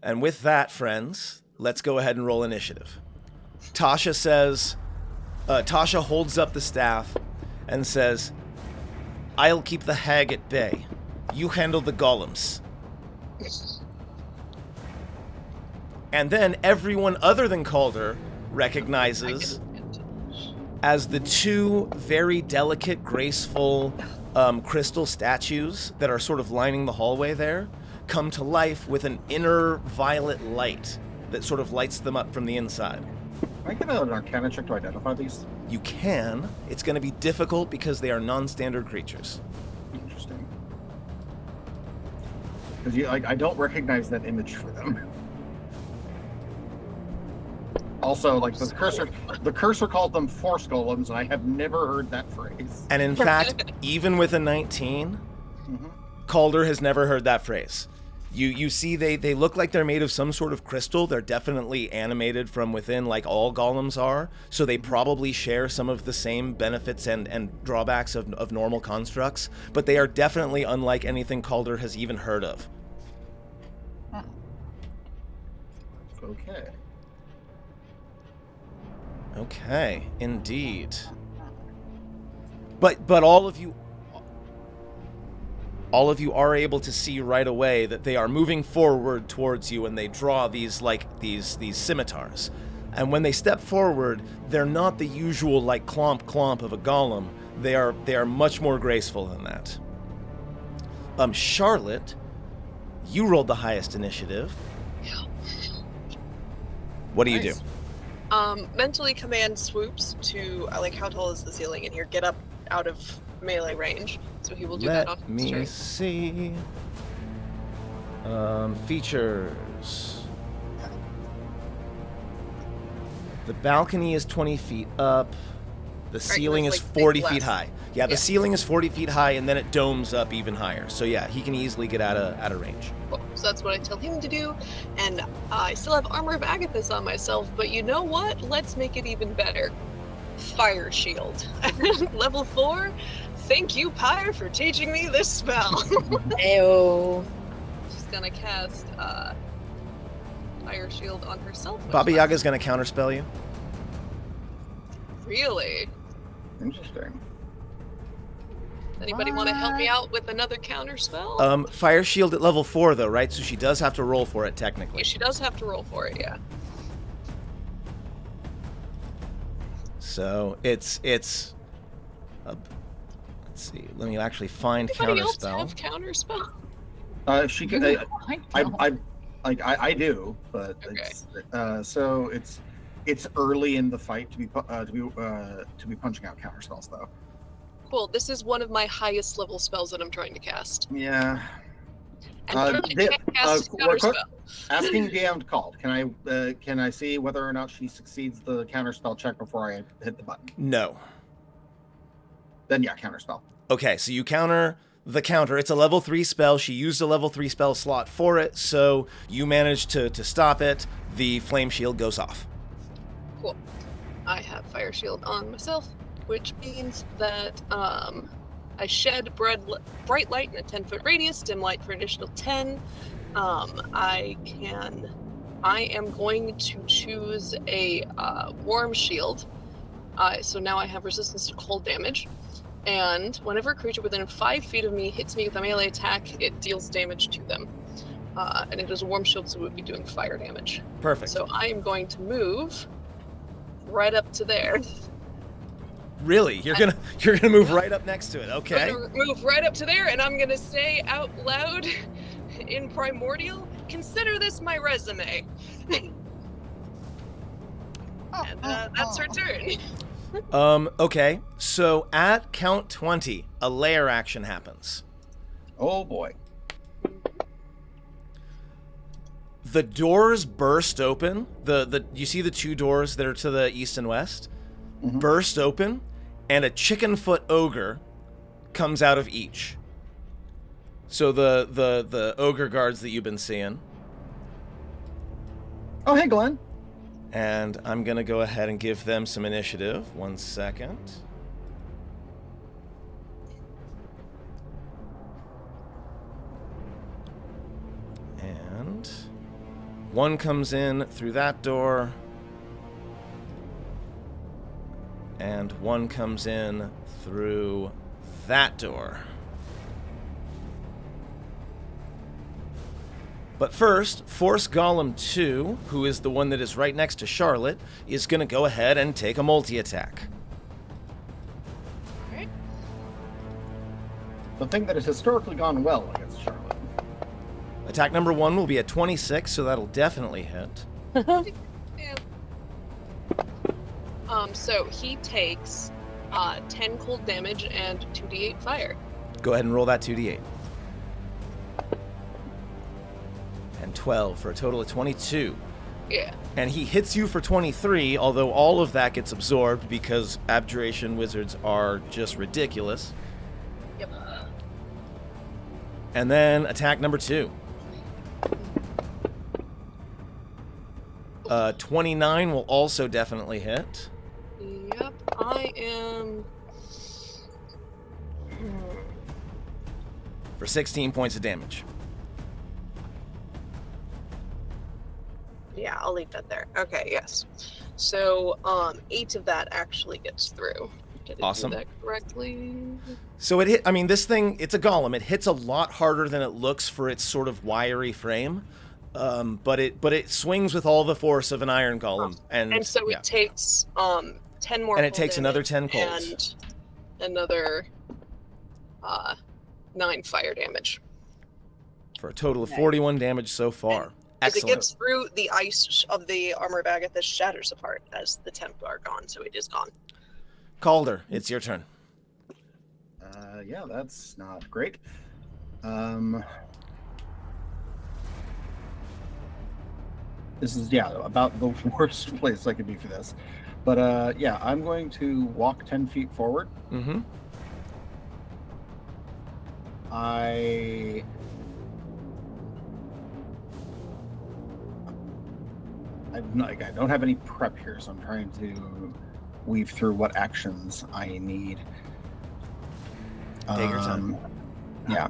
And with that, friends, let's go ahead and roll initiative. Tasha says, Tasha holds up the staff and says, I'll keep the hag at bay. You handle the golems. And then everyone other than Calder recognizes as the two very delicate, graceful crystal statues that are sort of lining the hallway there come to life with an inner violet light that sort of lights them up from the inside. Can I get an Arcana check to identify these? You can. It's going to be difficult because they are non-standard creatures. Interesting. Because I don't recognize that image for them. Also, like the cursor called them force golems, and I have never heard that phrase. And in fact, even with a 19, Calder has never heard that phrase. You see they look like they're made of some sort of crystal. They're definitely animated from within, like all golems are. So they probably share some of the same benefits and drawbacks of normal constructs. But they are definitely unlike anything Calder has even heard of. Okay. Okay, indeed. But all of you are able to see right away that they are moving forward towards you, and they draw these scimitars. And when they step forward, they're not the usual like clomp of a golem. They are much more graceful than that. Charlotte, you rolled the highest initiative. What do you do? Mentally command swoops to, how tall is the ceiling in here? Get up out of melee range. So he will do that on his turn. Let me see. Features. The balcony is 20 feet up. The ceiling is 40 feet high. Yeah, the ceiling is 40 feet high, and then it domes up even higher. So yeah, he can easily get out of range. Cool. So that's what I tell him to do. And I still have Armor of Agathis on myself, but you know what? Let's make it even better. Fire Shield. Level 4. Thank you, Pyre, for teaching me this spell. Ayo. She's gonna cast Fire Shield on herself. Baba Yaga's gonna counterspell you. Really? Interesting. Anybody want to help me out with another counter spell? Fire Shield at level 4 though, right? So she does have to roll for it technically. Yeah, she does have to roll for it, yeah. So it's let's see. Let me actually find Anybody else counterspell. have counter spell? She could. I do, but Okay. so it's early in the fight to be punching out counter spells though. Cool. This is one of my highest level spells that I'm trying to cast. Yeah. And I can't cast counter spell. Asking damned called. Can I see whether or not she succeeds the counter spell check before I hit the button? No. Then yeah, counter spell. Okay, so you counter the counter. It's a level 3 spell. She used a level 3 spell slot for it, so you managed to stop it. The flame shield goes off. Cool. I have Fire Shield on myself, which means that I shed bright light in a 10-foot radius, dim light for an additional 10. I am going to choose a warm shield. So now I have resistance to cold damage. And whenever a creature within 5 feet of me hits me with a melee attack, it deals damage to them. And it is a warm shield, so it would be doing fire damage. Perfect. So I am going to move right up to there. Really? You're gonna move right up next to it, okay? I'm gonna move right up to there, and I'm gonna say out loud in Primordial, consider this my resume. And that's her turn. Okay. So at count 20, a lair action happens. Oh boy. The doors burst open. You see the two doors that are to the east and west? Mm-hmm. Burst open, and a chicken-foot ogre comes out of each. So the ogre guards that you've been seeing. Oh, hey, Glenn. And I'm going to go ahead and give them some initiative. 1 second. And One comes in through that door. And one comes in through that door. But first, Force Golem 2, who is the one that is right next to Charlotte, is going to go ahead and take a multi-attack. Alright. The thing that has historically gone well against Charlotte. Attack number 1 will be a 26, so that'll definitely hit. Yeah. So he takes 10 cold damage and 2d8 fire. Go ahead and roll that 2d8. And 12 for a total of 22. Yeah. And he hits you for 23, although all of that gets absorbed because abjuration wizards are just ridiculous. Yep. And then attack number 2. 29 will also definitely hit. Yep. I am... For 16 points of damage. Yeah, I'll leave that there. Okay, yes. So, 8 of that actually gets through. Did I Awesome. do that correctly? So it hit, I mean, this thing, it's a golem. It hits a lot harder than it looks for its sort of wiry frame. But it swings with all the force of an iron golem. And so yeah. it takes 10 more And it cold takes another damage 10 colds. and another 9 fire damage. For a total of 41 damage so far. As it Excellent. gets through, the ice of the armor bag this shatters apart as the temp are gone, so it is gone. Calder, it's your turn. Yeah, that's not great. This is, about the worst place I could be for this. But, yeah, I'm going to walk 10 feet forward. Mm-hmm. I don't have any prep here, so I'm trying to weave through what actions I need. Take your time. Yeah.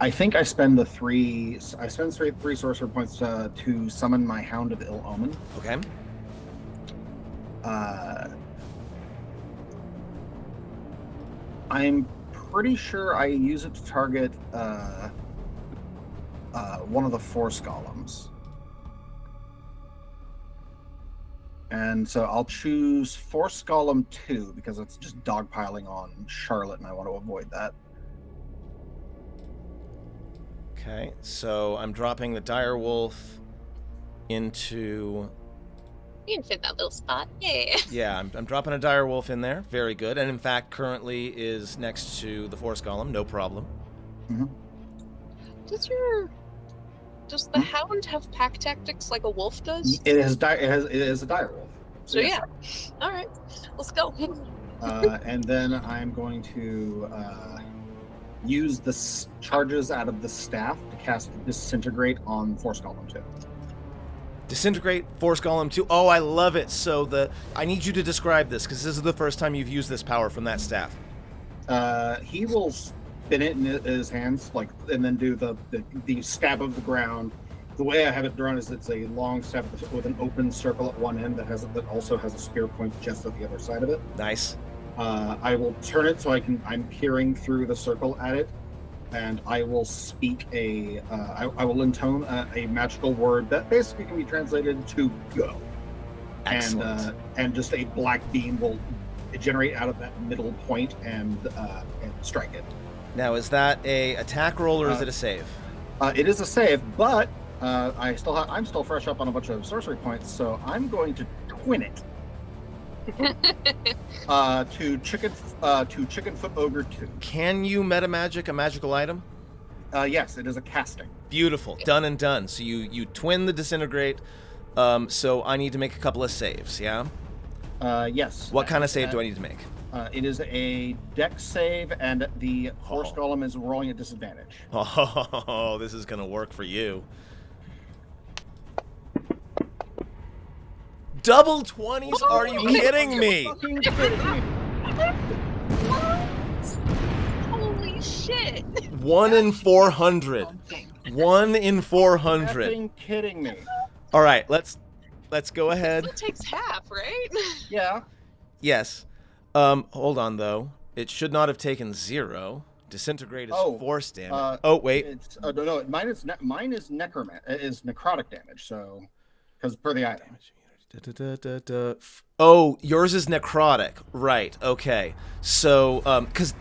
I think I spend three sorcerer points to summon my Hound of Ill Omen. Okay. I'm pretty sure I use it to target one of the Force Golems. And so I'll choose Force Golem 2 because it's just dogpiling on Charlotte, and I want to avoid that. Okay, so I'm dropping the dire wolf into... You can fit that little spot. Yeah. Yeah, I'm dropping a dire wolf in there. Very good. And in fact, currently is next to the force golem. No problem. Mm-hmm. Does the hound have pack tactics like a wolf does? It is a dire wolf. So yeah. All right, let's go. And then I'm going to use the charges out of the staff to cast Disintegrate on Force Golem 2. Disintegrate, Force Golem 2. Oh, I love it. So I need you to describe this, because this is the first time you've used this power from that staff. He will spin it in his hands, and then do the stab of the ground. The way I have it drawn is it's a long staff with an open circle at one end that also has a spear point just at the other side of it. Nice. I will turn it so I'm peering through the circle at it, and I will speak I will intone a magical word that basically can be translated to go. Excellent. And just a black beam will generate out of that middle point and strike it. Now, is that a attack roll or is it a save? It is a save, but I'm still fresh up on a bunch of sorcery points, so I'm going to twin it. To chicken foot ogre 2. Can you meta magic a magical item? Yes, it is a casting. Beautiful. Done and done. So you twin the disintegrate. So I need to make a couple of saves, yeah? Yes. What kind of save do I need to make? It is a dex save, and the Force Golem is rolling at disadvantage. Oh, this is going to work for you. Double 20s? Are you kidding me? Holy shit. shit. 1 in 400. 1 in 400. Effing kidding me. All right, let's go ahead. It still takes half, right? Yeah. Yes. Hold on though. It should not have taken 0. Disintegrate is force damage. Wait. It's no. Mine is necrotic damage. So, because per the item. Oh, yours is necrotic. Right. Okay. So, because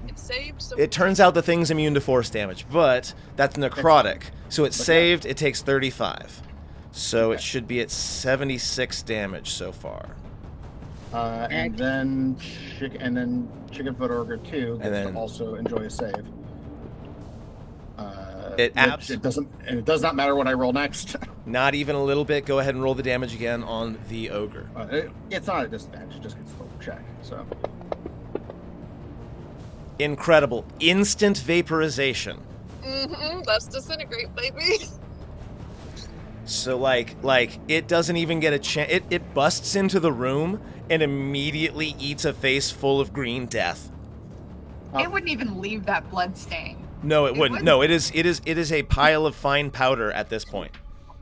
It's saved. So it turns out the thing's immune to force damage, but that's necrotic. So it's saved. It takes 35. So it should be at 76 damage so far. And then Chickenfoot Ogre 2 gets to also enjoy a save. It does not matter what I roll next. Not even a little bit. Go ahead and roll the damage again on the ogre. It's not a disadvantage. It just gets the check. So incredible, instant vaporization. That's disintegrate, baby. So like it doesn't even get a chance. It busts into the room and immediately eats a face full of green death. It wouldn't even leave that blood stain. No, it wouldn't. No, it is a pile of fine powder at this point.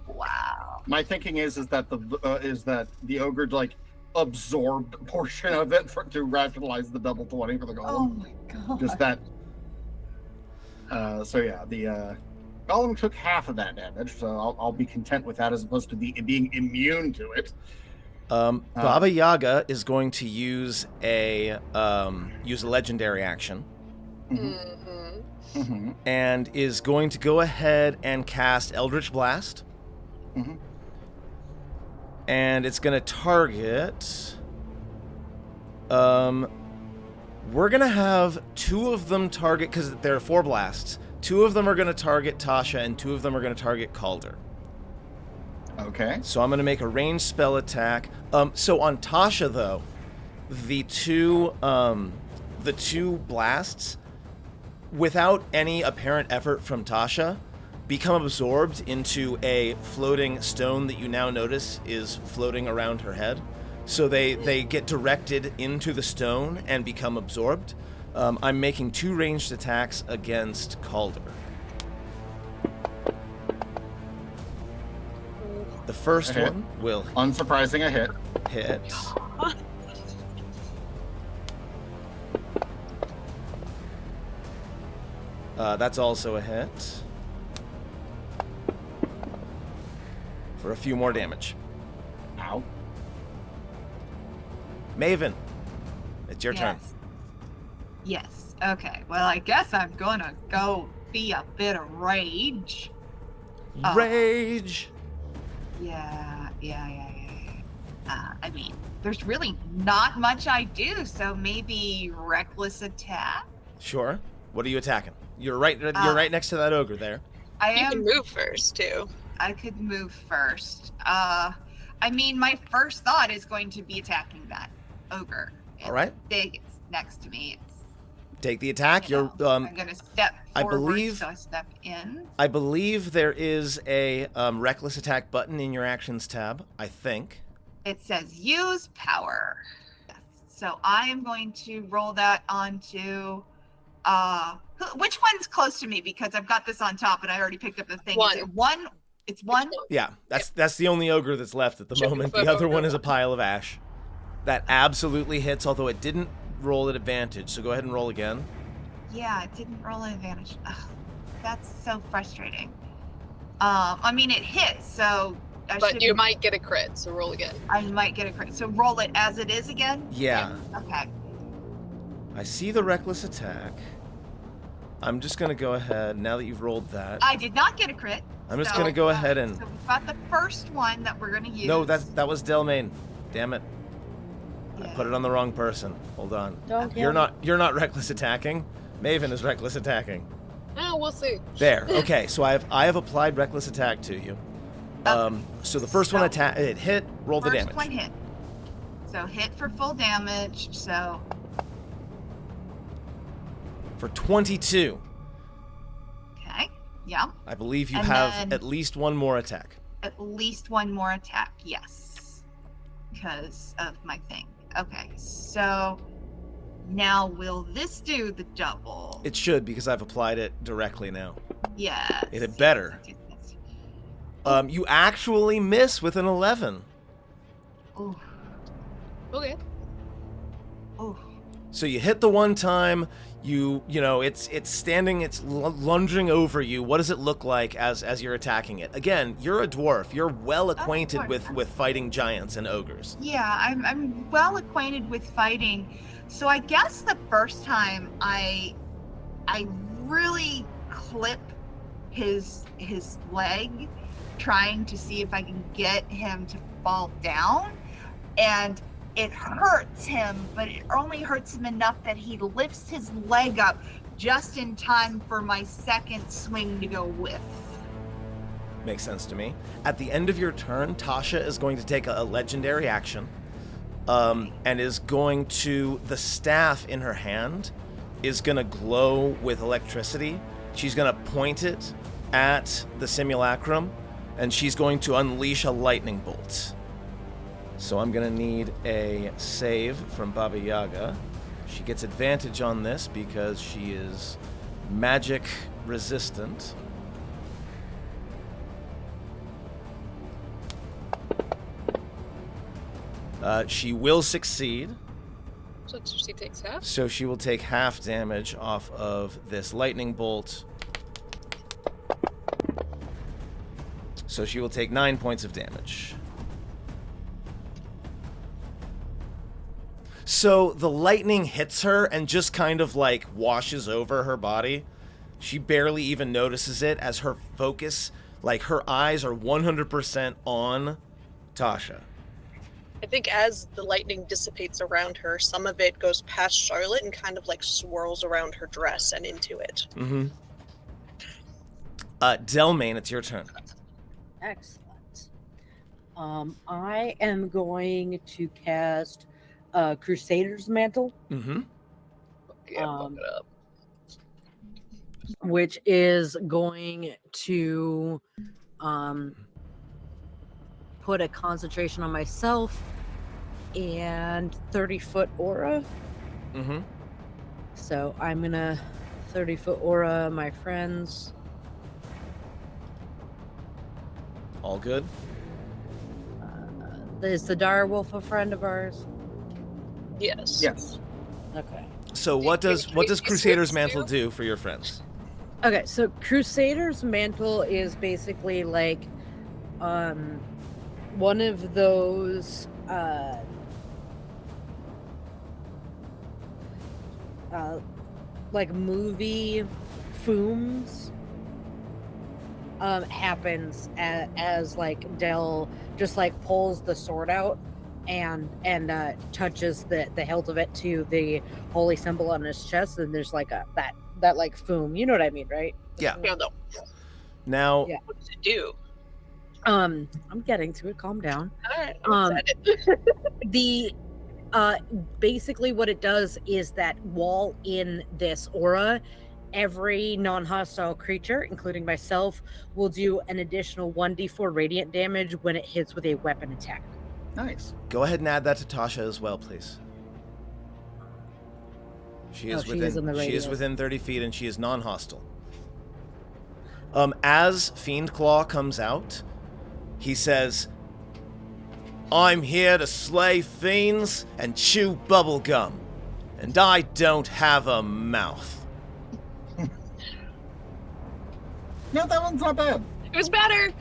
Wow. My thinking is that the ogre like absorbed a portion of it to rationalize the double 20 for the golem. Oh my god. Just that. So yeah, the golem took half of that damage, so I'll be content with that as opposed to being immune to it. Baba Yaga is going to use a legendary action. And is going to go ahead and cast Eldritch Blast. And it's going to target... we're going to have 2 of them target, because there are 4 blasts. 2 of them are going to target Tasha, and 2 of them are going to target Calder. Okay. So I'm going to make a ranged spell attack. So on Tasha, though, the two blasts, without any apparent effort from Tasha, become absorbed into a floating stone that you now notice is floating around her head. So they get directed into the stone and become absorbed. I'm making 2 ranged attacks against Calder. The first one will... Unsurprising, a hit. Hit. That's also a hit. For a few more damage. Ow. Maven, it's your turn. Yes. Okay. Well, I guess I'm gonna go be a bit of rage. Rage! Yeah. I mean, there's really not much I do, so maybe reckless attack? Sure. What are you attacking? You're right next to that ogre there. You can move first, too. I could move first. I mean, my first thought is going to be attacking that ogre. All right. Big, it's next to me. Take the attack. I'm gonna step forward, so I step in. I believe there is a reckless attack button in your actions tab, I think. It says use power. So I am going to roll that onto which one's close to me, because I've got this on top and I already picked up the thing. One. Is it one? It's one? Yeah, that's the only ogre that's left at the moment. The other one is a pile of ash. That absolutely hits, although it didn't roll at advantage, so go ahead and roll again. Yeah, it didn't roll at advantage. Ugh, that's so frustrating. I mean, it hit, so But you might get a crit, so roll again. I might get a crit. So roll it as it is again? Yeah. Okay. I see the reckless attack. I'm just going to go ahead, now that you've rolled that. I did not get a crit. I'm just going to go ahead and... So we've got the first one that we're going to use. No, that was Delmain. Damn it. Yeah. I put it on the wrong person. Hold on. Don't You're not reckless attacking. Maven is reckless attacking. Oh, we'll see. There. Okay, so I have applied reckless attack to you. So the first one it hit, roll the damage. First one hit. So hit for full damage. So for 22. okay. Yeah. I believe you And have then- at least one more attack. At least one more attack, yes. Because of my thing. Okay, so Now, will this do the double? It should, because I've applied it directly now. Yes. It had better. You actually miss with an 11. Oh. Okay. Oh. So you hit the one time. You know, it's standing, it's lunging over you. What does it look like as you're attacking it? Again, you're a dwarf. You're well acquainted with fighting giants and ogres. Yeah, I'm well acquainted with fighting. So I guess the first time I really clip his leg, trying to see if I can get him to fall down, and it hurts him, but it only hurts him enough that he lifts his leg up just in time for my second swing to go whiff. Makes sense to me. At the end of your turn, Tasha is going to take a legendary action, and is going to, the staff in her hand is going to glow with electricity. She's going to point it at the simulacrum, and she's going to unleash a lightning bolt. So I'm going to need a save from Baba Yaga. She gets advantage on this because she is magic resistant. She will succeed. So she takes half? So she will take half damage off of this lightning bolt. So she will take 9 points of damage. So the lightning hits her and just kind of like washes over her body. She barely even notices it as her focus, like her eyes are 100% on Tasha. I think as the lightning dissipates around her, some of it goes past Charlotte and kind of like swirls around her dress and into it. Mm-hmm. Delmain, it's your turn. Excellent. I am going to cast Crusader's Mantle, Mm-hmm. Okay, I'll look it up. which is going to put a concentration on myself and 30-foot aura. Mm-hmm. So I'm gonna 30-foot aura my friends. All good? Is the direwolf a friend of ours? Yes. Yes. Okay. So what does Crusader's Mantle do for your friends? Okay, so Crusader's Mantle is basically like one of those like movie fumes happens as like Dell just like pulls the sword out and touches the hilt of it to the holy symbol on his chest, and there's like that like fume. You know what I mean, right? Yeah. Yeah, no. Now, Yeah. What does it do? I'm getting to it. Calm down. All right, I'm excited. The basically what it does is that while in this aura, every non-hostile creature, including myself, will do an additional 1d4 radiant damage when it hits with a weapon attack. Nice. go ahead and add that to Tasha as well, please. She is within 30 feet and she is non-hostile. As Fiend Claw comes out, he says, "I'm here to slay fiends and chew bubblegum, and I don't have a mouth." No, that one's not bad. It was better.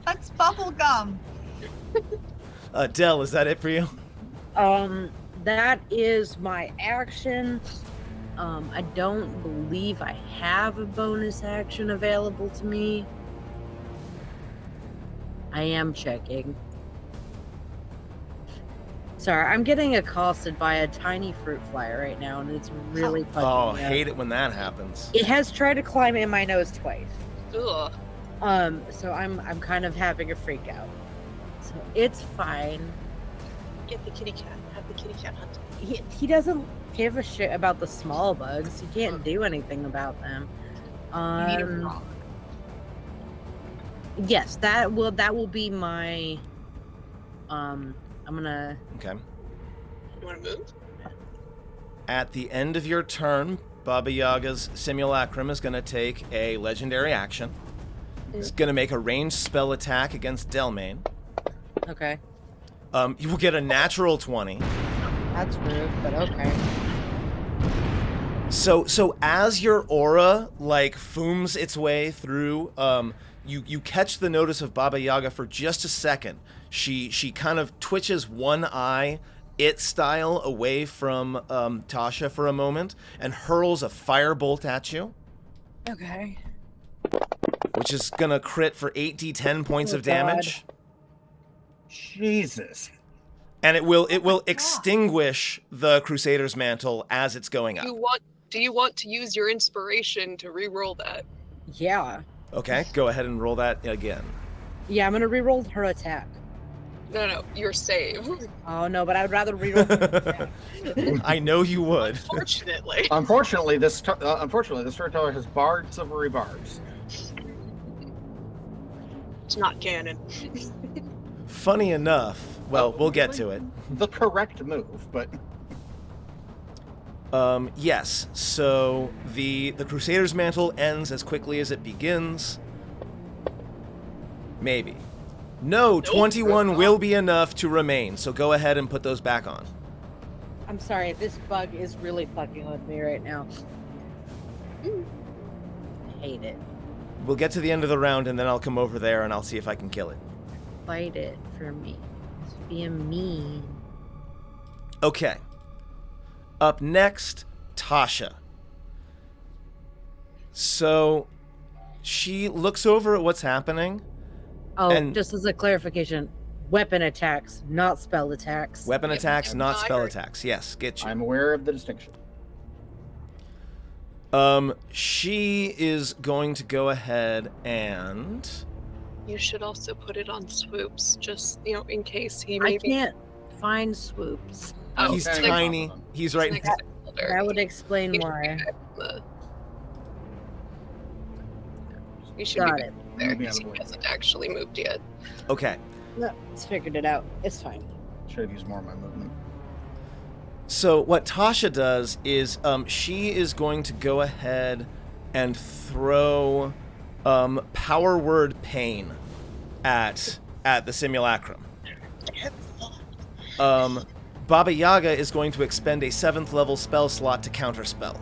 That's bubblegum. Dell, is that it for you? That is my action. I don't believe I have a bonus action available to me. I am checking. Sorry, I'm getting accosted by a tiny fruit fly right now, and it's really Oh, fucking me up. hate it when that happens. It has tried to climb in my nose twice. Ugh. So I'm kind of having a freak out. So it's fine. Get the kitty cat. Have the kitty cat hunt. He doesn't give a shit about the small bugs. He can't do anything about them. You need a frog. Yes, that will be my I'm gonna Okay. You want to move? At the end of your turn, Baba Yaga's simulacrum is going to take a legendary action. It's going to make a ranged spell attack against Delmain. Okay. You will get a natural 20. That's rude, but okay. So as your aura like fooms its way through, you catch the notice of Baba Yaga for just a second. She kind of twitches one eye, it style, away from Tasha for a moment and hurls a firebolt at you. Okay. Which is gonna crit for 8d10 points of damage. Jesus. And it will extinguish the Crusader's Mantle as it's going up. Do you want to use your inspiration to re-roll that? Yeah. Okay, go ahead and roll that again. Yeah, I'm gonna reroll her attack. No, your save. Oh no, but I would rather reroll her attack. I know you would. Unfortunately. Unfortunately, this storyteller has barbed silvery barbs. It's not canon. Funny enough, well, we'll get to it. The correct move, but yes. So the Crusader's Mantle ends as quickly as it begins. Maybe. No, Nope. 21 will be enough to remain. So go ahead and put those back on. I'm sorry, this bug is really fucking with me right now. I hate it. We'll get to the end of the round and then I'll come over there and I'll see if I can kill it. Fight it for me. It's being mean. Okay. Up next, Tasha. So she looks over at what's happening. Oh, And- just as a clarification, weapon attacks, not spell attacks. Weapon Yep, attacks, yep, not I spell heard. attacks. Yes, get you. I'm aware of the distinction. She is going to go ahead and... You should also put it on swoops, just in case he I maybe. can't find swoops. Oh, He's okay. tiny. He's right... next to Elder. That would explain You should why. be back in the- You should Got be it. back there Moving because out he of the way. hasn't actually moved yet. Okay. No, it's figured it out. It's fine. Should have used more of my movement. So what Tasha does is she is going to go ahead and throw power word pain at the simulacrum. Baba Yaga is going to expend a 7th level spell slot to counterspell.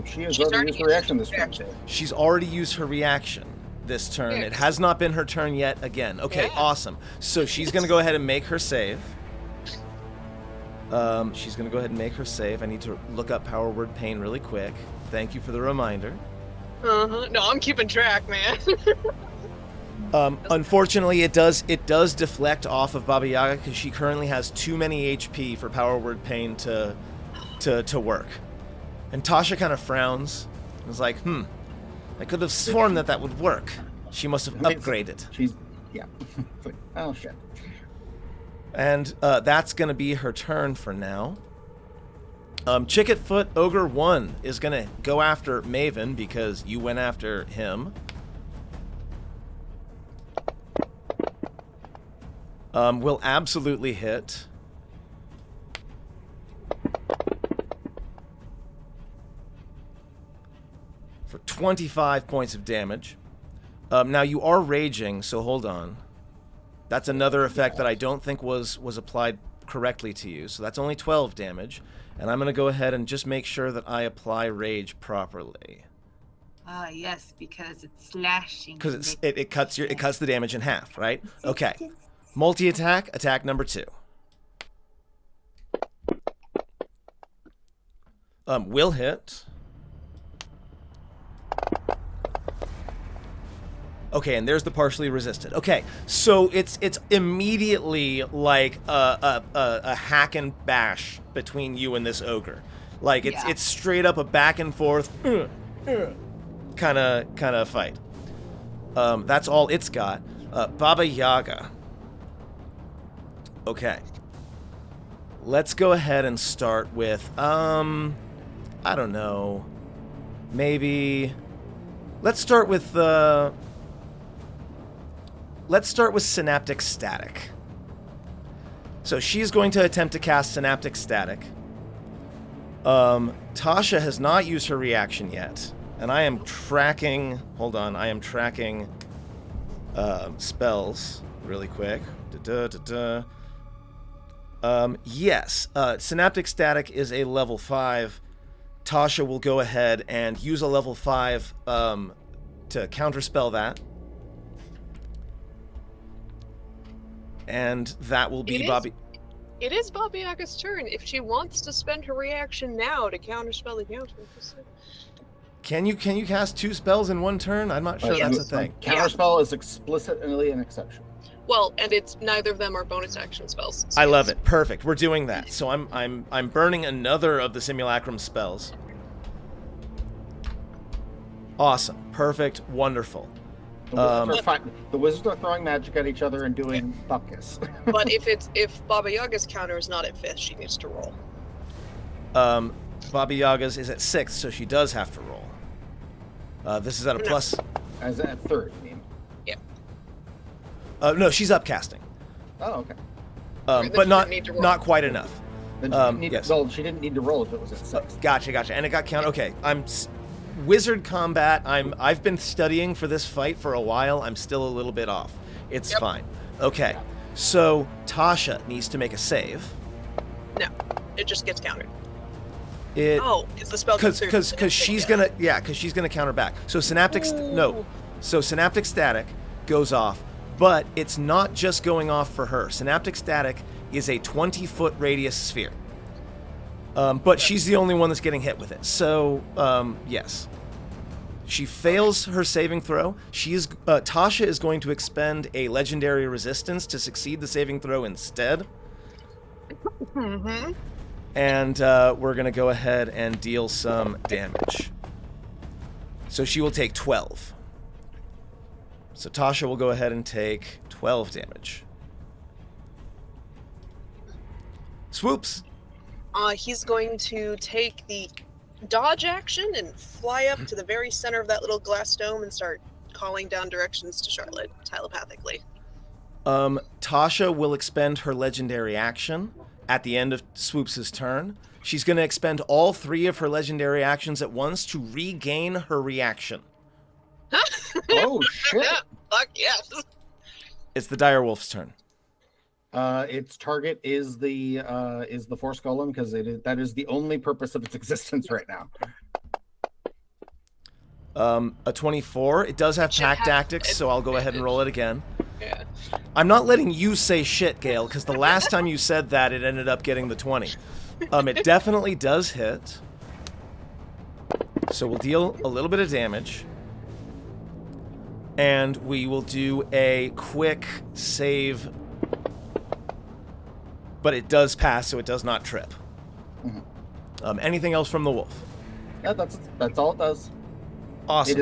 She has She's already used her reaction this turn. reaction. She's already used her reaction this turn. It Yes. has not been her turn yet again. Okay, Yeah. awesome. So she's going to go ahead and make her save. She's going to go ahead and make her save. I need to look up power word pain really quick. Thank you for the reminder. No, I'm keeping track, man. Unfortunately, it does deflect off of Baba Yaga because she currently has too many HP for power word pain to work. And Tasha kind of frowns. And is like, I could have sworn that would work. She must have upgraded. Yeah. It's like, oh shit. And that's going to be her turn for now. Chicketfoot Ogre 1 is going to go after Maven because you went after him. Will absolutely hit. For 25 points of damage. Now you are raging, so hold on. That's another effect that I don't think was applied correctly to you. So that's only 12 damage. And I'm going to go ahead and just make sure that I apply rage properly. Yes, because it's slashing. Because it cuts the damage in half, right? Okay. Multi-attack, attack number 2. Will hit. Okay, and there's the partially resisted. Okay, so it's immediately like a hack and bash between you and this ogre. Like it's straight up a back and forth kind of fight. That's all it's got. Baba Yaga. Okay. Let's go ahead and start with I don't know. Maybe let's start with Synaptic Static. So she's going to attempt to cast Synaptic Static. Tasha has not used her reaction yet. And I am tracking... Hold on. I am tracking spells really quick. Yes. Synaptic Static is a level 5. Tasha will go ahead and use a level 5 to counterspell that. And that will be Bobby... It is Baba Yaga's turn. If she wants to spend her reaction now to counterspell the counter... Can you cast 2 spells in one turn? I'm not sure that's a thing. Counterspell is explicitly an exception. Well, and it's neither of them are bonus action spells. So I love it. Perfect. We're doing that. So I'm burning another of the simulacrum spells. Awesome. Perfect. Wonderful. The wizards are throwing magic at each other and doing buckus. But if Baba Yaga's counter is not at 5th, she needs to roll. Baba Yaga's is at 6th, so she does have to roll. This is at a plus. As at 3rd, you mean? Yeah. No, she's upcasting. Oh, okay. But not quite enough. Then yes. Well, she didn't need to roll if it was at 6th. Gotcha. And it got counted. Okay, wizard combat. I've been studying for this fight for a while. I'm still a little bit off. It's fine. Okay, so Tasha needs to make a save. No, it just gets countered. Because the spell because she's gonna counter back. So synaptic static goes off, but it's not just going off for her. Synaptic static is a 20-foot radius sphere. But she's the only one that's getting hit with it. So yes, she fails her saving throw. Tasha is going to expend a legendary resistance to succeed the saving throw instead. Mm-hmm. And we're going to go ahead and deal some damage. So she will take 12. So Tasha will go ahead and take 12 damage. Swoops. He's going to take the dodge action and fly up to the very center of that little glass dome and start calling down directions to Charlotte telepathically. Tasha will expend her legendary action at the end of Swoops' turn. She's going to expend all 3 of her legendary actions at once to regain her reaction. Oh, shit. Fuck yes. It's the direwolf's turn. Its target is the Force Golem because that is the only purpose of its existence right now. A 24. It does have pack tactics, so I'll go ahead and roll it again. Yeah. I'm not letting you say shit, Gale, because the last time you said that, it ended up getting the 20. It definitely does hit. So we'll deal a little bit of damage. And we will do a quick save. But it does pass, so it does not trip. Mm-hmm. Anything else from the wolf? Yeah, that's all it does. Awesome.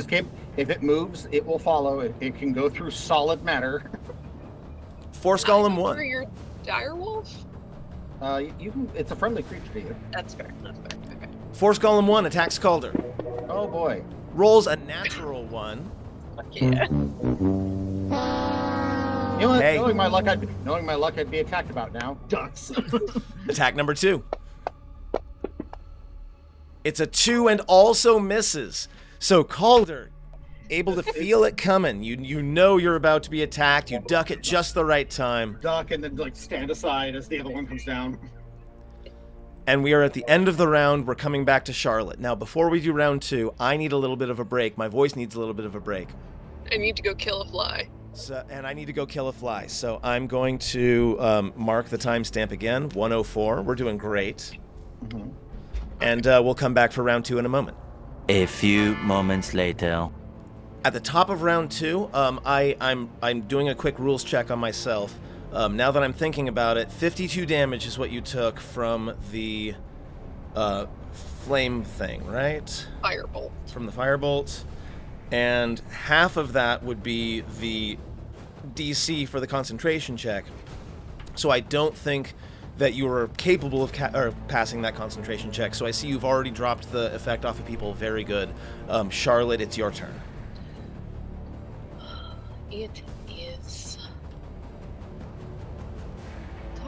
If it moves, it will follow. It can go through solid matter. Force Golem 1. For your direwolf? You can. It's a friendly creature to you. That's fair. Okay. Force Golem 1 attacks Calder. Oh boy. Rolls a natural 1. Fuck yeah. You know what? Hey. Knowing my luck, I'd be attacked about now. Ducks. Attack number 2. It's a 2 and also misses. So Calder, able to feel it coming. You know you're about to be attacked. You duck at just the right time. Duck and then stand aside as the other one comes down. And we are at the end of the round. We're coming back to Charlotte. Now, before we do round 2, I need a little bit of a break. My voice needs a little bit of a break. I need to go kill a fly. And I need to go kill a fly. So I'm going to mark the timestamp again, 1:04. We're doing great. Mm-hmm. And we'll come back for round 2 in a moment. A few moments later. At the top of round 2, I'm doing a quick rules check on myself. Now that I'm thinking about it, 52 damage is what you took from the flame thing, right? Firebolt. From the firebolt. And half of that would be the DC for the concentration check. So I don't think that you are capable of passing that concentration check. So I see you've already dropped the effect off of people. Very good. Charlotte, it's your turn. It is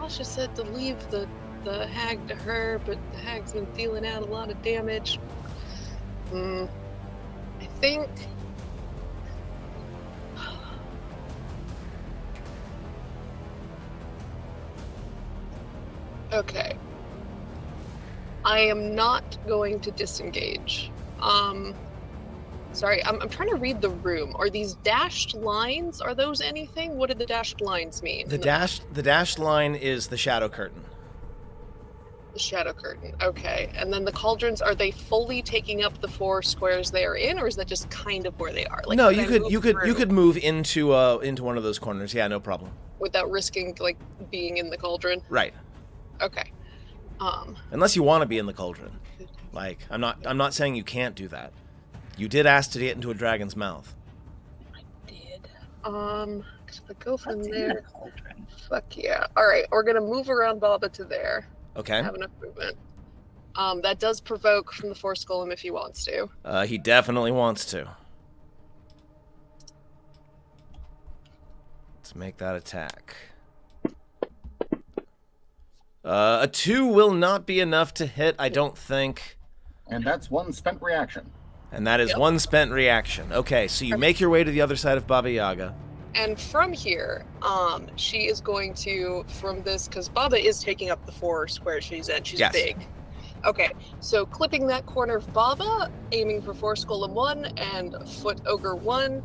Tasha said to leave the hag to her, but the hag's been dealing out a lot of damage. I think... Okay. I am not going to disengage. Sorry, I'm trying to read the room. Are these dashed lines? Are those anything? What do the dashed lines mean? The dashed line is the shadow curtain. The shadow curtain. Okay. And then the cauldrons, are they fully taking up the 4 squares they are in, or is that just kind of where they are? Like, no, you could move into one of those corners. Yeah, no problem. Without risking like being in the cauldron. Right. Okay. Unless you want to be in the cauldron. Like, I'm not saying you can't do that. You did ask to get into a dragon's mouth. I did. If I go from there. Fuck yeah. Alright, we're gonna move around Baba to there. Okay. Have enough movement. That does provoke from the Force Golem if he wants to. He definitely wants to. Let's make that attack. A 2 will not be enough to hit, I don't think. And that's 1 spent reaction. And that is 1 spent reaction. Okay, so you make your way to the other side of Baba Yaga. And from here, she is going to, from this, because Baba is taking up the 4 squares she's in. She's big. Okay, so clipping that corner of Baba, aiming for Force Golem 1 and Foot Ogre 1,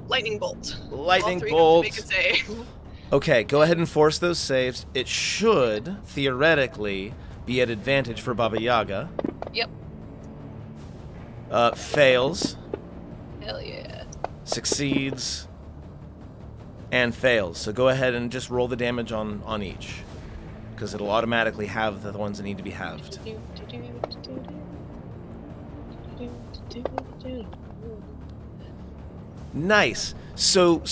Lightning Bolt. Lightning All 3 Bolt. have to make a save. Okay, go ahead and force those saves. It should, theoretically, be at advantage for Baba Yaga. Yep. Fails. Hell yeah. Succeeds. And fails. So go ahead and just roll the damage on each. Because it'll automatically have the ones that need to be halved. Nice. So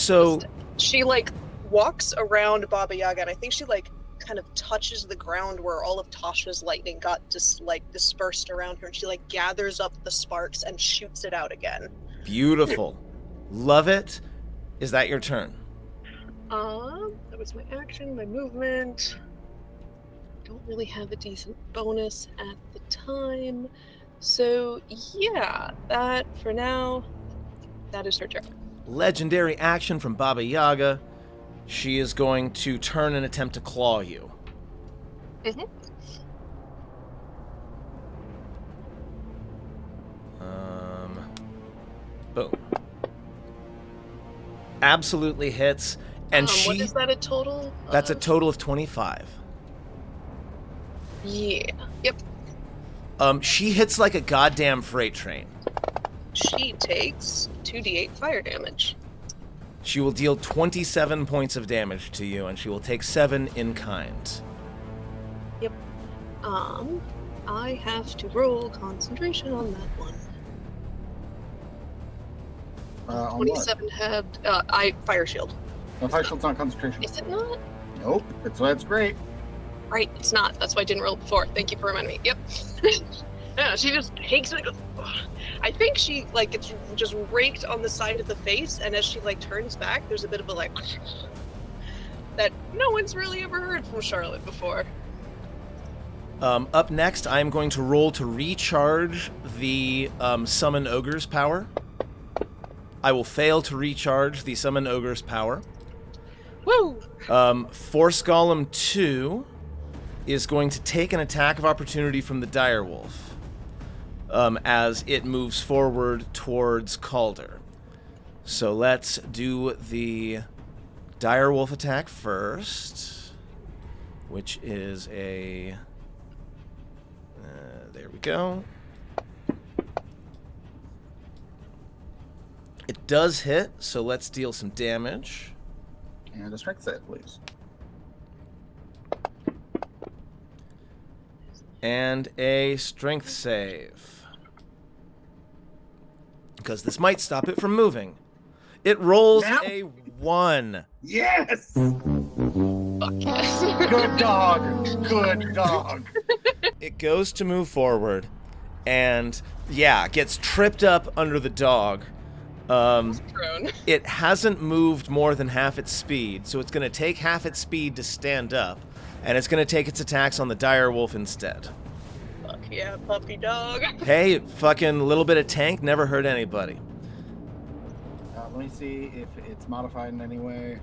she like walks around Baba Yaga, and I think she like kind of touches the ground where all of Tasha's lightning got just like dispersed around her, and she like gathers up the sparks and shoots it out again. Beautiful. Love it. Is that your turn? That was my action, my movement. Don't really have a decent bonus at the time. So yeah, that for now, that is her turn. Legendary action from Baba Yaga. She is going to turn and attempt to claw you. Mm-hmm. Boom. Absolutely hits. And what is that a total? That's a total of 25. Yeah. Yep. She hits like a goddamn freight train. She takes 2d8 fire damage. She will deal 27 points of damage to you, and she will take 7 in kind. Yep. I have to roll concentration on that one. 27 have fire shield. No, fire shield's not concentration. Is it not? Nope. That's great. Right, it's not. That's why I didn't roll before. Thank you for reminding me. Yep. Yeah, she just takes it and goes, ugh. I think she, like, it's just raked on the side of the face, and as she, like, turns back, there's a bit of a, like, that no one's really ever heard from Charlotte before. Up next, I'm going to roll to recharge the Summon Ogre's power. I will fail to recharge the Summon Ogre's power. Woo! Force Golem 2 is going to take an attack of opportunity from the Direwolf as it moves forward towards Calder. So let's do the Direwolf attack first, which is a... there we go. It does hit, so let's deal some damage. And a strength save, please. And a strength save. Because this might stop it from moving. It rolls a 1. Yes! Fuck yes. Good dog. Good dog. It goes to move forward. And, yeah, gets tripped up under the dog. Prone. It hasn't moved more than half its speed, so it's going to take half its speed to stand up. and it's going to take its attacks on the dire wolf instead. Fuck yeah, puppy dog. Hey, fucking little bit of tank never hurt anybody. Let me see if it's modified in any way.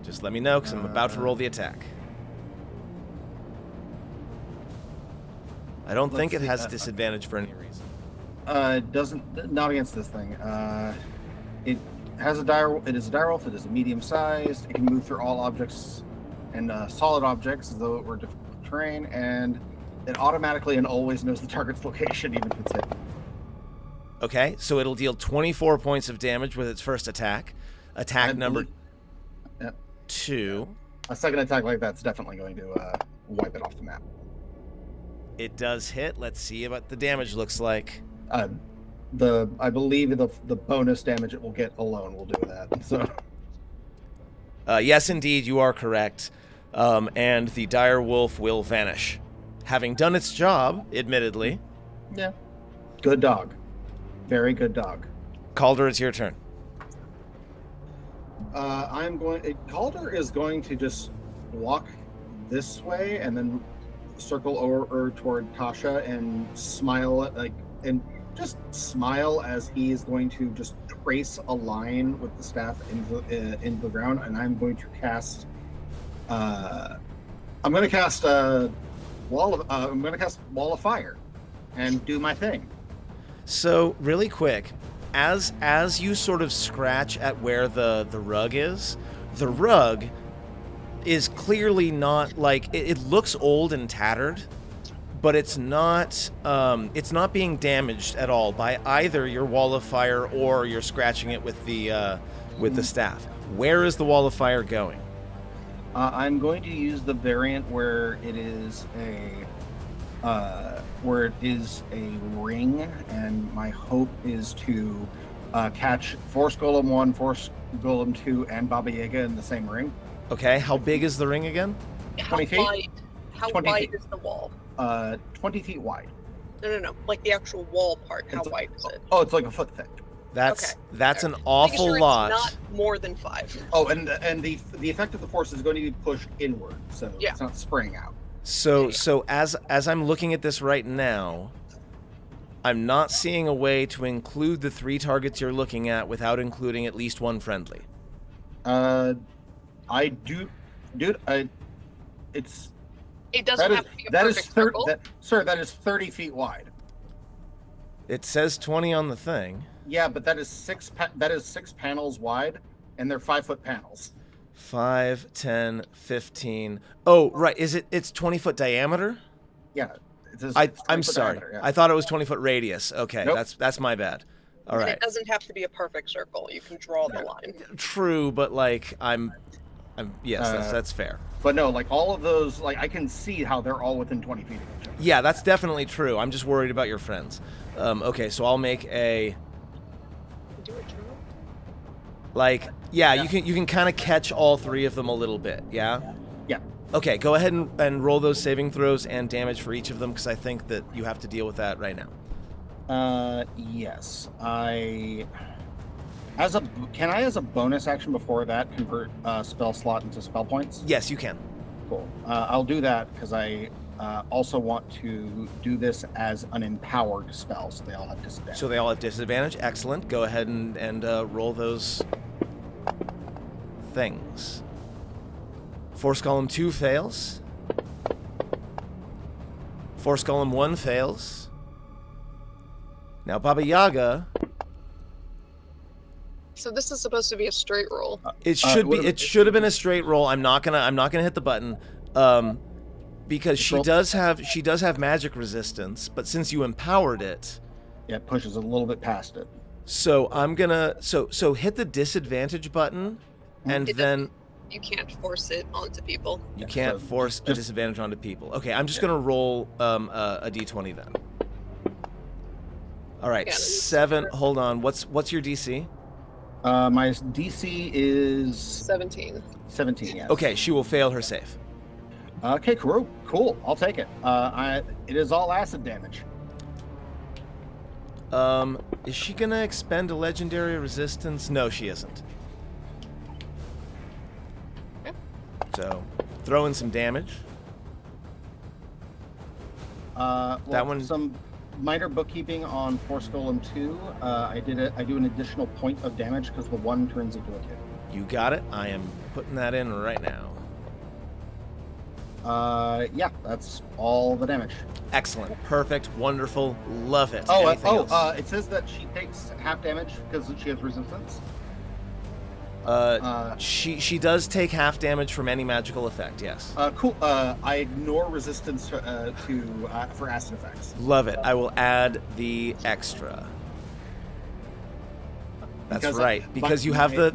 Just let me know, because I'm about to roll the attack. I don't think it has disadvantage for any reason. It doesn't. Not against this thing. It has a dire. It is a dire wolf. It is a medium sized. It can move through all objects and solid objects as though it were difficult terrain, and it automatically and always knows the target's location, even if it's hit. Okay, so it'll deal 24 points of damage with its first attack. Attack number 2. A second attack like that's definitely going to wipe it off the map. It does hit. Let's see what the damage looks like. I believe the bonus damage it will get alone will do that. So. Yes, indeed, you are correct. And the dire wolf will vanish, having done its job, admittedly. Yeah. Good dog. Very good dog. Calder, it's your turn. Calder is going to just walk this way and then circle over toward Tasha and smile just smile as he is going to just trace a line with the staff into the ground, and I'm going to cast wall of fire and do my thing. So really quick, as you sort of scratch at where the rug is, the rug is clearly not like it looks old and tattered, but it's not being damaged at all by either your wall of fire or you're scratching it with the staff. Where is the wall of fire going? I'm going to use the variant where it is a ring, and my hope is to catch Force Golem 1, Force Golem 2, and Baba Yaga in the same ring. Okay, how big is the ring again? 20 feet? How 20 wide feet. is the wall? 20 feet wide. No. Like the actual wall part. How wide is it? Oh, it's like a foot thick. That's an Making awful sure lot. It's not more than 5. Oh, and the effect of the force is going to be pushed inward, so it's not spraying out. So as I'm looking at this right now, I'm not seeing a way to include the 3 targets you're looking at without including at least one friendly. I do, dude. It doesn't have to be a perfect circle. Sir, that is 30 feet wide. It says 20 on the thing. Yeah, but that is 6 panels wide, and they're 5-foot panels. 5, 10, 15. Oh, right. It's 20-foot diameter? Yeah. I'm sorry. Diameter, yeah. I thought it was 20-foot radius. Okay, Nope. that's my bad. All right. It doesn't have to be a perfect circle. You can draw the line. True, but like yes, that's fair. But no, like all of those, like I can see how they're all within 20 feet of each other. Yeah, that's definitely true. I'm just worried about your friends. Okay, so I'll make a Do it, Joe. you can kind of catch all 3 of them a little bit. Yeah. Yeah. Okay, go ahead and roll those saving throws and damage for each of them, because I think that you have to deal with that right now. Yes. As a bonus action before that convert spell slot into spell points? Yes, you can. Cool. I'll do that because I also want to do this as an empowered spell, so they all have disadvantage. Excellent. Go ahead and roll those things. Force Golem 2 fails. Force Golem 1 fails. Now Baba Yaga. So this is supposed to be a straight roll. It should have been a straight roll. I'm not gonna hit the button, because she does have magic resistance. But since you empowered it, it pushes a little bit past it. So I'm gonna so hit the disadvantage button, and then you can't force it onto people. You can't force a disadvantage onto people. Okay, I'm just gonna roll a d20 then. All right, 7. Hold on. What's your DC? My DC is 17. 17, yes. Okay, she will fail her save. Okay, cool. I'll take it. It is all acid damage. Is she gonna expend a legendary resistance? No, she isn't. So, throw in some damage. Well, That one- some minor bookkeeping on Force Golem 2. I do an additional point of damage because the 1 turns into a 2. You got it. I am putting that in right now. Yeah, that's all the damage. Excellent. Perfect. Wonderful. Love it. Oh, Anything else? it says that she takes half damage because she has resistance. She does take half damage from any magical effect, yes. Cool. I ignore resistance for acid effects. Love it. I will add the extra. That's Because, right. Because you have the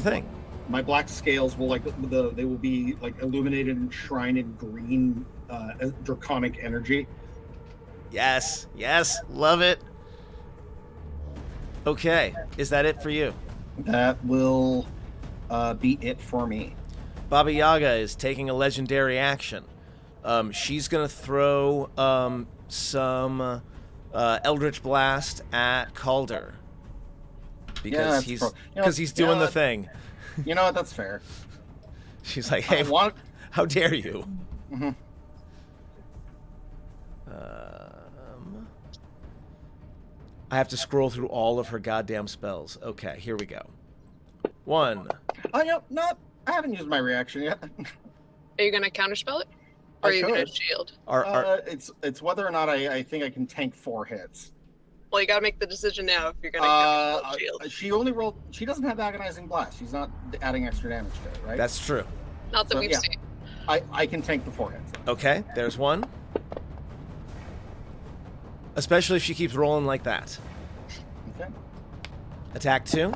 thing. My black scales will they will be like illuminated and shrined in green draconic energy. Yes. Yes. Love it. Okay. Is that it for you? That will be it for me. Baba Yaga is taking a legendary action. She's going to throw some Eldritch Blast at Calder. Because he's doing the thing. You know what? That's fair. She's like, hey, how dare you? Mm-hmm. I have to scroll through all of her goddamn spells. Okay, here we go. 1. Oh, no, I haven't used my reaction yet. Are you gonna counterspell it? Or are you gonna could. shield? It's whether or not I think I can tank 4 hits. Well, you gotta make the decision now if you're gonna shield. She doesn't have agonizing blast. She's not adding extra damage to it, right? That's true. Not that So, we've yeah. seen. I can tank the 4 hits. Okay, there's 1. Especially if she keeps rolling like that. Okay. Attack 2.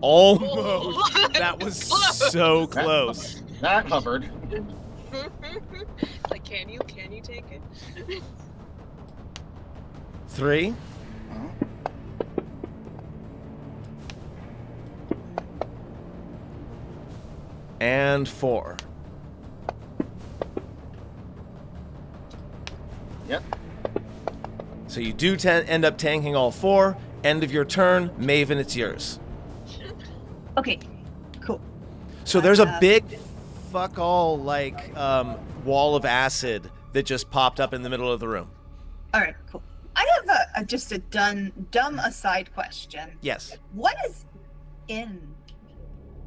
Almost. That was so close. That hovered. Like, can you take it? 3. And 4. Yep. So you do end up tanking all 4. End of your turn. Maven, it's yours. Okay, cool. So there's a big fuck all wall of acid that just popped up in the middle of the room. All right, cool. I have just a dumb aside question. Yes. What is in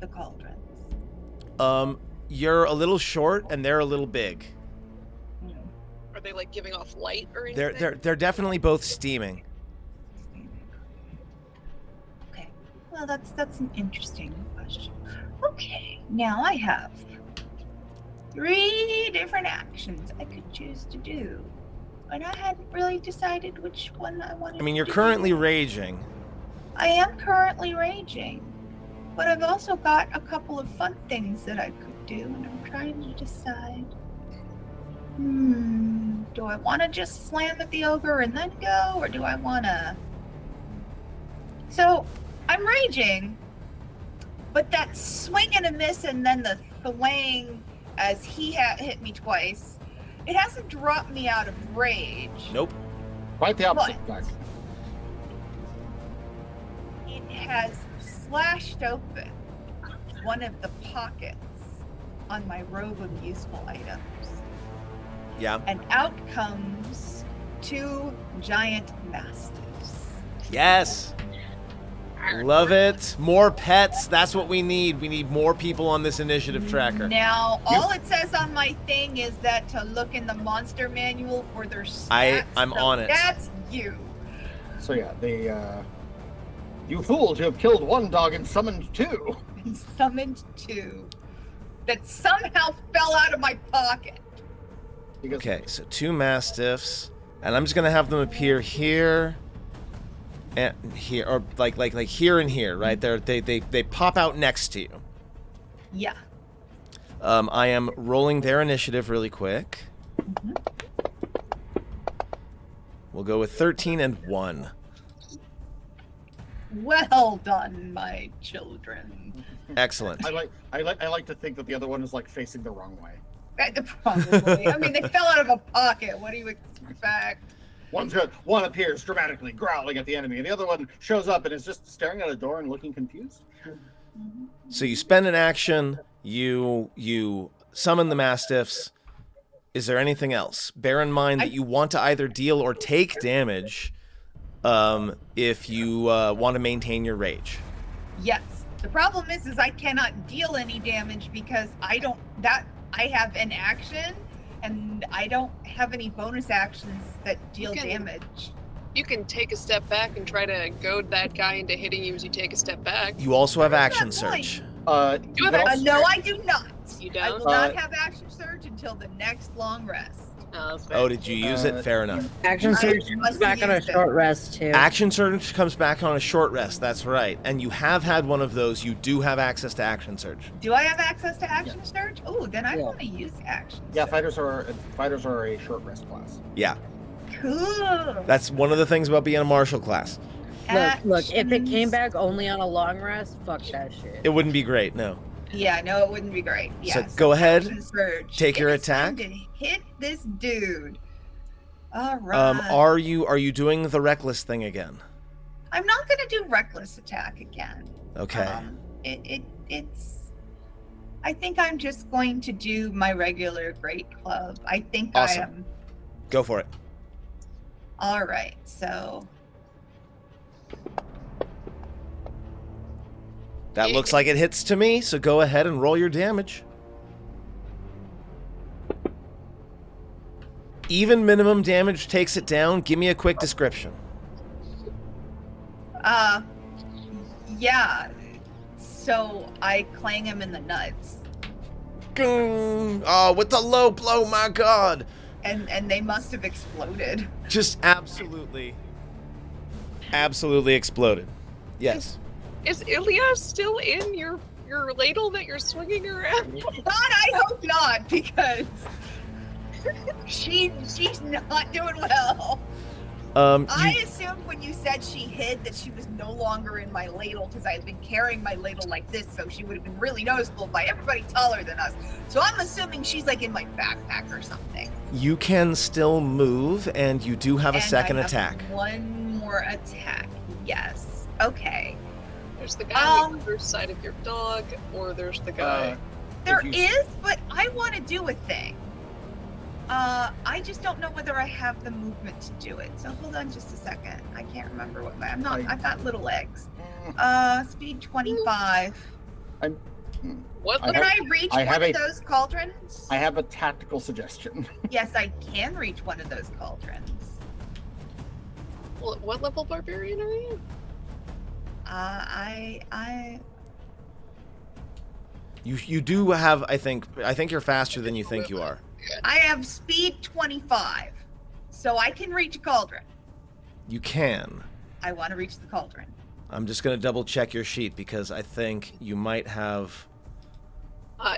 the cauldrons? You're a little short and they're a little big. Are they like giving off light or anything? They're definitely both steaming. Okay. Well, that's an interesting question. Okay, now I have 3 different actions I could choose to do, and I hadn't really decided which one I wanted. I mean, you're to currently do. raging. I am currently raging, but I've also got a couple of fun things that I could do, and I'm trying to decide. Do I want to just slam at the ogre and then go, or do I want to? So, I'm raging, but that swing and a miss and then the thwang as he hit me twice, it hasn't dropped me out of rage. Nope. Quite the opposite, guys. It has slashed open one of the pockets on my robe of useful items. Yeah. And out comes 2 giant mastiffs. Yes. Love it. More pets. That's what we need. We need more people on this initiative tracker. Now, all it says on my thing is that to look in the monster manual for their stats. I'm on it. That's you. So yeah, you fools, you have killed 1 dog and summoned 2. And summoned 2 that somehow fell out of my pocket. Okay, so 2 mastiffs, and I'm just gonna have them appear here and here, or like here and here, right? They pop out next to you. Yeah. I am rolling their initiative really quick. Mm-hmm. We'll go with 13 and 1. Well done, my children. Excellent. I like to think that the other one is like facing the wrong way. Probably. I mean, they fell out of a pocket. What do you expect? One appears dramatically growling at the enemy, and the other one shows up and is just staring at a door and looking confused. So you spend an action, You summon the Mastiffs. Is there anything else? Bear in mind that you want to either deal or take damage if you want to maintain your rage. Yes. The problem is I cannot deal any damage because I have an action and I don't have any bonus actions that deal damage. You can take a step back and try to goad that guy into hitting you as you take a step back. You also have action surge. No, I do not. You don't? I will not have action surge until the next long rest. Oh, that's fair. Oh, did you use it? Fair enough. Action surge comes back on a short rest too. Action surge comes back on a short rest. That's right. And you have had one of those. You do have access to action surge. Do I have access to action surge? Oh, then I want to use action surge. Yeah, fighters are a short rest class. Yeah. Cool. That's one of the things about being a martial class. Look, if it came back only on a long rest, fuck that shit. It wouldn't be great, no. Yeah, no, it wouldn't be great. Yeah, so go ahead, action surge. take your It's time attack. to hit this dude. All right. Are you doing the reckless thing again? I'm not gonna do reckless attack again. Okay. It's. I think I'm just going to do my regular great club. I think Awesome. I am. Go for it. All right, so. That looks like it hits to me, so go ahead and roll your damage. Even minimum damage takes it down. Give me a quick description. Yeah. So I clang him in the nuts. Oh, with the low blow, my god. And they must have exploded. Just absolutely exploded. Yes. Is Ilya still in your ladle that you're swinging around? God, I hope not, because she's not doing well. I assumed when you said she hid that she was no longer in my ladle because I had been carrying my ladle like this, so she would have been really noticeable by everybody taller than us. So I'm assuming she's like in my backpack or something. You can still move, and you do have a second attack. One more attack. Yes. Okay. There's the guy on the other side of your dog, or there's the guy. There is, but I want to do a thing. I just don't know whether I have the movement to do it. So hold on just a second. I can't remember what I've got little legs. Speed 25. What? Can I reach one of those cauldrons? I have a tactical suggestion. Yes, I can reach one of those cauldrons. What level barbarian are you? You do have, I think you're faster than you think you are. I have speed 25, so I can reach a cauldron. You can. I want to reach the cauldron. I'm just going to double check your sheet because I think you might have...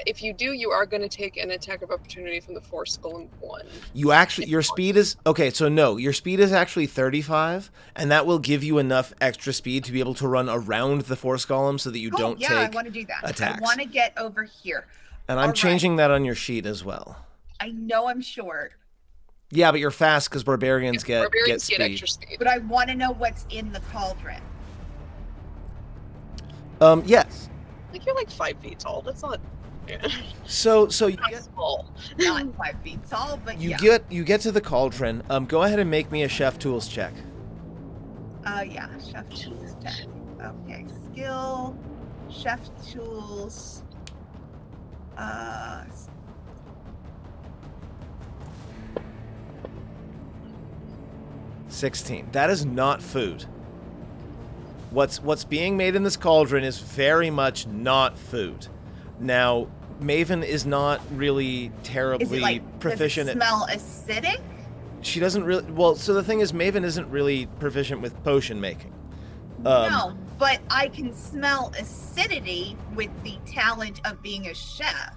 If you do, you are going to take an attack of opportunity from the Force Golem 1. Your speed is... Okay, so no, your speed is actually 35, and that will give you enough extra speed to be able to run around the Force Golem so that you don't take I want to do that. attacks. I want to get over here. And I'm changing that on your sheet as well. I know I'm short. Yeah, but you're fast because barbarians get speed. Extra speed. But I want to know what's in the cauldron. Yes. Like you're like 5 feet tall. That's not. Yeah. So you Not get small. Not 5 feet tall, but you get to the cauldron. Go ahead and make me a chef tools check. Yeah, chef tools check. Okay, skill, chef tools. 16. That is not food. What's being made in this cauldron is very much not food. Now, Maven is not really terribly proficient. Does it smell acidic? She doesn't really. Well, so the thing is, Maven isn't really proficient with potion making. No, but I can smell acidity with the talent of being a chef.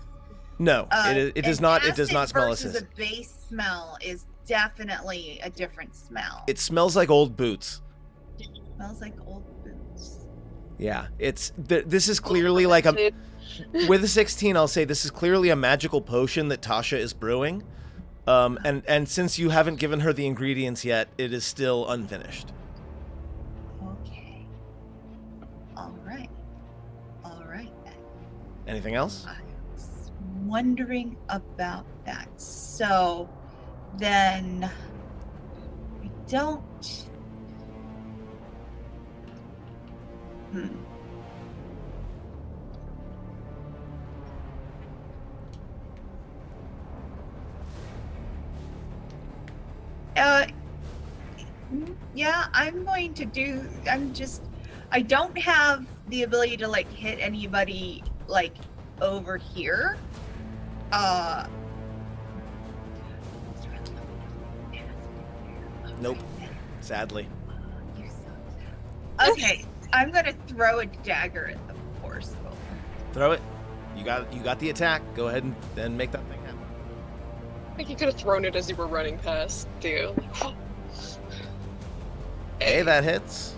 No, it does not. It does not smell versus acidic. A base smell is definitely a different smell. It smells like old boots. Smells like old boots. Yeah, this is clearly like a. With a 16, I'll say this is clearly a magical potion that Tasha is brewing. And since you haven't given her the ingredients yet, it is still unfinished. Okay. All right then. Anything else? wondering about that. So then I don't. Yeah, I'm going to do. I don't have the ability to like hit anybody like over here. Nope. Sadly. Okay, I'm gonna throw a dagger at the force golem. Throw it. You got the attack. Go ahead and then make that thing happen. I think you could have thrown it as you were running past, too. Hey, that hits.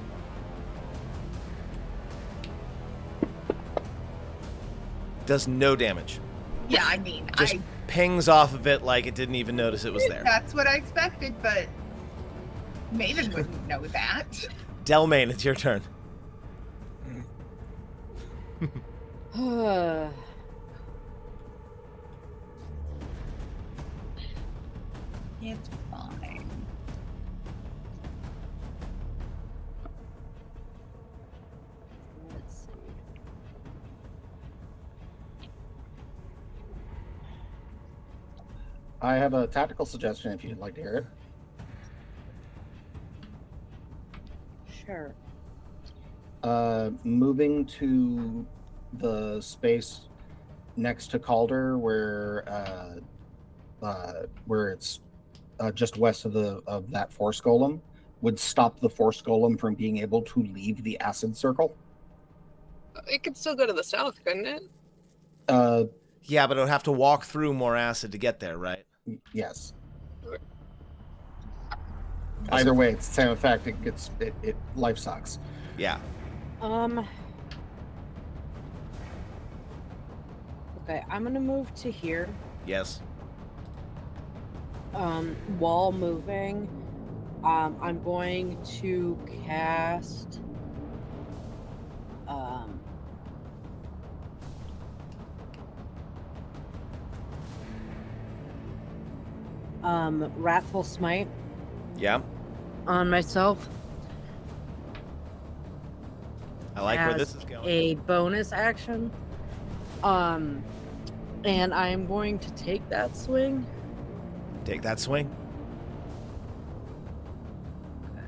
Does no damage. Yeah, I mean, Just pings off of it like it didn't even notice it was there. That's what I expected, but Maven wouldn't know that. Delmain, it's your turn. It's fine. Let's see. I have a tactical suggestion if you'd like to hear it. Sure. Moving to the space next to Calder, where it's just west of that force golem, would stop the force golem from being able to leave the acid circle. It could still go to the south, couldn't it? Yeah, but it would have to walk through more acid to get there, right? Yes. Either way, it's the same effect. It life sucks. Yeah. Okay, I'm gonna move to here. Yes. While moving, I'm going to cast Wrathful Smite Yeah. on myself. I like where as this is going. A bonus action. And I'm going to take that swing. Take that swing. Okay.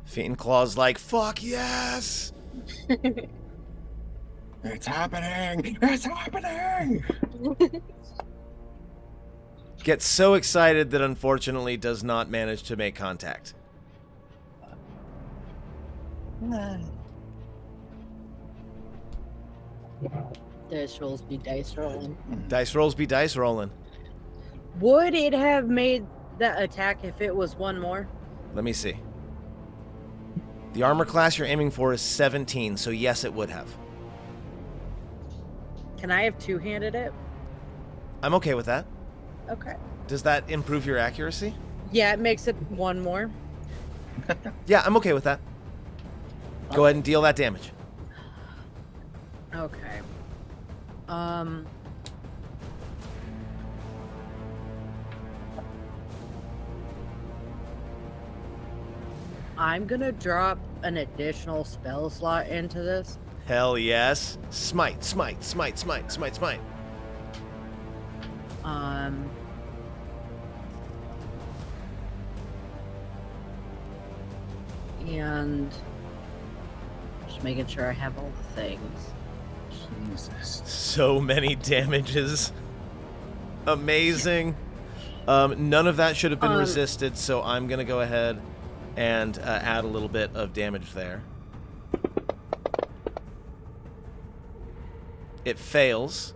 Feet and Claw's like, fuck yes! It's happening! It's happening! Gets so excited that unfortunately does not manage to make contact. Dice rolls be dice rolling. Dice rolls be dice rolling. Would it have made that attack if it was one more? Let me see. The armor class you're aiming for is 17, so yes, it would have. Can I have two-handed it? I'm okay with that. Okay. Does that improve your accuracy? Yeah, it makes it one more. Yeah, I'm okay with that. Go ahead and deal that damage. Okay. I'm gonna drop an additional spell slot into this. Hell yes. Smite, smite, smite, smite, smite, smite. And just making sure I have all the things. Jesus. So many damages. Amazing. None of that should have been resisted, so I'm going to go ahead and add a little bit of damage there. It fails.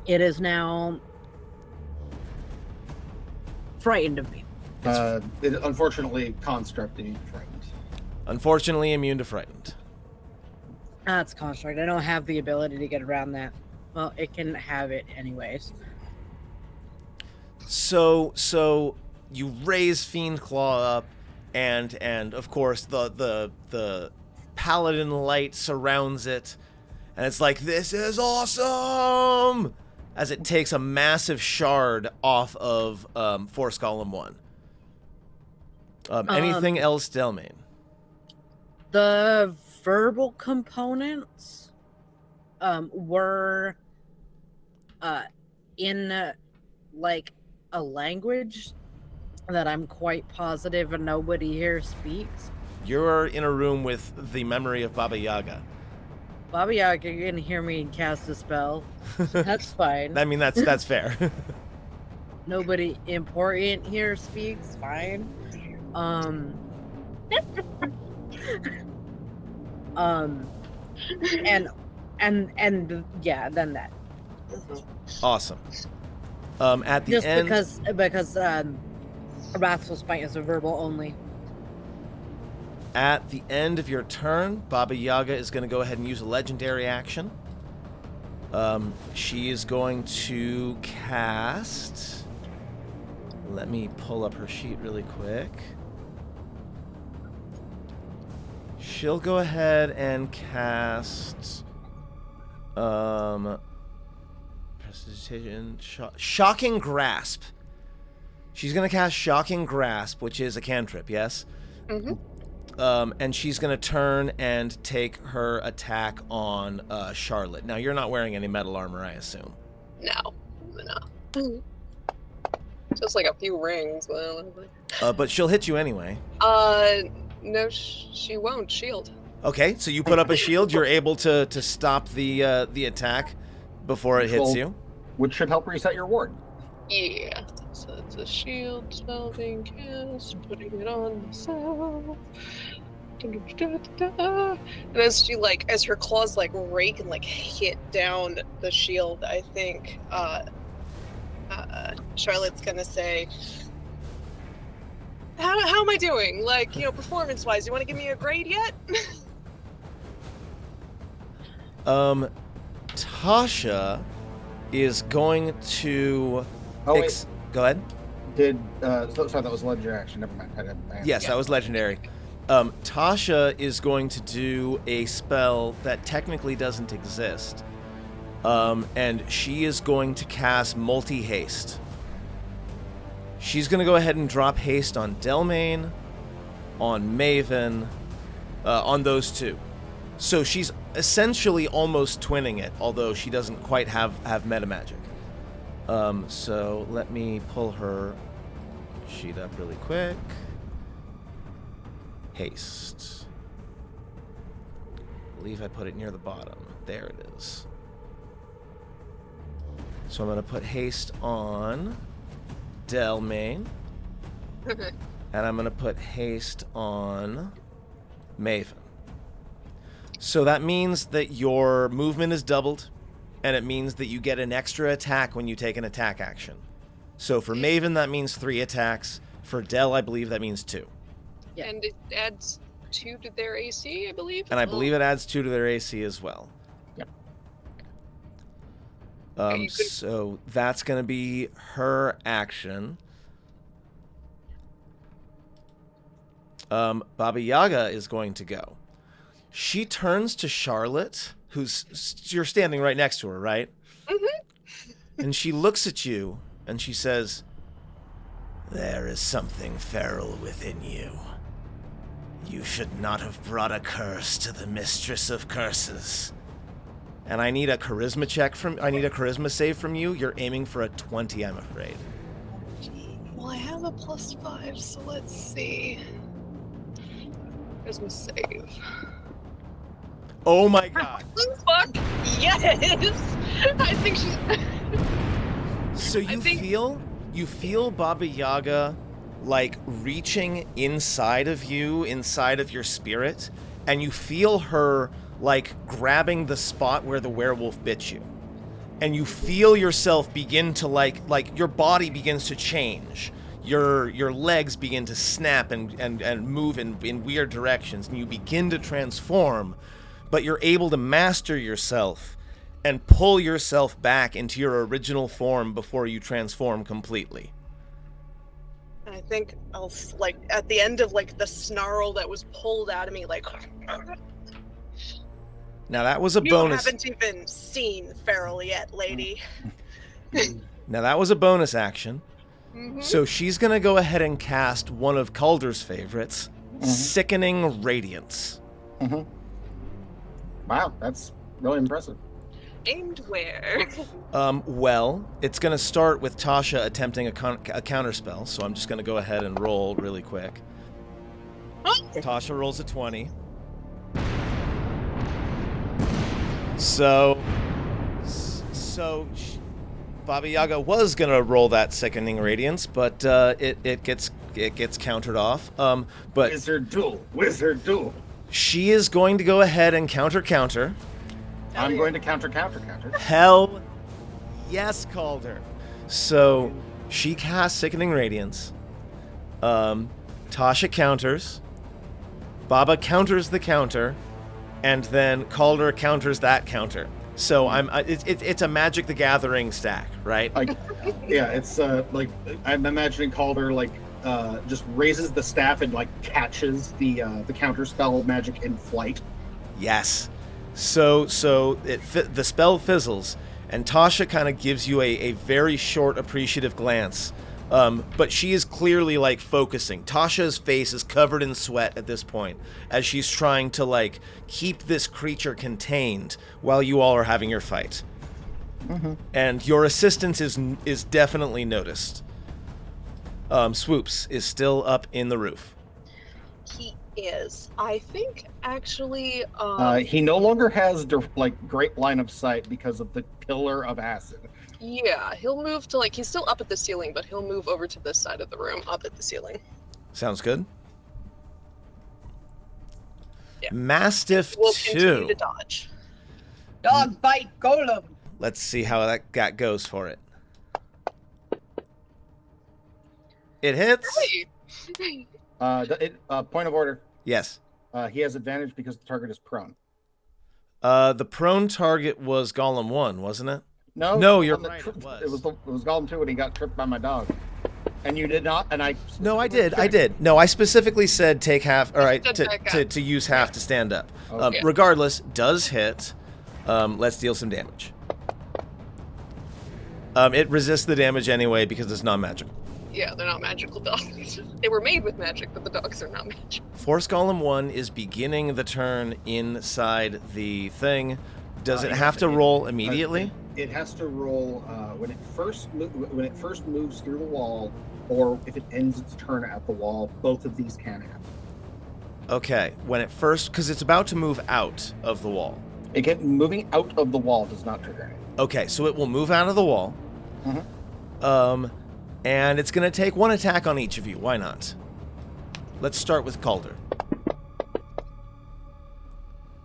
It is now frightened of me. It, unfortunately, construct being frightened. Unfortunately, immune to frightened. That's construct. I don't have the ability to get around that. Well, it can have it anyways. So you raise Fiend Claw up, and of course the Paladin light surrounds it, and it's like, this is awesome! As it takes a massive shard off of Force Golem 1. Anything else, Delmain? The verbal components were in like a language that I'm quite positive nobody here speaks. You're in a room with the memory of Baba Yaga. Baba Yaga can hear me cast a spell. That's fine. I mean, that's fair. Nobody important here speaks. Fine. And yeah, then that. Awesome. At the Just end, because Wrathful Spite is a verbal only. at the end of your turn, Baba Yaga is going to go ahead and use a legendary action. She is going to cast. Let me pull up her sheet really quick. She'll go ahead and cast prestidigitation, Shocking Grasp. She's going to cast Shocking Grasp, which is a cantrip, yes? Mm-hmm. And she's going to turn and take her attack on Charlotte. Now, you're not wearing any metal armor, I assume. No. Just like a few rings. But she'll hit you anyway. No, she won't. Shield. Okay, so you put up a shield. You're able to stop the attack before it hits you. Which should help reset your ward. Yeah. So it's a shield spell being cast, putting it on myself. And as as her claws rake and hit down the shield, I think Charlotte's gonna say, How am I doing? Performance-wise, you want to give me a grade yet? Tasha is going to... Oh, wait. Go ahead. Sorry, that was legendary action. Never mind. Yes, that was legendary. Tasha is going to do a spell that technically doesn't exist. And she is going to cast Multi-Haste. She's going to go ahead and drop haste on Delmain, on Maven, on those two. So she's essentially almost twinning it, although she doesn't quite have meta magic. So let me pull her sheet up really quick. Haste. I believe I put it near the bottom. There it is. So I'm going to put haste on Delmain. And I'm going to put haste on Maven. So that means that your movement is doubled, and it means that you get an extra attack when you take an attack action. So for Maven, that means 3 attacks. For Del, I believe that means 2. Yeah. And it adds 2 to their AC, I believe. And I believe it adds 2 to their AC as well. Yep. So that's going to be her action. Baba Yaga is going to go. She turns to Charlotte, you're standing right next to her, right? Mm-hmm. And she looks at you and she says, "There is something feral within you. You should not have brought a curse to the mistress of curses." And I need a charisma save from you. You're aiming for a 20, I'm afraid. Well, I have a +5, so let's see. Charisma save. Oh my god. Fuck! Yes! I think she's... So you feel Baba Yaga reaching inside of you, inside of your spirit, and you feel her grabbing the spot where the werewolf bit you. And you feel yourself begin to your body begins to change. Your legs begin to snap and move in weird directions, and you begin to transform, but you're able to master yourself and pull yourself back into your original form before you transform completely. I think I'll like at the end of like the snarl that was pulled out of me, like Now that was a you bonus. haven't even seen Feral yet, lady. Now that was a bonus action. Mm-hmm. So she's gonna go ahead and cast one of Calder's favorites, Sickening Radiance. Wow, that's really impressive. Aimed where? Well, it's gonna start with Tasha attempting a counterspell, so I'm just gonna go ahead and roll really quick. Tasha rolls a 20. So Baba Yaga was gonna roll that Sickening Radiance, but it gets countered off. But Wizard duel. she is going to go ahead and counter. I'm going to counter. Hell yes, Calder. So she casts Sickening Radiance. Tasha counters. Baba counters the counter, and then Calder counters that counter. So it's a Magic the Gathering stack, right? Yeah, it's like I'm imagining Calder like just raises the staff and like catches the counter spell magic in flight. Yes. So the spell fizzles, and Tasha kind of gives you a very short, appreciative glance. But she is clearly like focusing. Tasha's face is covered in sweat at this point as she's trying to like keep this creature contained while you all are having your fight. And your assistance is definitely noticed. Swoops is still up in the roof. He is. I think actually. He no longer has great line of sight because of the pillar of acid. Yeah, he'll move to he's still up at the ceiling, but he'll move over to this side of the room, up at the ceiling. Sounds good. Yeah. Mastiff We'll 2. continue to dodge. Dog bite golem. Let's see how that goes for it. It hits. Right. Point of order. Yes. He has advantage because the target is prone. The prone target was Golem 1, wasn't it? No, you're right. It was. It was Golem 2 when he got tripped by my dog. And you did not, and I... No, I did. No, I specifically said take half, all right, Back up. to use half to stand up. Okay. Regardless, does hit. Let's deal some damage. It resists the damage anyway because it's non-magical. Yeah, they're not magical dogs. They were made with magic, but the dogs are not magic. Force Golem 1 is beginning the turn inside the thing. Does it have to roll immediately? It has to roll when it first moves through the wall, or if it ends its turn at the wall. Both of these can happen. Okay, when it first, because it's about to move out of the wall. Moving out of the wall does not trigger anything. Okay, so it will move out of the wall. And it's going to take one attack on each of you. Why not? Let's start with Calder.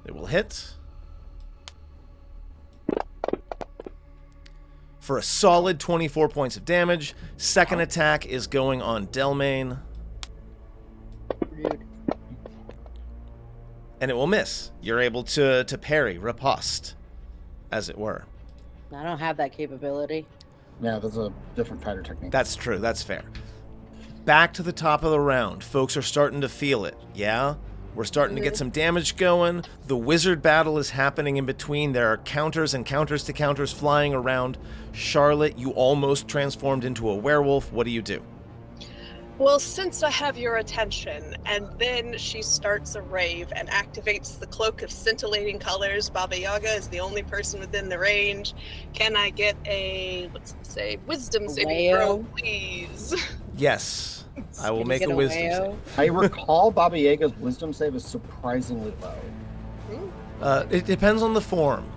It will hit. For a solid 24 points of damage. Second attack is going on Delmain. Rude. And it will miss. You're able to parry, riposte, as it were. I don't have that capability. Yeah, that's a different fighter technique. That's true. That's fair. Back to the top of the round. Folks are starting to feel it. Yeah? We're starting to get some damage going. The wizard battle is happening in between. There are counters and counters to counters flying around. Charlotte, you almost transformed into a werewolf. What do you do? Well, since I have your attention, and then she starts a rave and activates the cloak of scintillating colors. Baba Yaga is the only person within the range. Can I get a, wisdom saving throw, please? Yes. I will make a wisdom save. I recall Baba Yaga's wisdom save is surprisingly low. It depends on the form.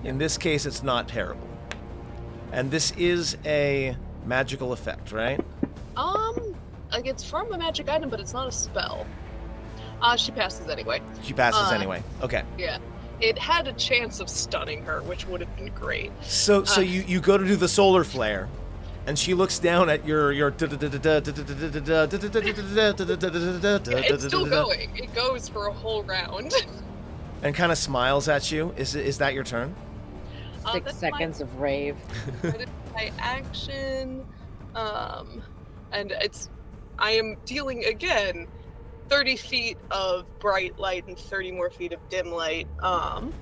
In this case, it's not terrible. And this is a magical effect, right? It's from a magic item, but it's not a spell. She passes anyway. She passes anyway. Okay. Yeah. It had a chance of stunning her, which would have been great. So you go to do the solar flare, and she looks down at your It's still going. It goes for a whole round. And kind of smiles at you. Is that your turn? 6 seconds of rave. That is my action. And it's I am dealing again 30 feet of bright light and 30 more feet of dim light. That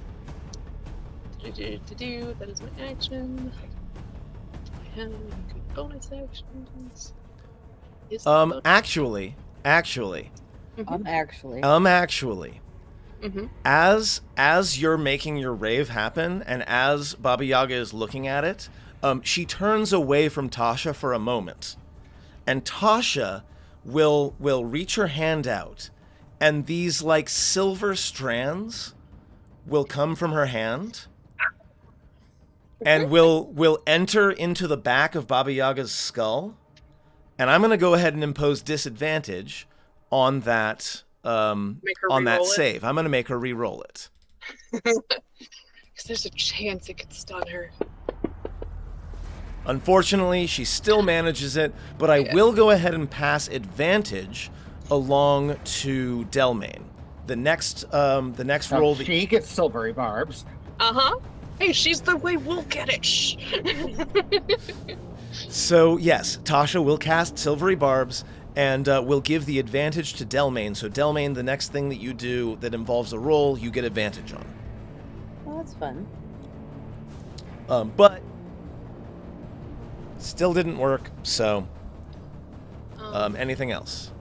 is my action. Do I have any good bonus actions? Actually. Mm-hmm. As you're making your rave happen, and as Baba Yaga is looking at it, she turns away from Tasha for a moment, and Tasha will reach her hand out, and these like silver strands will come from her hand, and will enter into the back of Baba Yaga's skull, and I'm gonna go ahead and impose disadvantage on that. On that save. I'm going to make her re-roll it. Because there's a chance it could stun her. Unfortunately, she still manages it, but I will go ahead and pass advantage along to Delmain. The next roll that she gets silvery barbs. Uh-huh. Hey, she's the way we'll get it. Shh. So, yes, Tasha will cast silvery barbs, and we'll give the advantage to Delmain. So, Delmain, the next thing that you do that involves a roll, you get advantage on. Well, that's fun. But still didn't work, so anything else?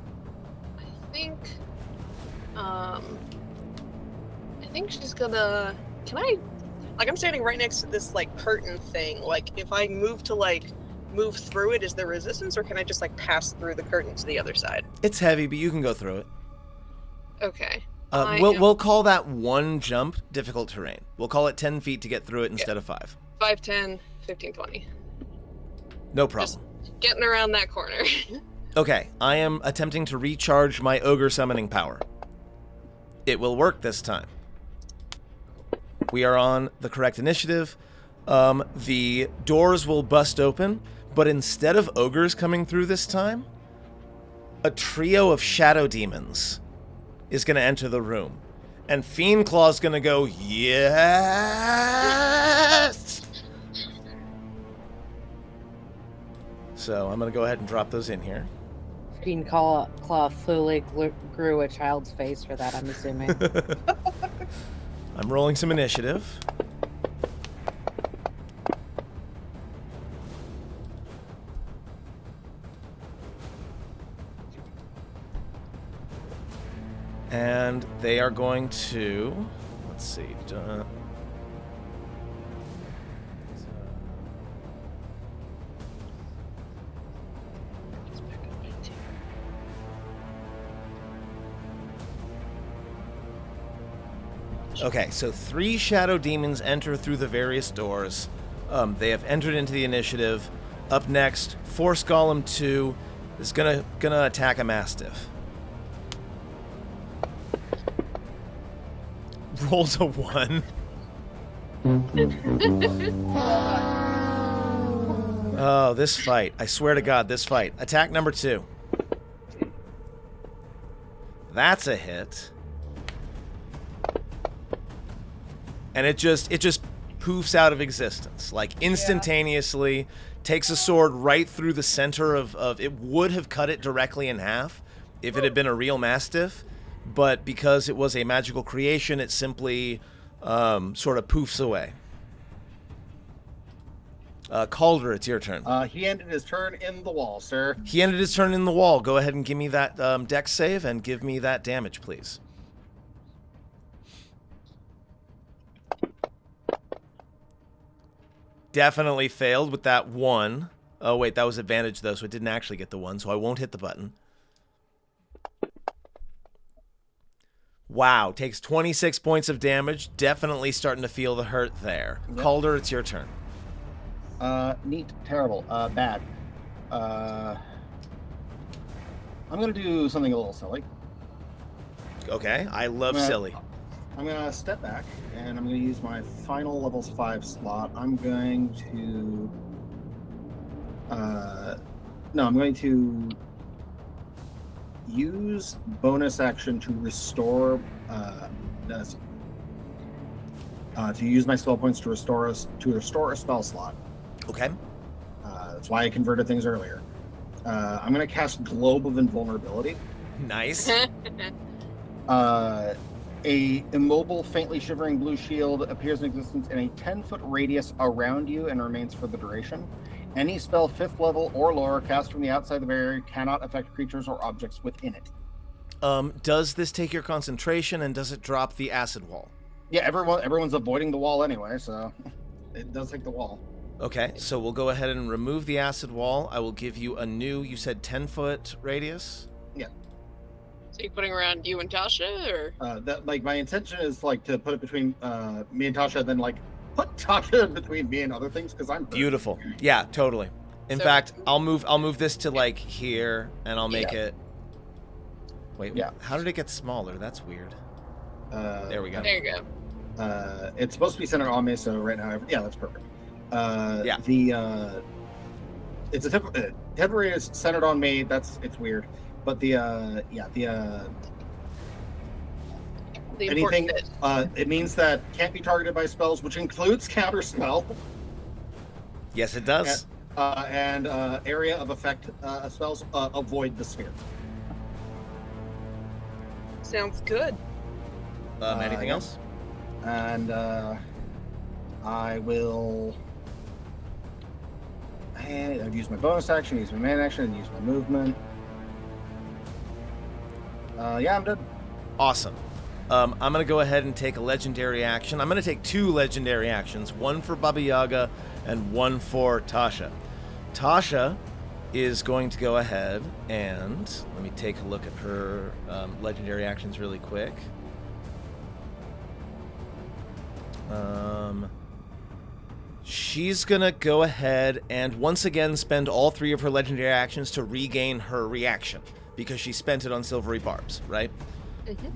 I think she's gonna... Can I... Like, I'm standing right next to this, like, curtain thing. Like, if I move to, like, move through it, is there resistance, or can I just like pass through the curtain to the other side? It's heavy, but you can go through it. Okay. We'll call that one jump difficult terrain. We'll call it 10 feet to get through it instead of 5. 5, 10, 15, 20. No problem. Just getting around that corner. Okay, I am attempting to recharge my ogre summoning power. It will work this time. We are on the correct initiative. The doors will bust open, but instead of ogres coming through this time, a trio of shadow demons is going to enter the room. And Fiend Claw's going to go, yes! So I'm going to go ahead and drop those in here. Fiend Claw fully grew a child's face for that, I'm assuming. I'm rolling some initiative. And they are going to, let's see, okay, so 3 shadow demons enter through the various doors. They have entered into the initiative. Up next, Force Golem 2 is gonna attack a Mastiff. Rolls a 1. Oh, this fight. I swear to God, this fight. Attack number 2. That's a hit. And it just poofs out of existence. Like, instantaneously, takes a sword right through the center of it would have cut it directly in half if it had been a real Mastiff. But because it was a magical creation, it simply sort of poofs away. Calder, it's your turn. He ended his turn in the wall, sir. He ended his turn in the wall. Go ahead and give me that dex save and give me that damage, please. Definitely failed with that 1. Oh, wait, that was advantage, though, so it didn't actually get the 1, so I won't hit the button. Wow, takes 26 points of damage. Definitely starting to feel the hurt there. Yep. Calder, it's your turn. Neat, terrible, bad. I'm gonna do something a little silly. Okay, I love silly. I'm gonna step back, and I'm gonna use my final level 5 slot. I'm going to... I'm going to use bonus action to restore... to use my spell points to restore a spell slot. Okay. That's why I converted things earlier. I'm going to cast Globe of Invulnerability. Nice. A immobile, faintly shivering blue shield appears in existence in a 10-foot radius around you and remains for the duration. Any spell 5th level or lower cast from the outside of the barrier cannot affect creatures or objects within it. Does this take your concentration, and does it drop the acid wall? Yeah, everyone's avoiding the wall anyway, so it does take the wall. Okay, so we'll go ahead and remove the acid wall. I will give you a new, you said 10-foot radius? Yeah. So you're putting around you and Tasha, or? That my intention is to put it between me and Tasha, then put Tasha between me and other things because I'm hurt. Beautiful. Yeah, totally. In So- fact, I'll move this to here, and I'll make it. Wait, Yeah. How did it get smaller? That's weird. There we go. There you go. It's supposed to be centered on me, so right now, that's perfect. Yeah. It's a temporary is centered on me. It's weird, but The anything important bit. it means that can't be targeted by spells, which includes counter spell. Yes, it does. And area of effect spells avoid the sphere. Sounds good. Anything yeah. else? And I will. I've used my bonus action, use my main action, and use my movement. Yeah, I'm done. Awesome. I'm going to go ahead and take a legendary action. I'm going to take 2 legendary actions, one for Baba Yaga and one for Tasha. Tasha is going to go ahead and let me take a look at her legendary actions really quick. She's going to go ahead and once again spend all 3 of her legendary actions to regain her reaction because she spent it on silvery barbs, right? Mm-hmm.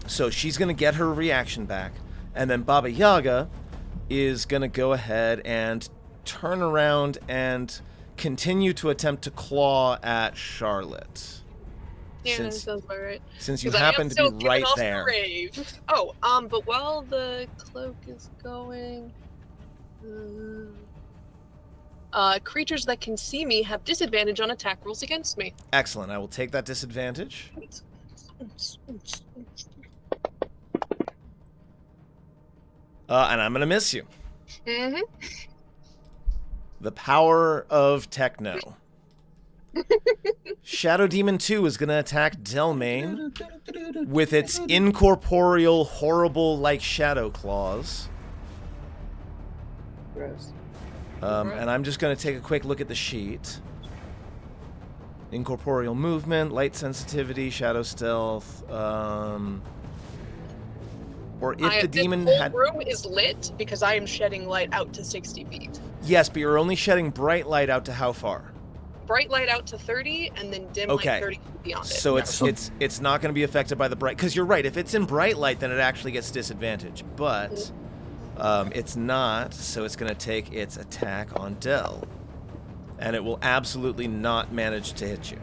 So she's going to get her reaction back, and then Baba Yaga is going to go ahead and turn around and continue to attempt to claw at Charlotte. Yeah, that Since- sounds about right. Since you 'Cause I am happen to still be giving right off the there. rave. Oh, but while the cloak is going, creatures that can see me have disadvantage on attack rolls against me. Excellent. I will take that disadvantage. And I'm going to miss you. Mm-hmm. The power of techno. Shadow Demon 2 is going to attack Delmain with its incorporeal, horrible, shadow claws. Gross. And I'm just going to take a quick look at the sheet. Incorporeal movement, light sensitivity, shadow stealth. Or if the demon this whole had... room is lit because I am shedding light out to 60 feet. Yes, but you're only shedding bright light out to how far? Bright light out to 30, and then dim Okay. light 30 feet beyond it. So Yeah, it's not going to be affected by the bright... Because you're right, if it's in bright light, then it actually gets disadvantage. But it's not, so it's going to take its attack on Del. And it will absolutely not manage to hit you.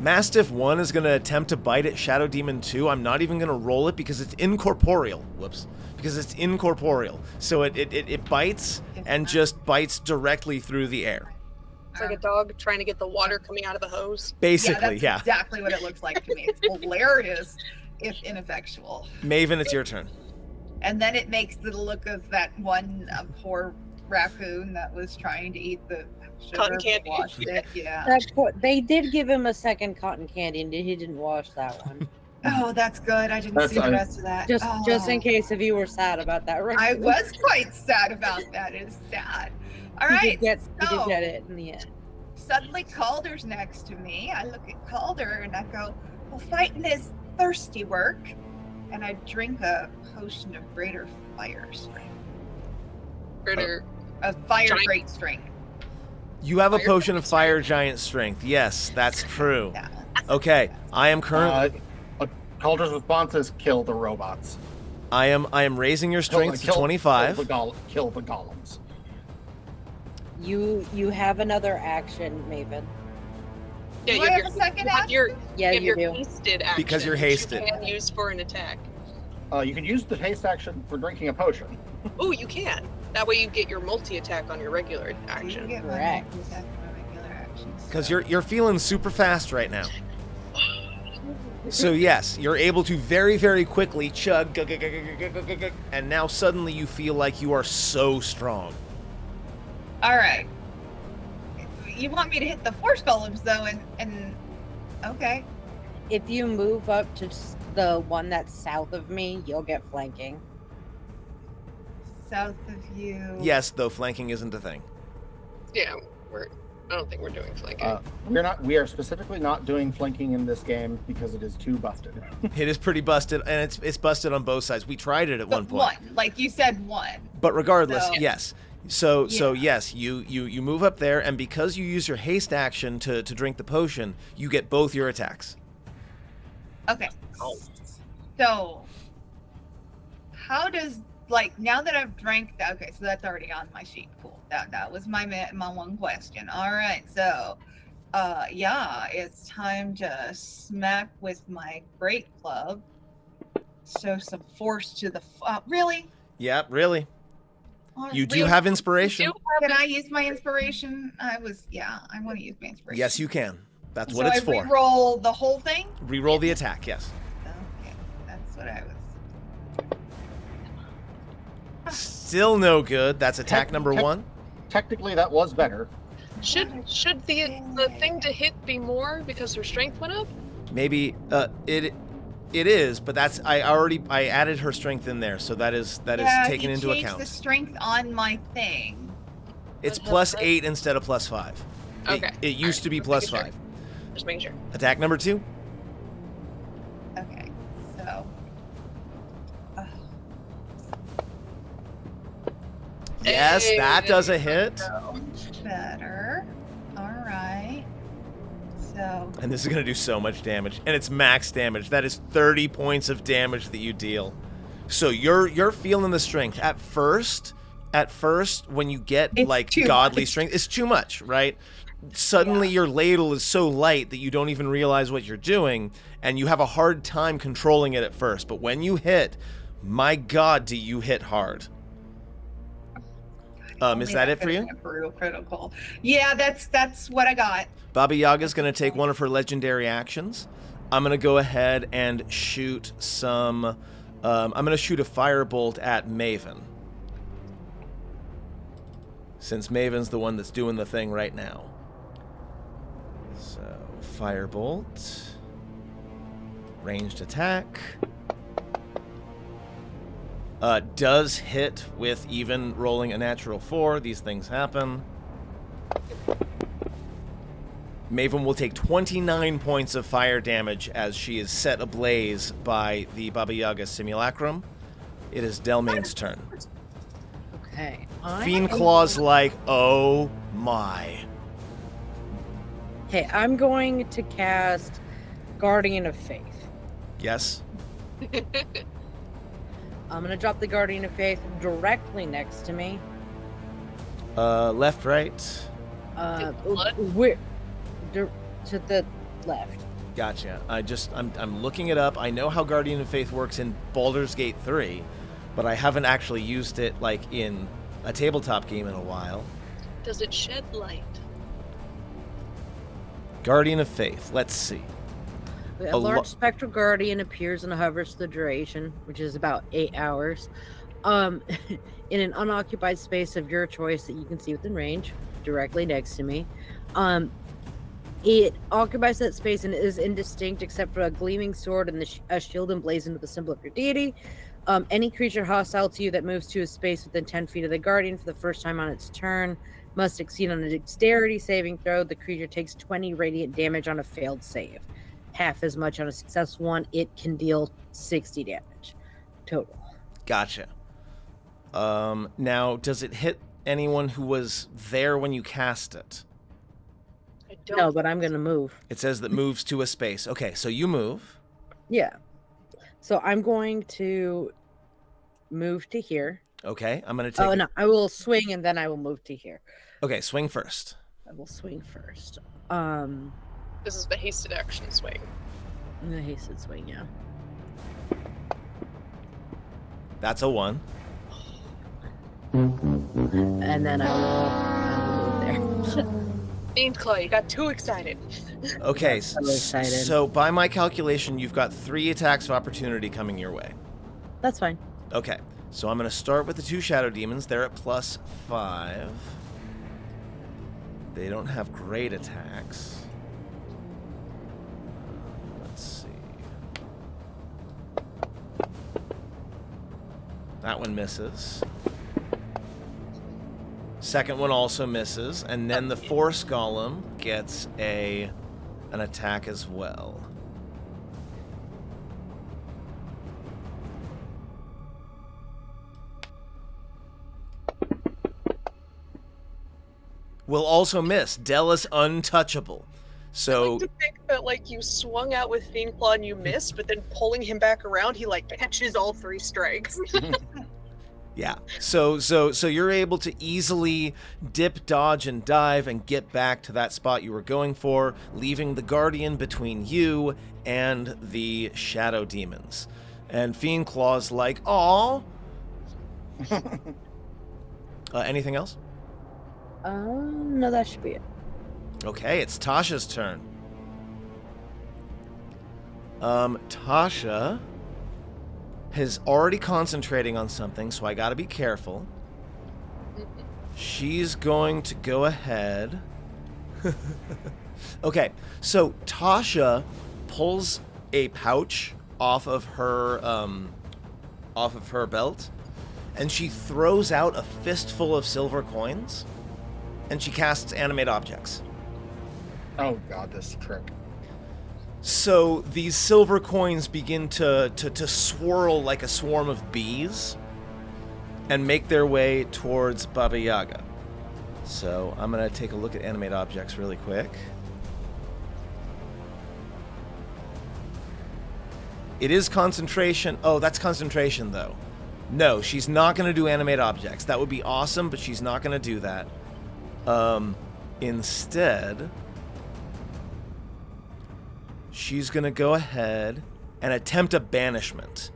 Mastiff 1 is going to attempt to bite at Shadow Demon 2. I'm not even going to roll it because it's incorporeal. Whoops. Because it's incorporeal. So it bites and just bites directly through the air. It's like a dog trying to get the water coming out of the hose. Basically, yeah. That's exactly what it looks like to me. It's hilarious, if ineffectual. Maven, it's your turn. And then it makes the look of that one poor raccoon that was trying to eat the sugar, Cotton but candy. washed it. Yeah. They did give him a second cotton candy, and he didn't wash that one. Oh, that's good. I didn't That's- see the I- rest of that. Just in Oh. case if you were sad about that. Right? I was quite sad about that. It's sad. All He right. did so get it in the end. suddenly Calder's next to me. I look at Calder and I go, well, fighting is thirsty work. And I drink a potion of greater fire strength. Critter. A fire Giant- great strength. You have a Fire potion of giant fire giant strength. Yes, that's true. Yeah. Okay, I am currently Calder's response is kill the robots. I am raising your strength to Kill 25. Kill the golems. You have another action, Maven. Yeah, Do you I have have a your, second you have action? your, Yeah, you have you your do. hasted action. Because you're which hasted. You can use for an attack. You can use the haste action for drinking a potion. Oh, you can. That way you get your multi-attack on your regular You action. get my Correct. multi-attack on my regular actions. Because so- you're feeling super fast right now. So yes, you're able to very, very quickly chug, and now suddenly you feel like you are so strong. All right. You want me to hit the force golems though, and okay. If you move up to the one that's south of me, you'll get flanking. South of you. Yes, though flanking isn't a thing. Yeah, I don't think we're doing flanking. We are specifically not doing flanking in this game because it is too busted. It is pretty busted, and it's busted on both sides. We tried it at one But point. one, like you said, one. But regardless, So- yes. So Yeah. yes, you move up there, and because you use your haste action to drink the potion, you get both your attacks. Okay. So, how does now that I've drank that? Okay, so that's already on my sheet. Cool. That was my one question. All right. So, yeah, it's time to smack with my great club. Show some force to the. Really? Yep, really. You do Really? have inspiration. Can I use my inspiration? I want to use my inspiration. Yes, you can. That's So what it's I for. re-roll the whole thing? Reroll the attack, yes. Okay, that's what I was. Still no good. That's attack number one. Technically, that was better. Should the thing to hit be more because her strength went up? Maybe it is, but that's I added her strength in there, so that is taken into changed account. The strength on my thing. It's +8 instead of +5. Okay. It used to be +5. Just making sure. Attack number 2. Okay, so. Yes, Hey, that does a hit. Better. All right. So. And this is gonna do so much damage, and it's max damage. That is 30 points of damage that you deal. So you're feeling the strength at first. When you get It's like too godly much. strength, it's too much, right? Suddenly your ladle is so light that you don't even realize what you're doing, and you have a hard time controlling it at first. But when you hit, my God, do you hit hard? Is that it for you? Real critical. Yeah, that's what I got. Baba Yaga's going to take one of her legendary actions. I'm going to go ahead and shoot some... I'm going to shoot a firebolt at Maven. Since Maven's the one that's doing the thing right now. So, firebolt. Ranged attack. Does hit with even rolling a natural 4. These things happen. Maven will take 29 points of fire damage as she is set ablaze by the Baba Yaga simulacrum. It is Delmain's turn. Okay. Fiend Claw's like, oh my. Hey, I'm going to cast Guardian of Faith. Yes? I'm going to drop the Guardian of Faith directly next to me. Left, right? Where? To the left. Gotcha. I'm looking it up. I know how Guardian of Faith works in Baldur's Gate 3, but I haven't actually used it like in a tabletop game in a while. Does it shed light? Guardian of Faith. Let's see. A large spectral guardian appears and hovers for the duration, which is about 8 hours, in an unoccupied space of your choice that you can see within range, directly next to me. It occupies that space and is indistinct except for a gleaming sword and a shield emblazoned with the symbol of your deity. Any creature hostile to you that moves to a space within 10 feet of the guardian for the first time on its turn must succeed on a dexterity saving throw. The creature takes 20 radiant damage on a failed save. Half as much on a successful one. It can deal 60 damage total. Gotcha. Now, does it hit anyone who was there when you cast it? I don't. No, but I'm going to move. It says that moves to a space. Okay, so you move. Yeah. So I'm going to move to here. Okay, I'm going to take... Oh, no. I will swing and then I will move to here. Okay, swing first. I will swing first. This is the hasted action swing. The hasted swing, yeah. That's a 1. And then I will move there. Fiend Claw, you got too excited. Okay, That's so excited. so by my calculation, you've got 3 attacks of opportunity coming your way. That's fine. Okay, so I'm going to start with the 2 Shadow Demons. They're at +5. They don't have great attacks. Let's see. That one misses. Second one also misses, and then the Force Golem gets an attack as well. Will also miss. Della's untouchable. So I like to think that like you swung out with Fiend Claw and you missed, but then pulling him back around, he like catches all 3 strikes. yeah. So you're able to easily dip, dodge, and dive and get back to that spot you were going for, leaving the Guardian between you and the Shadow Demons. And Fiend Claw's like, "Aw." Anything else? No, that should be it. Okay, it's Tasha's turn. Tasha is already concentrating on something, so I gotta be careful. She's going to go ahead. Okay, so Tasha pulls a pouch off of her belt, and she throws out a fistful of silver coins, and she casts Animate Objects. Oh god, this trick. So these silver coins begin to swirl like a swarm of bees and make their way towards Baba Yaga. So I'm going to take a look at Animate Objects really quick. It is concentration. Oh, that's concentration, though. No, she's not going to do Animate Objects. That would be awesome, but she's not going to do that. Instead, she's going to go ahead and attempt a banishment.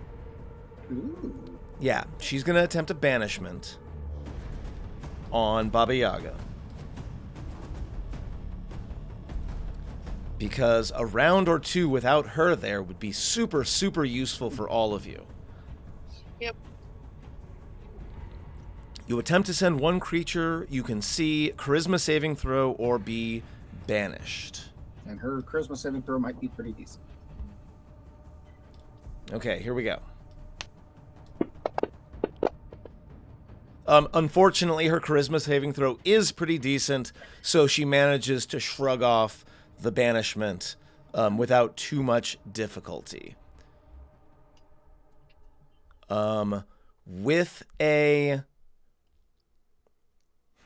Ooh. Yeah, she's going to attempt a banishment on Baba Yaga. Because a round or 2 without her there would be super, super useful for all of you. Yep. You attempt to send 1 creature you can see, charisma saving throw, or be banished. And her charisma saving throw might be pretty decent. Okay, here we go. Unfortunately, her charisma saving throw is pretty decent, so she manages to shrug off the banishment without too much difficulty. With a...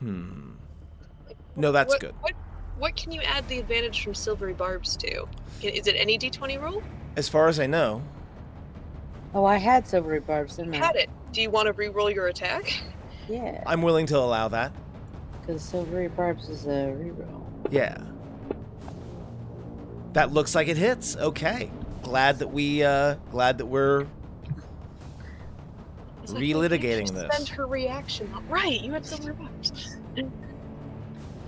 No, that's good. What can you add the advantage from silvery barbs to? Is it any d20 roll? As far as I know. Oh, I had silvery barbs, didn't I? Had it. Do you want to re-roll your attack? Yeah, I'm willing to allow that. because silvery barbs is a reroll. Yeah. That looks like it hits. Okay. Glad that we're It's like, relitigating well, you this. Send her reaction. Right, you had silvery barbs.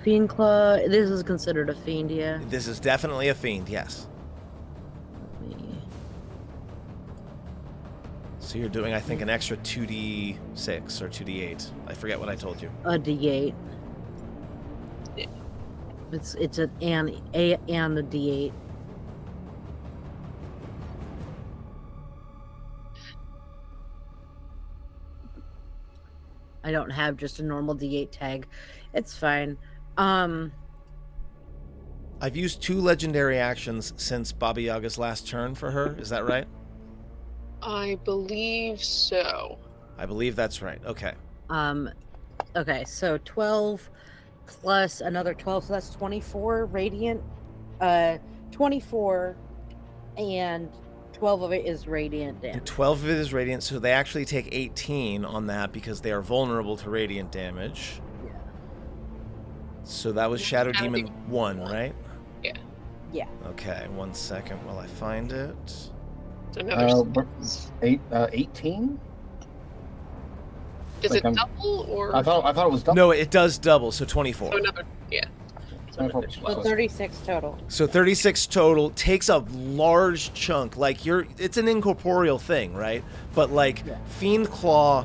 Fiend Claw, this is considered a fiend, yeah? This is definitely a fiend, yes. Let me- So you're doing, I think, an extra 2d6 or 2d8. I forget what I told you. A D8. Yeah. It's an and a D8. I don't have just a normal D8 tag. It's fine. I've used 2 legendary actions since Baba Yaga's last turn for her. Is that right? I believe so. I believe that's right. Okay. Okay, so 12 plus another 12, so that's 24 radiant. 24 and 12 of it is radiant damage. 12 of it is radiant, so they actually take 18 on that because they are vulnerable to radiant damage. Yeah. So that was Shadow Demon 1, right? Yeah. Yeah. Okay, 1 second while I find it. So another 18? Is Like it double or? I thought it was double. No, it does double, so 24. So another, yeah. So another 24. 12. So 36 total. So 36 total takes a large chunk. Like it's an incorporeal thing, right? But like Fiend Claw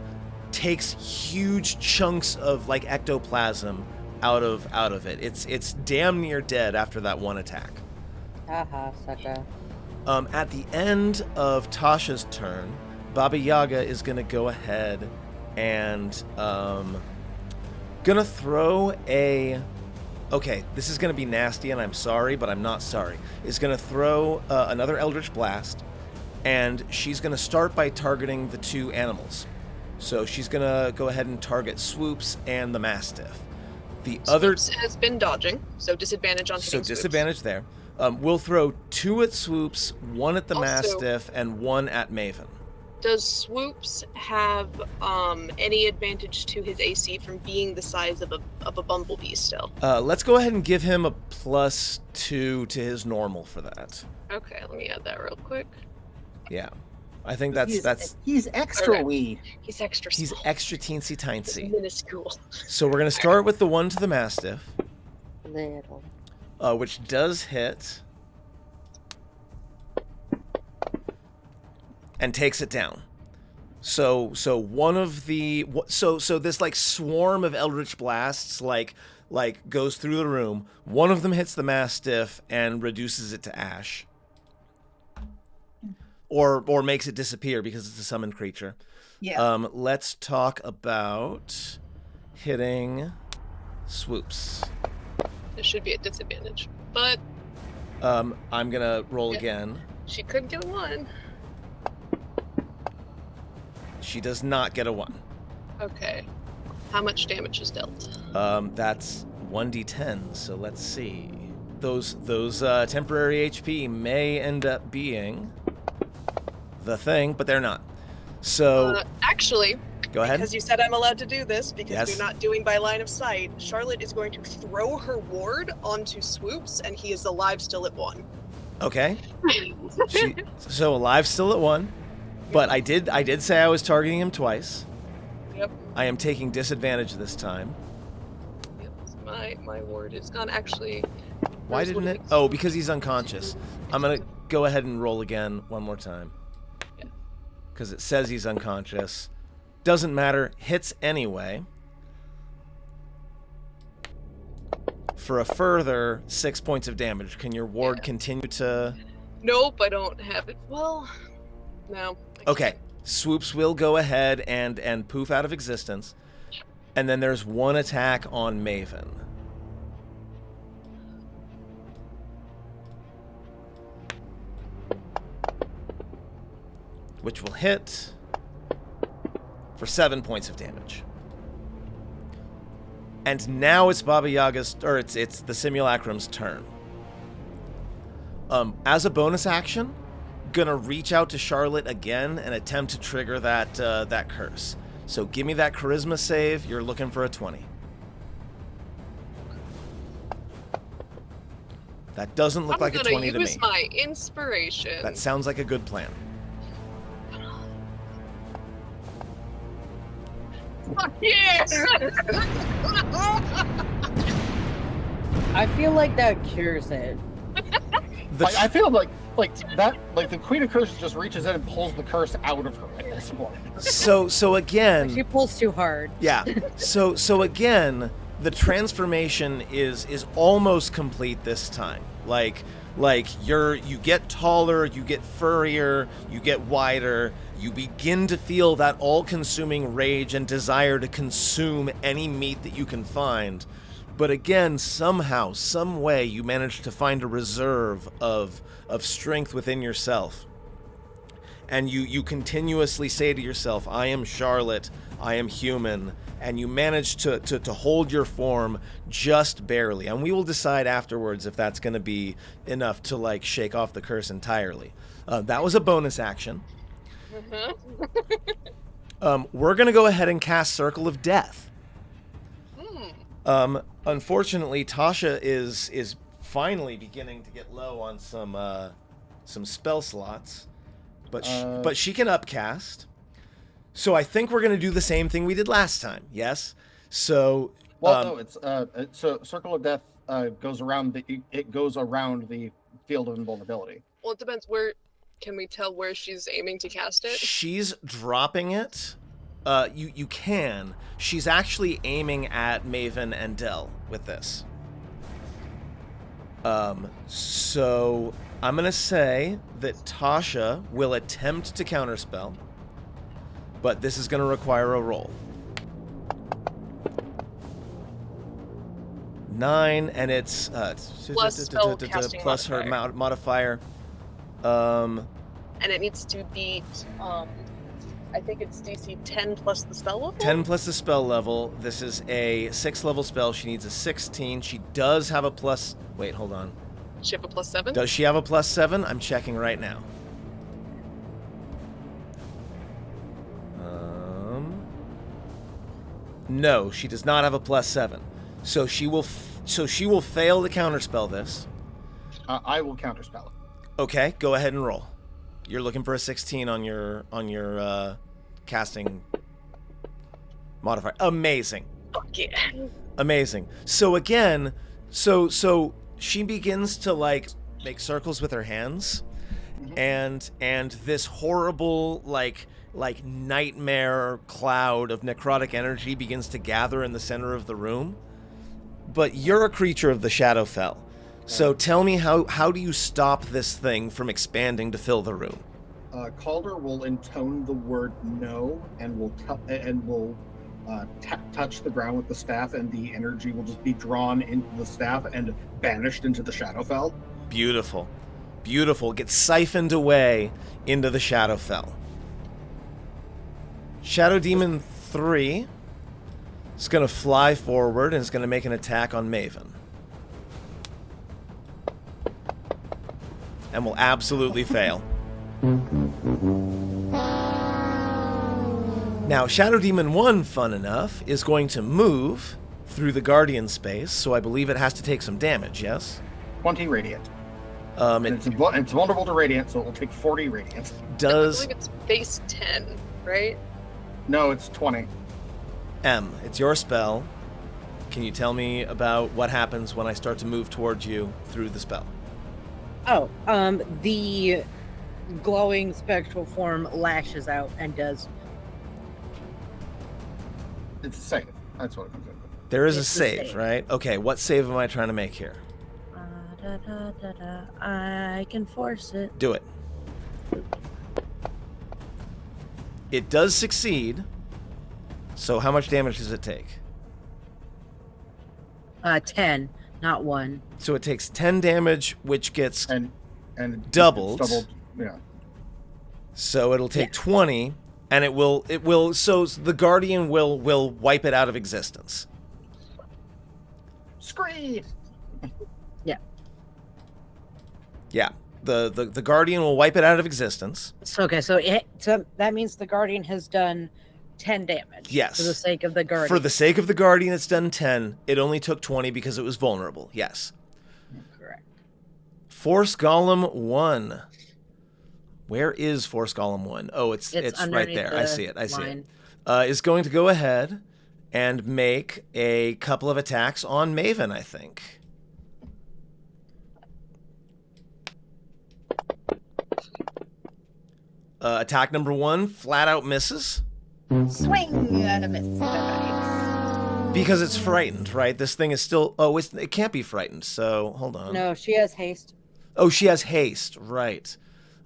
takes huge chunks of like ectoplasm out of it. It's damn near dead after that one attack. Haha, Saga. At the end of Tasha's turn, Baba Yaga is gonna go ahead and gonna throw a. Okay, this is gonna be nasty, and I'm sorry, but I'm not sorry. Is gonna throw another Eldritch Blast, and she's gonna start by targeting the two animals. So she's gonna go ahead and target Swoops and the Mastiff. The other Swoops has been dodging, so disadvantage on hitting so Swoops. disadvantage there. We'll throw 2 at Swoops, 1 at the Also- Mastiff, and 1 at Maven. Does Swoops have any advantage to his AC from being the size of a bumblebee still? Let's go ahead and give him a +2 to his normal for that. Okay, let me add that real quick. Yeah, I think that's He's extra Okay. wee. He's extra small. he's extra teensy He's tiny. minuscule. So we're gonna start with the 1 to the Mastiff, Little. which does hit and takes it down. So one of the so this like swarm of Eldritch Blasts like goes through the room. One of them hits the Mastiff and reduces it to ash. Or makes it disappear because it's a summoned creature. Yeah. Let's talk about hitting Swoops. It should be at disadvantage, but I'm gonna roll Yeah. again. she could get 1. She does not get a 1. Okay. How much damage is dealt? That's 1d10. So let's see. Those temporary HP may end up being the thing, but they're not. So Actually, go ahead. because you said I'm allowed to do this because Yes. we're not doing by line of sight, Charlotte is going to throw her ward onto Swoops, and he is alive still at 1. Okay. So alive still at 1, but I did say I was targeting him twice. Yep. I am taking disadvantage this time. Yep. My ward is gone. Actually, Why where's didn't one it? of Oh, because he's unconscious. I'm gonna go ahead and roll again one more time. Yeah. Because it says he's unconscious. Doesn't matter. Hits anyway. For a further 6 points of damage. Can your ward Yeah. continue to? Nope, I don't have it. Well, no. I Okay. can't. Swoops will go ahead and poof out of existence. And then there's one attack on Maven. Which will hit for 7 points of damage. And now it's Baba Yaga's, or it's the simulacrum's turn. As a bonus action, gonna reach out to Charlotte again and attempt to trigger that curse. So give me that charisma save. You're looking for a 20. That doesn't look like a 20 I'm to gonna use me. my inspiration. That sounds like a good plan. Yes! I feel like that cures it. I feel like that, like the Queen of Curses just reaches in and pulls the curse out of her at this point. So again, She pulls too hard. yeah. So again, the transformation is almost complete this time. Like you get taller, you get furrier, you get wider, you begin to feel that all-consuming rage and desire to consume any meat that you can find. But again, somehow, some way, you manage to find a reserve of strength within yourself. And you continuously say to yourself, I am Charlotte, I am human, and you manage to hold your form just barely. And we will decide afterwards if that's going to be enough to like shake off the curse entirely. That was a bonus action. We're going to go ahead and cast Circle of Death. Unfortunately, Tasha is finally beginning to get low on some spell slots, but she can upcast. So I think we're going to do the same thing we did last time. Yes. So. Well, no, it's so Circle of Death goes around the field of invulnerability. Well, it depends. Where can we tell where she's aiming to cast it? She's dropping it. You can. She's actually aiming at Maven and Dell with this. So I'm gonna say that Tasha will attempt to counterspell, but this is gonna require a roll. 9, and it's Plus spellcasting plus her modifier. And it needs to beat, I think it's DC 10 plus the spell level? 10 plus the spell level. This is a 6th level spell. She needs a 16. She does have a plus... Wait, hold on. Does she have a plus 7? Does she have a plus 7? I'm checking right now. No, she does not have a plus 7. So she will fail to counterspell this. I will counterspell it. Okay, go ahead and roll. You're looking for a 16 on your casting modifier. Amazing. Fuck yeah. Amazing. So again, so she begins to like make circles with her hands, and this horrible like nightmare cloud of necrotic energy begins to gather in the center of the room. But you're a creature of the Shadowfell. So tell me, how do you stop this thing from expanding to fill the room? Calder will intone the word no and will touch the ground with the staff, and the energy will just be drawn into the staff and banished into the Shadowfell. Beautiful. Beautiful. Gets siphoned away into the Shadowfell. Shadow Demon 3 is going to fly forward and is going to make an attack on Maven. And will absolutely fail. Now, Shadow Demon 1, fun enough, is going to move through the Guardian space, so I believe it has to take some damage, yes? 20 radiant. It's vulnerable to radiant, so it will take 40 radiant. I believe it's base 10, right? No, it's 20. It's your spell. Can you tell me about what happens when I start to move towards you through the spell? Oh, the glowing spectral form lashes out and does. It's a save. That's what it comes in. There is a save, right? Okay, what save am I trying to make here? I can force it. Do it. It does succeed. So how much damage does it take? 10, not 1. So it takes 10 damage, which gets and doubled. Yeah. So it'll take 20, and it will. So the Guardian will wipe it out of existence. Scream. Yeah. Yeah. The Guardian will wipe it out of existence. So that means the Guardian has done 10 damage. Yes. For the sake of the Guardian. For the sake of the Guardian, it's done 10. It only took 20 because it was vulnerable. Yes. Correct. Force Golem 1. Where is Force Golem 1? Oh, it's right there. I see it. Is going to go ahead and make a couple of attacks on Maven, I think. Attack number 1, flat out misses. Swing and a miss. Nice. Because it's frightened, right? This thing is still... Oh, it can't be frightened, so hold on. No, she has haste. Oh, she has haste, right.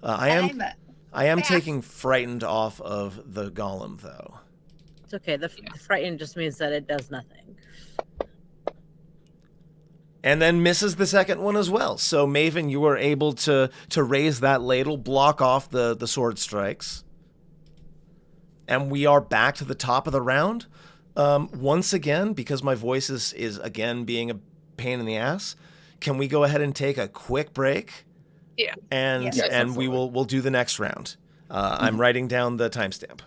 I am fast. taking frightened off of the golem, though. It's okay. The frightened just means that it does nothing. And then misses the second one as well. So, Maven, you are able to raise that ladle, block off the sword strikes. And we are back to the top of the round. Once again, because my voice is again being a pain in the ass, can we go ahead and take a quick break? Yeah. And we'll do the next round. I'm writing down the timestamp.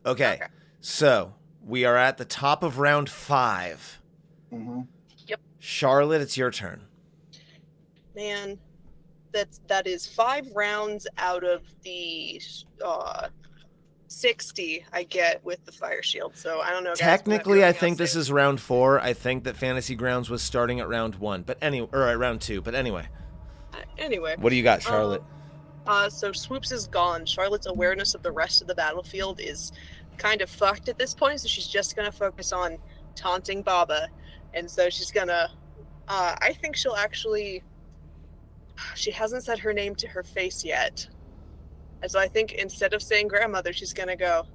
Okay. So we are at the top of round 5. Mm-hmm. Yep. Charlotte, it's your turn. Man, that is 5 rounds out of the 60 I get with the fire shield. So I don't know. Guys, Technically, I think this is round 4. I think that Fantasy Grounds was starting at round 1, but at round 2. But anyway. Anyway. What do you got, Charlotte? So Swoops is gone. Charlotte's awareness of the rest of the battlefield is kind of fucked at this point, so she's just gonna focus on taunting Baba, and so she's gonna. I think she'll actually. She hasn't said her name to her face yet. And so I think instead of saying grandmother, she's gonna go,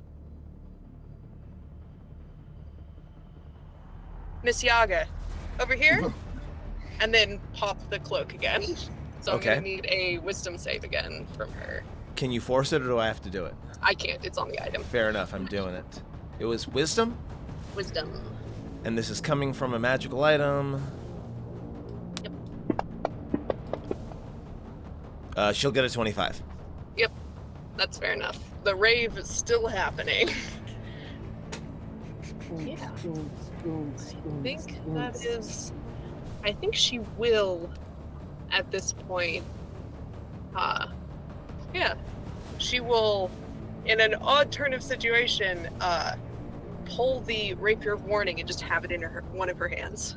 Miss Yaga, over here, and then pop the cloak again. So I'm gonna need a wisdom save again from her. Can you force it, or do I have to do it? I can't. It's on the item. Fair enough. I'm doing it. It was wisdom? Wisdom. And this is coming from a magical item. Yep. She'll get a 25. Yep. That's fair enough. The rave is still happening. Yeah. I think she will at this point. Yeah. She will, in an odd turn of situation, pull the Rapier of Warning and just have it in one of her hands.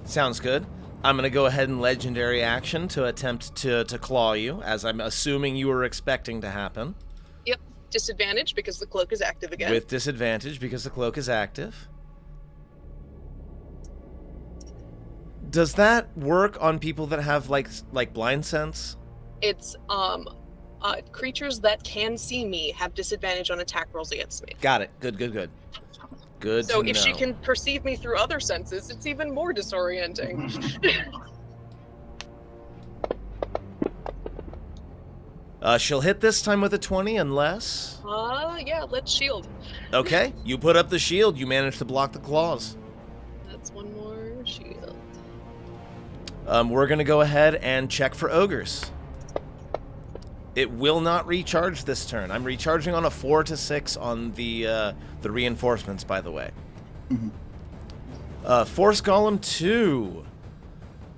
Sounds good. I'm going to go ahead and legendary action to attempt to claw you, as I'm assuming you were expecting to happen. Yep. Disadvantage because the cloak is active again. With disadvantage because the cloak is active. Does that work on people that have like blind sense? It's creatures that can see me have disadvantage on attack rolls against me. Got it. Good. Good. So if she can perceive me through other senses, it's even more disorienting. She'll hit this time with a 20 unless... Yeah, let's shield. Okay, you put up the shield. You manage to block the claws. That's one more shield. We're going to go ahead and check for ogres. It will not recharge this turn. I'm recharging on a 4 to 6 on the reinforcements, by the way. Mm-hmm. Force Golem 2.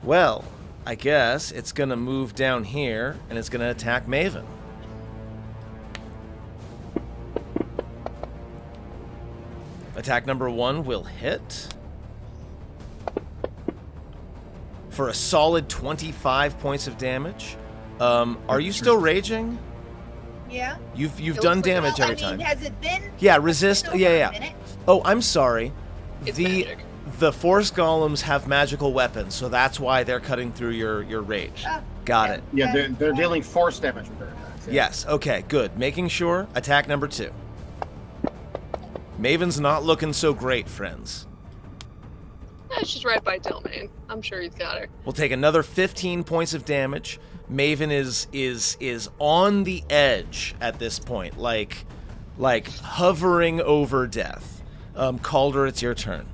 Well, I guess it's going to move down here, and it's going to attack Maven. Attack number 1 will hit. For a solid 25 points of damage. Are you still raging? Yeah. You've done damage every time. Has it been? Yeah, resist. Yeah. Oh, I'm sorry. It's magic. The Force Golems have magical weapons, so that's why they're cutting through your rage. Got it. Yeah, they're dealing force damage with their attacks. Yeah. Yes. Okay. Good. Making sure. Attack number 2. Maven's not looking so great, friends. She's right by Delmain. I'm sure he's got her. We'll take another 15 points of damage. Maven is on the edge at this point, like hovering over death. Calder, it's your turn.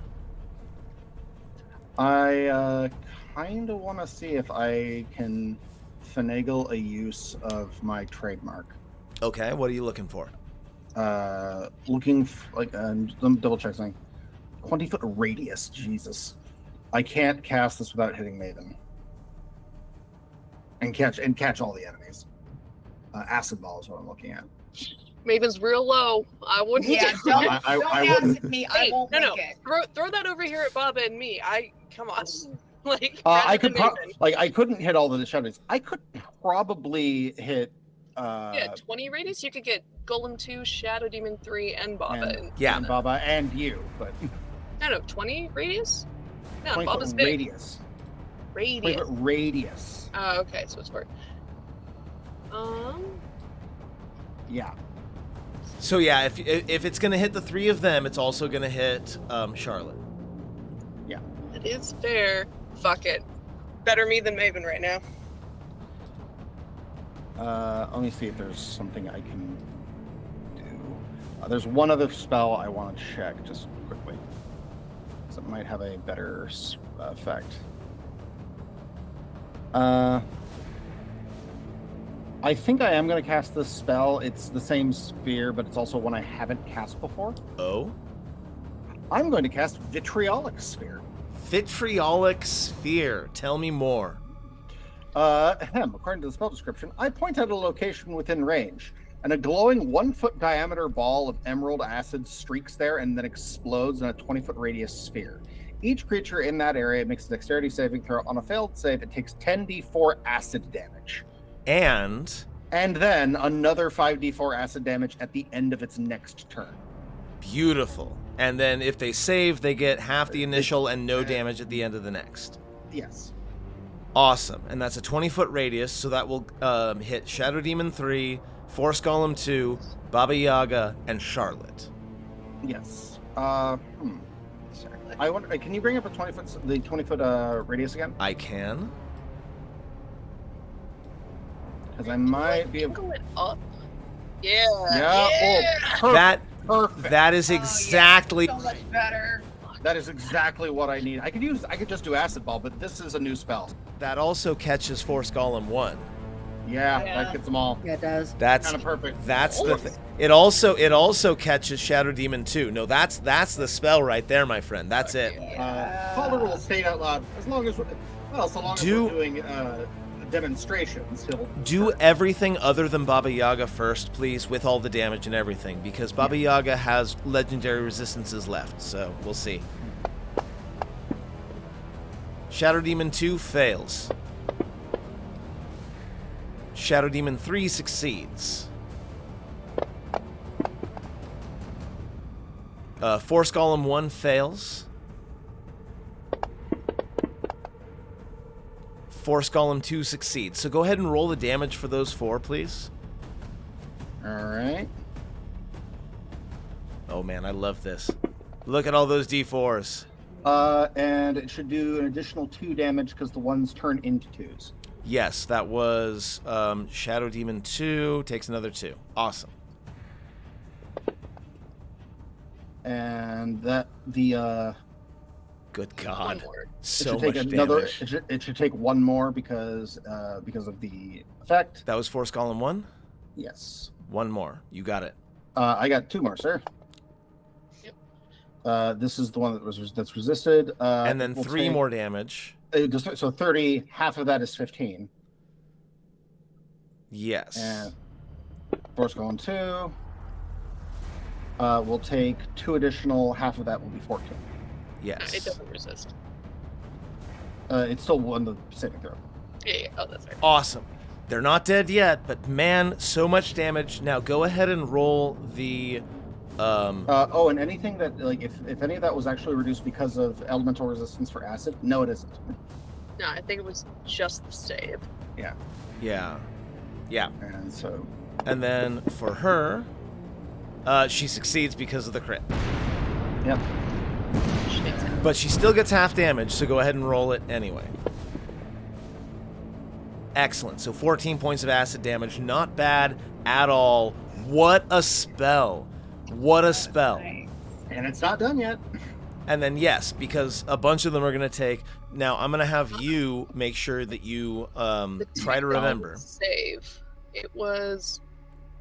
I kind of want to see if I can finagle a use of my trademark. Okay, what are you looking for? Looking let me double check something. 20-foot radius. Jesus, I can't cast this without hitting Maven. And catch all the enemies. Acid ball is what I'm looking at. Maven's real low. I wouldn't. Yeah, do it. don't ask me. I won't make it. Throw that over here at Baba and me. Come on. I could I couldn't hit all the shadows. I could probably hit. 20 radius. You could get Golem 2, Shadow Demon 3, and Baba. And Baba and you, but. No, 20 radius. No, 20 Baba's big. Radius. Radius. Oh, okay, so it's for. Yeah. So yeah, if it's gonna hit the 3 of them, it's also gonna hit Charlotte. Yeah. It is fair. Fuck it. Better me than Maven right now. Let me see if there's something I can do. There's one other spell I want to check just quickly. So it might have a better effect. I think I am going to cast this spell. It's the same sphere, but it's also one I haven't cast before. Oh? I'm going to cast Vitriolic Sphere. Vitriolic Sphere. Tell me more. According to the spell description, I point out a location within range, and a glowing 1-foot diameter ball of emerald acid streaks there and then explodes in a 20-foot radius sphere. Each creature in that area makes a dexterity saving throw. On a failed save, it takes 10d4 acid damage. And then another 5d4 acid damage at the end of its next turn. Beautiful. And then if they save, they get half the initial and no damage at the end of the next. Yes. Awesome. And that's a 20-foot radius, so that will hit Shadow Demon 3, Force Golem 2, Baba Yaga, and Charlotte. Yes. I wonder, can you bring up the 20-foot radius again? I can. Because I might be able... Going up. Yeah. Yeah. Perfect. That is exactly... So much better. That is exactly what I need. I could just do Acid Ball, but this is a new spell. That also catches Force Golem 1. Yeah, that gets them all. Yeah, it does. That's kind of perfect. That's the thing. It also catches Shadow Demon 2. No, that's the spell right there, my friend. That's it. Calder will state out loud so long as we're doing demonstrations. He'll do everything other than Baba Yaga first, please, with all the damage and everything, because Baba Yaga has legendary resistances left, so we'll see. Shadow Demon 2 fails. Shadow Demon 3 succeeds. Force Golem 1 fails. Force Golem 2 succeeds. So go ahead and roll the damage for those 4, please. All right. Oh man, I love this. Look at all those D4s. And it should do an additional 2 damage because the ones turn into 2s. Yes, that was Shadow Demon 2. Takes another 2. Awesome. And that the good God, so it should much take another. damage. It should take 1 more because of the effect. That was Force Golem 1. Yes. 1 more. You got it. I got 2 more, sir. Yep. This is the one that's resisted. And then 3 more damage. So 30. Half of that is 15. Yes. And Force Golem 2. We'll take 2 additional. Half of that will be 14. Yes. It doesn't resist. It's still won the saving throw. Yeah. Oh, that's right. Awesome. They're not dead yet, but man, so much damage. Now go ahead and roll the. And anything that if any of that was actually reduced because of elemental resistance for acid, no, it isn't. No, I think it was just the save. Yeah. Yeah. And so. And then for her, she succeeds because of the crit. Yep. But she still gets half damage, so go ahead and roll it anyway. Excellent. So 14 points of acid damage. Not bad at all. What a spell. What a spell. And it's not done yet. And then, yes, because a bunch of them are going to take... Now, I'm going to have you make sure that you try to remember. Save. It was...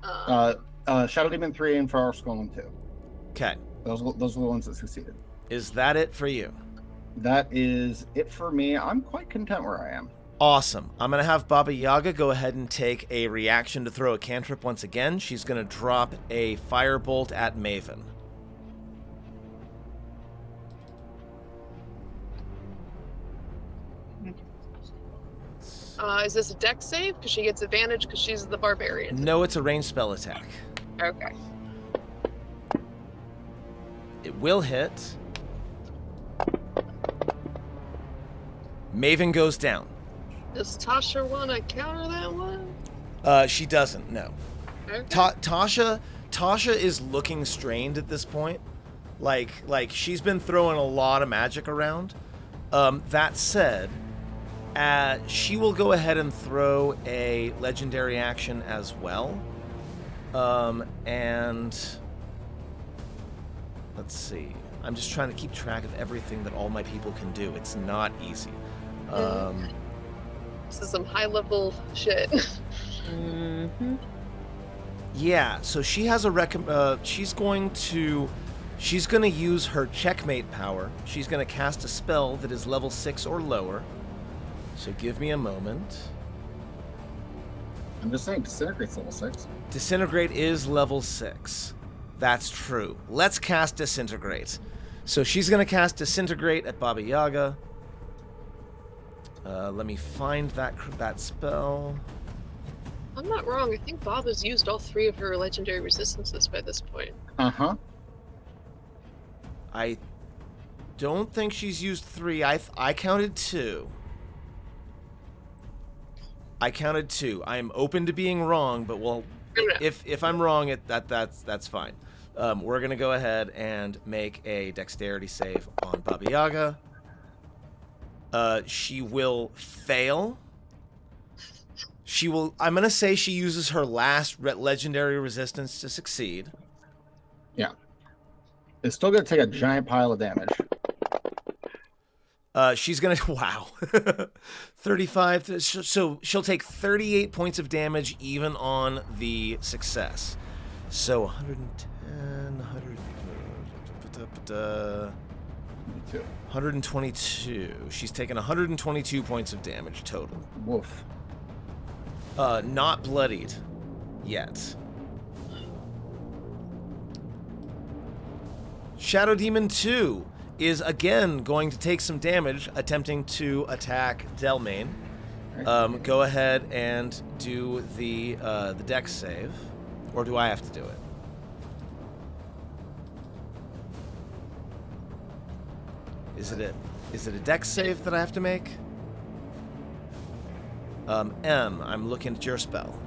Shadow Demon 3 and Force Golem 2. Okay. Those are the ones that succeeded. Is that it for you? That is it for me. I'm quite content where I am. Awesome. I'm going to have Baba Yaga go ahead and take a reaction to throw a cantrip once again. She's going to drop a firebolt at Maven. Is this a dex save? Because she gets advantage because she's the barbarian. No, it's a ranged spell attack. Okay. It will hit. Maven goes down. Does Tasha want to counter that one? She doesn't, no. Okay. Tasha is looking strained at this point. Like she's been throwing a lot of magic around. That said, she will go ahead and throw a legendary action as well. And let's see. I'm just trying to keep track of everything that all my people can do. It's not easy. This is some high-level shit. Mm-hmm. Yeah, so she has a she's going to use her checkmate power. She's going to cast a spell that is level 6 or lower. So give me a moment. I'm just saying, Disintegrate's level 6. Disintegrate is level 6. That's true. Let's cast Disintegrate. So she's going to cast Disintegrate at Baba Yaga. Let me find that spell. I'm not wrong. I think Baba's used all 3 of her legendary resistances by this point. Uh-huh. I don't think she's used 3. I counted 2. I counted 2. I am open to being wrong, but well, if I'm wrong, that's fine. We're gonna go ahead and make a dexterity save on Baba Yaga. She will fail. I'm gonna say she uses her last legendary resistance to succeed. Yeah. It's still gonna take a giant pile of damage. She's gonna wow, 35. So she'll take 38 points of damage even on the success. So 110, 122. She's taken 122 points of damage total. Woof. Not bloodied yet. Shadow Demon 2 is again going to take some damage attempting to attack Delmain. Go ahead and do the dex save. Or do I have to do it? Is it a dex save that I have to make? I'm looking at your spell.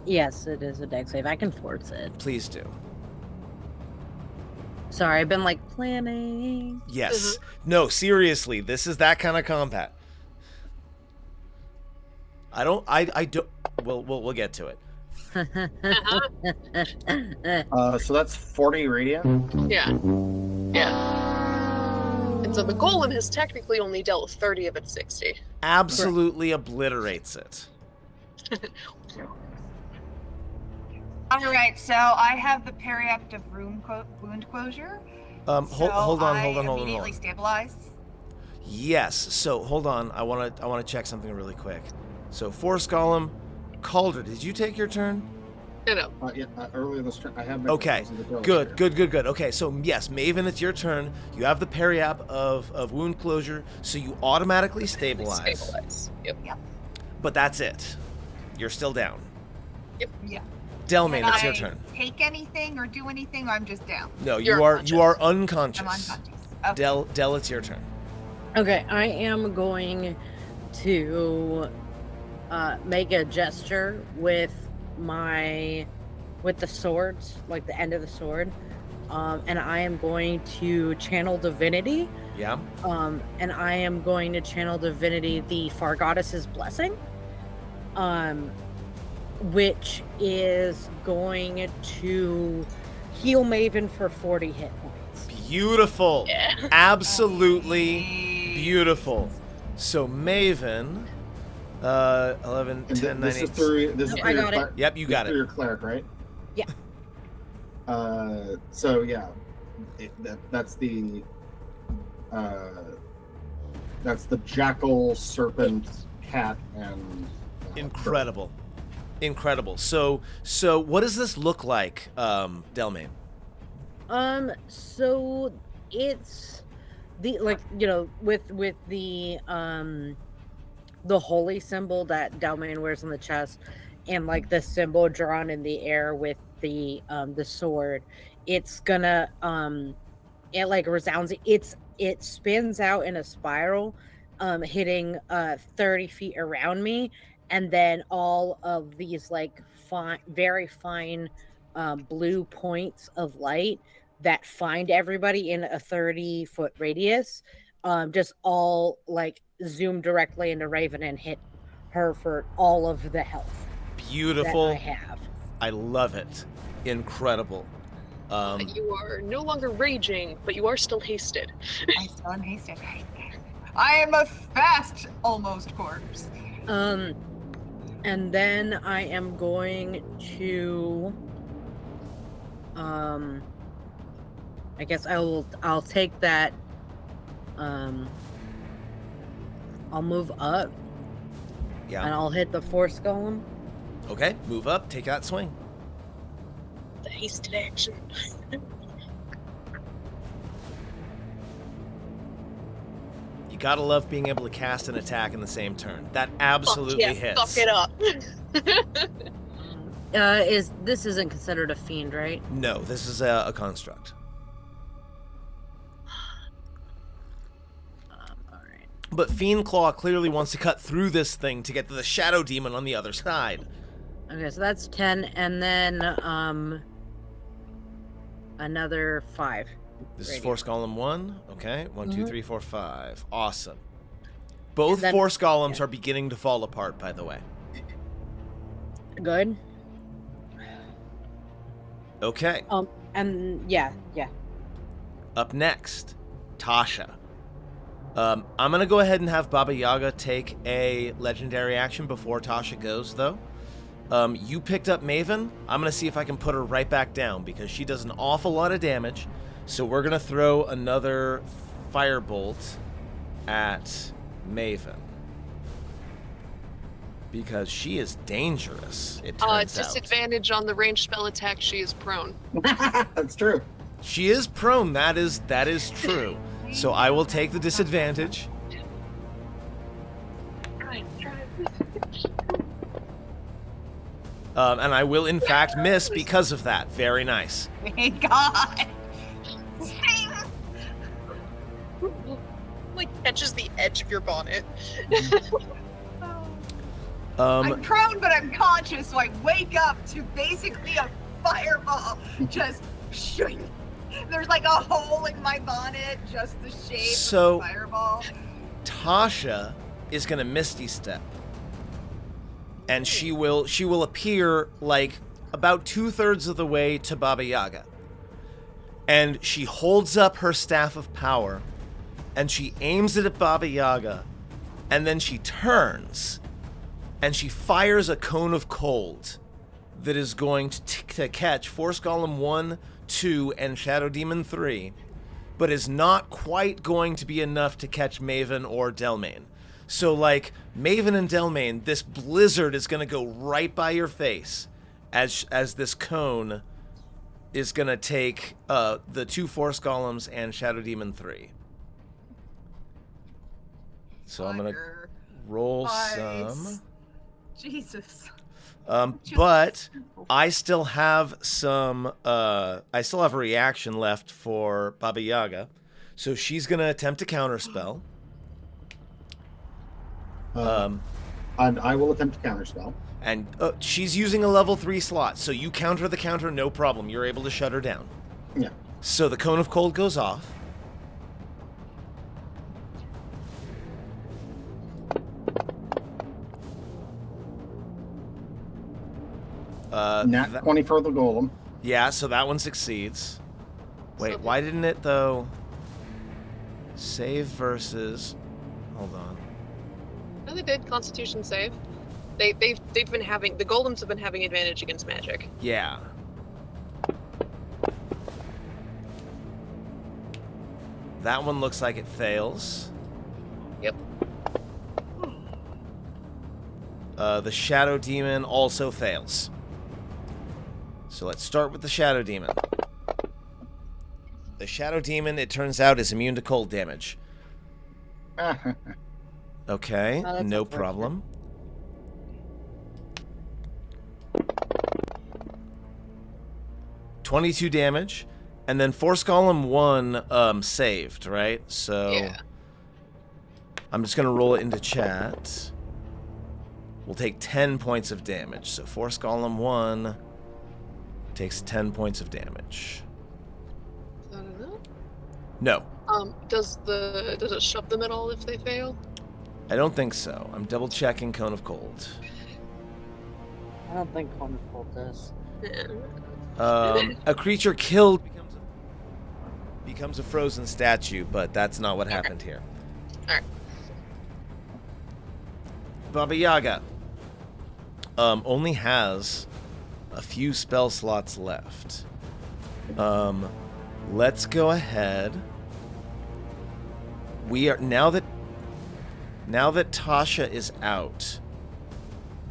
Yes, it is a dex save. I can force it. Please do. Sorry, I've been like planning. Yes. No, seriously, this is that kind of combat. I don't. We'll get to it. So that's 40 radiant. Yeah. And so the golem has technically only dealt with 30 of its 60. Absolutely obliterates it. All right, so I have the periactive wound closure. Hold on. Immediately stabilize. Yes. So hold on. I want to check something really quick. So Force Golem, Calder, did you take your turn? No. Yeah, earlier this turn I have. Okay. Good. Okay. So yes, Maven, it's your turn. You have the periap of wound closure, so you automatically stabilize. Yep. But that's it. You're still down. Yep. Yeah. Delmain, Can it's your I turn. take anything or do anything, or I'm just down? No, You're you are unconscious. I'm unconscious. Okay. Del, it's your turn. Okay, I am going to make a gesture with the swords, like the end of the sword, and I am going to channel divinity. Yeah. And I am going to channel divinity, the Far Goddess's blessing, which is going to heal Maven for 40 hit points. Beautiful. Yeah. Absolutely beautiful. So Maven, 11, 10, 9, 8. This is I got it. Yep, you got for it. your cleric, right? Yeah. So yeah, that's the jackal, serpent, cat, and Incredible. So what does this look like, Delmain? So it's the, like, you know, with the holy symbol that Delmain wears on the chest, and like the symbol drawn in the air with the sword, it's gonna it like resounds. It spins out in a spiral, hitting 30 feet around me, and then all of these like very fine blue points of light that find everybody in a 30-foot radius, just all like zoom directly into Raven and hit her for all of the health. Beautiful. That I have. I love it. Incredible. You are no longer raging, but you are still hasted. I still am hasted. I am a fast almost corpse. And And then I am going to I guess I'll take that I'll move up and Yeah. I'll hit the force golem. Okay, move up, take that swing. The hasted action. You gotta love being able to cast an attack in the same turn. That absolutely Fuck yeah, hits. fuck it up. This isn't considered a fiend, right? No, this is a construct. Alright. But Fiend Claw clearly wants to cut through this thing to get to the Shadow Demon on the other side. Okay, so that's 10, and then another 5. This is Radiant. Force Golem 1. Okay, 1, 2, Mhm. 3, 4, 5. Awesome. Both And then- Force Golems are beginning to fall apart, by the way. Good. Okay, And yeah. up next, Tasha. I'm going to go ahead and have Baba Yaga take a legendary action before Tasha goes, though. You picked up Maven. I'm going to see if I can put her right back down because she does an awful lot of damage. So we're going to throw another firebolt at Maven. Because she is dangerous, it turns out. Disadvantage on the ranged spell attack. She is prone. That's true. She is prone, that is true. So I will take the disadvantage. And I will in fact miss because of that. Very nice. Thank God. Like catches the edge of your bonnet. I'm prone, but I'm conscious, so I wake up to basically a fireball. Just shooing. There's like a hole in my bonnet, just the shape So- of the fireball. Tasha is gonna Misty Step. And she will appear like about 2/3 of the way to Baba Yaga. And she holds up her staff of power and she aims it at Baba Yaga, and then she turns and she fires a cone of cold that is going to catch Force Golem 1, 2, and Shadow Demon 3, but is not quite going to be enough to catch Maven or Delmain. So, like, Maven and Delmain, this blizzard is going to go right by your face as this cone is going to take the 2 Force Golems and Shadow Demon 3. So I'm going to Fucker. roll Nice. some. Jesus. But I still have some. I still have a reaction left for Baba Yaga, so she's gonna attempt to counterspell. And I will attempt to counterspell. And she's using a level 3 slot, so you counter the counter, no problem. You're able to shut her down. Yeah. So the cone of cold goes off. Nat 20 for the golem. Yeah, so that one succeeds. Wait, So- why didn't it though? Save versus. Hold on. No, they did Constitution save. They've been having the golems have been having advantage against magic. Yeah. That one looks like it fails. Yep. The Shadow Demon also fails. So let's start with the Shadow Demon. The Shadow Demon, it turns out, is immune to cold damage. Okay, Oh, that's no unfortunate. problem. $22 damage, and then Force Golem 1 saved, right? So Yeah. I'm just gonna roll it into chat. We'll take 10 points of damage. So Force Golem 1 takes 10 points of damage. I don't know. No, Does it shove them at all if they fail? I don't think so. I'm double checking Cone of Cold. I don't think Cold does. Yeah. A creature killed becomes a frozen statue, but that's not what happened here. Alright. Baba Yaga. only has a few spell slots left. Let's go ahead. We are now that Tasha is out,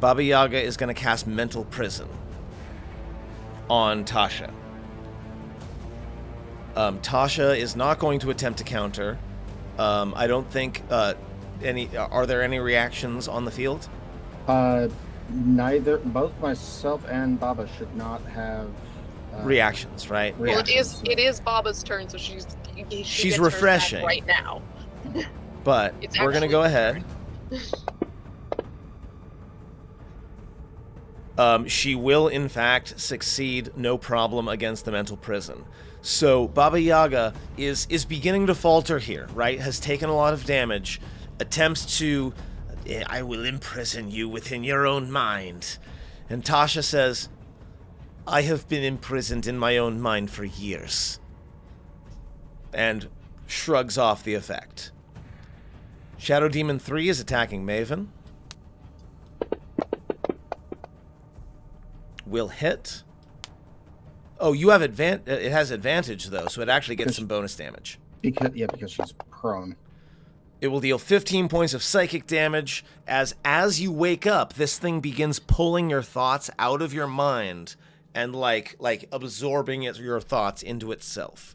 Baba Yaga is going to cast Mental Prison on Tasha. Tasha is not going to attempt to counter. I don't think are there any reactions on the field? Both myself and Baba should not have reactions, right? Well, it is Baba's turn, so she's gets refreshing right now. But we're gonna go ahead. She will, in fact, succeed no problem against the mental prison. So Baba Yaga is beginning to falter here, right? Has taken a lot of damage. Attempts to, I will imprison you within your own mind. And Tasha says, I have been imprisoned in my own mind for years. And shrugs off the effect. Shadow Demon 3 is attacking Maven. Will hit. Oh, you have it has advantage though, so it actually gets some bonus damage. Because she's prone. It will deal 15 points of psychic damage as you wake up, this thing begins pulling your thoughts out of your mind and like absorbing your thoughts into itself.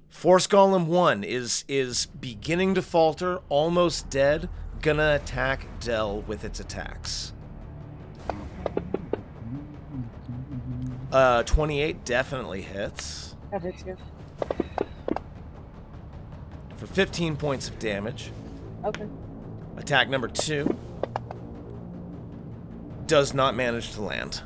Force Golem 1 is beginning to falter, almost dead, gonna attack Del with its attacks. 28 definitely hits. That hits you. For 15 points of damage. Okay. Attack number 2 does not manage to land.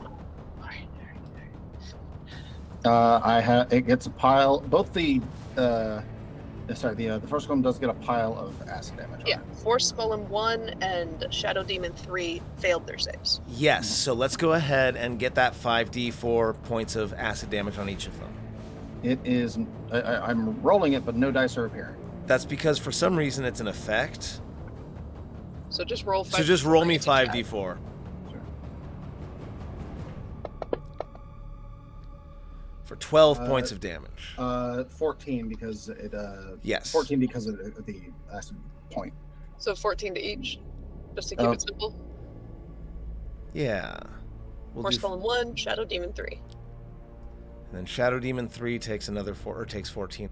It gets a pile. Both the Force Golem does get a pile of acid damage. Yeah, Force Golem 1 and Shadow Demon 3 failed their saves. Yes, so let's go ahead and get that 5d4 points of acid damage on each of them. It is. I'm rolling it, but no dice are appearing. That's because for some reason it's an effect. So just roll 5. So just roll me 5d4. For 12 points of damage. 14 because it. Yes. 14 because of the acid point. So 14 to each, just to keep it simple. Yeah. Force Golem 1, Shadow Demon 3. And then Shadow Demon 3 takes another 4, or takes 14.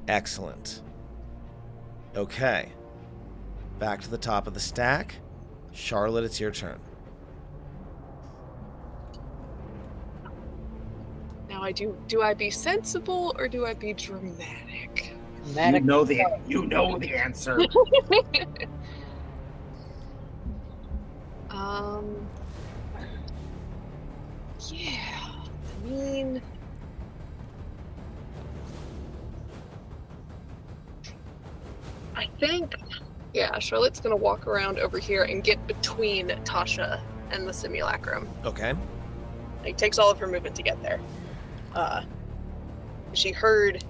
Excellent. Okay. Back to the top of the stack. Charlotte, it's your turn. Now do I be sensible or do I be dramatic? You know the answer. Yeah. I mean, I think, yeah, Charlotte's gonna walk around over here and get between Tasha and the simulacrum. Okay. It takes all of her movement to get there. She heard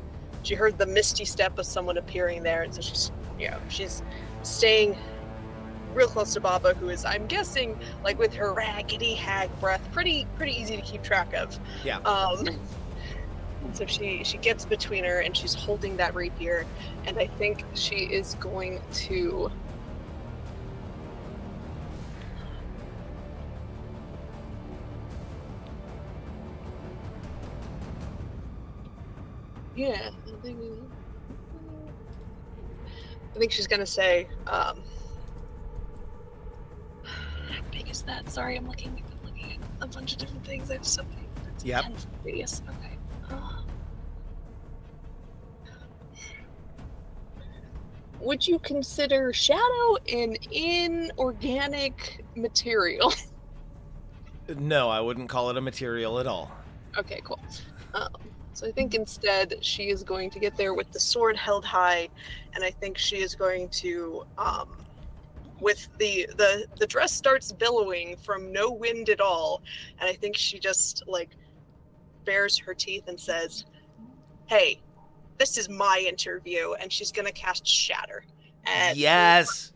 the misty step of someone appearing there, and so she's staying real close to Baba, who is, I'm guessing, like with her raggedy hag breath, pretty easy to keep track of. Yeah. And so she gets between her, and she's holding that rapier, and I think she is going to. Yeah, I think she's gonna say, how big is that? Sorry, I'm looking at a bunch of different things. I have so many. Yep. 10 radius. Okay. Would you consider shadow an inorganic material? No, I wouldn't call it a material at all. Okay, cool. So I think instead she is going to get there with the sword held high, and I think she is going to, with the dress starts billowing from no wind at all, and I think she just like bares her teeth and says, "Hey, this is my interview, and she's gonna cast Shatter. Yes.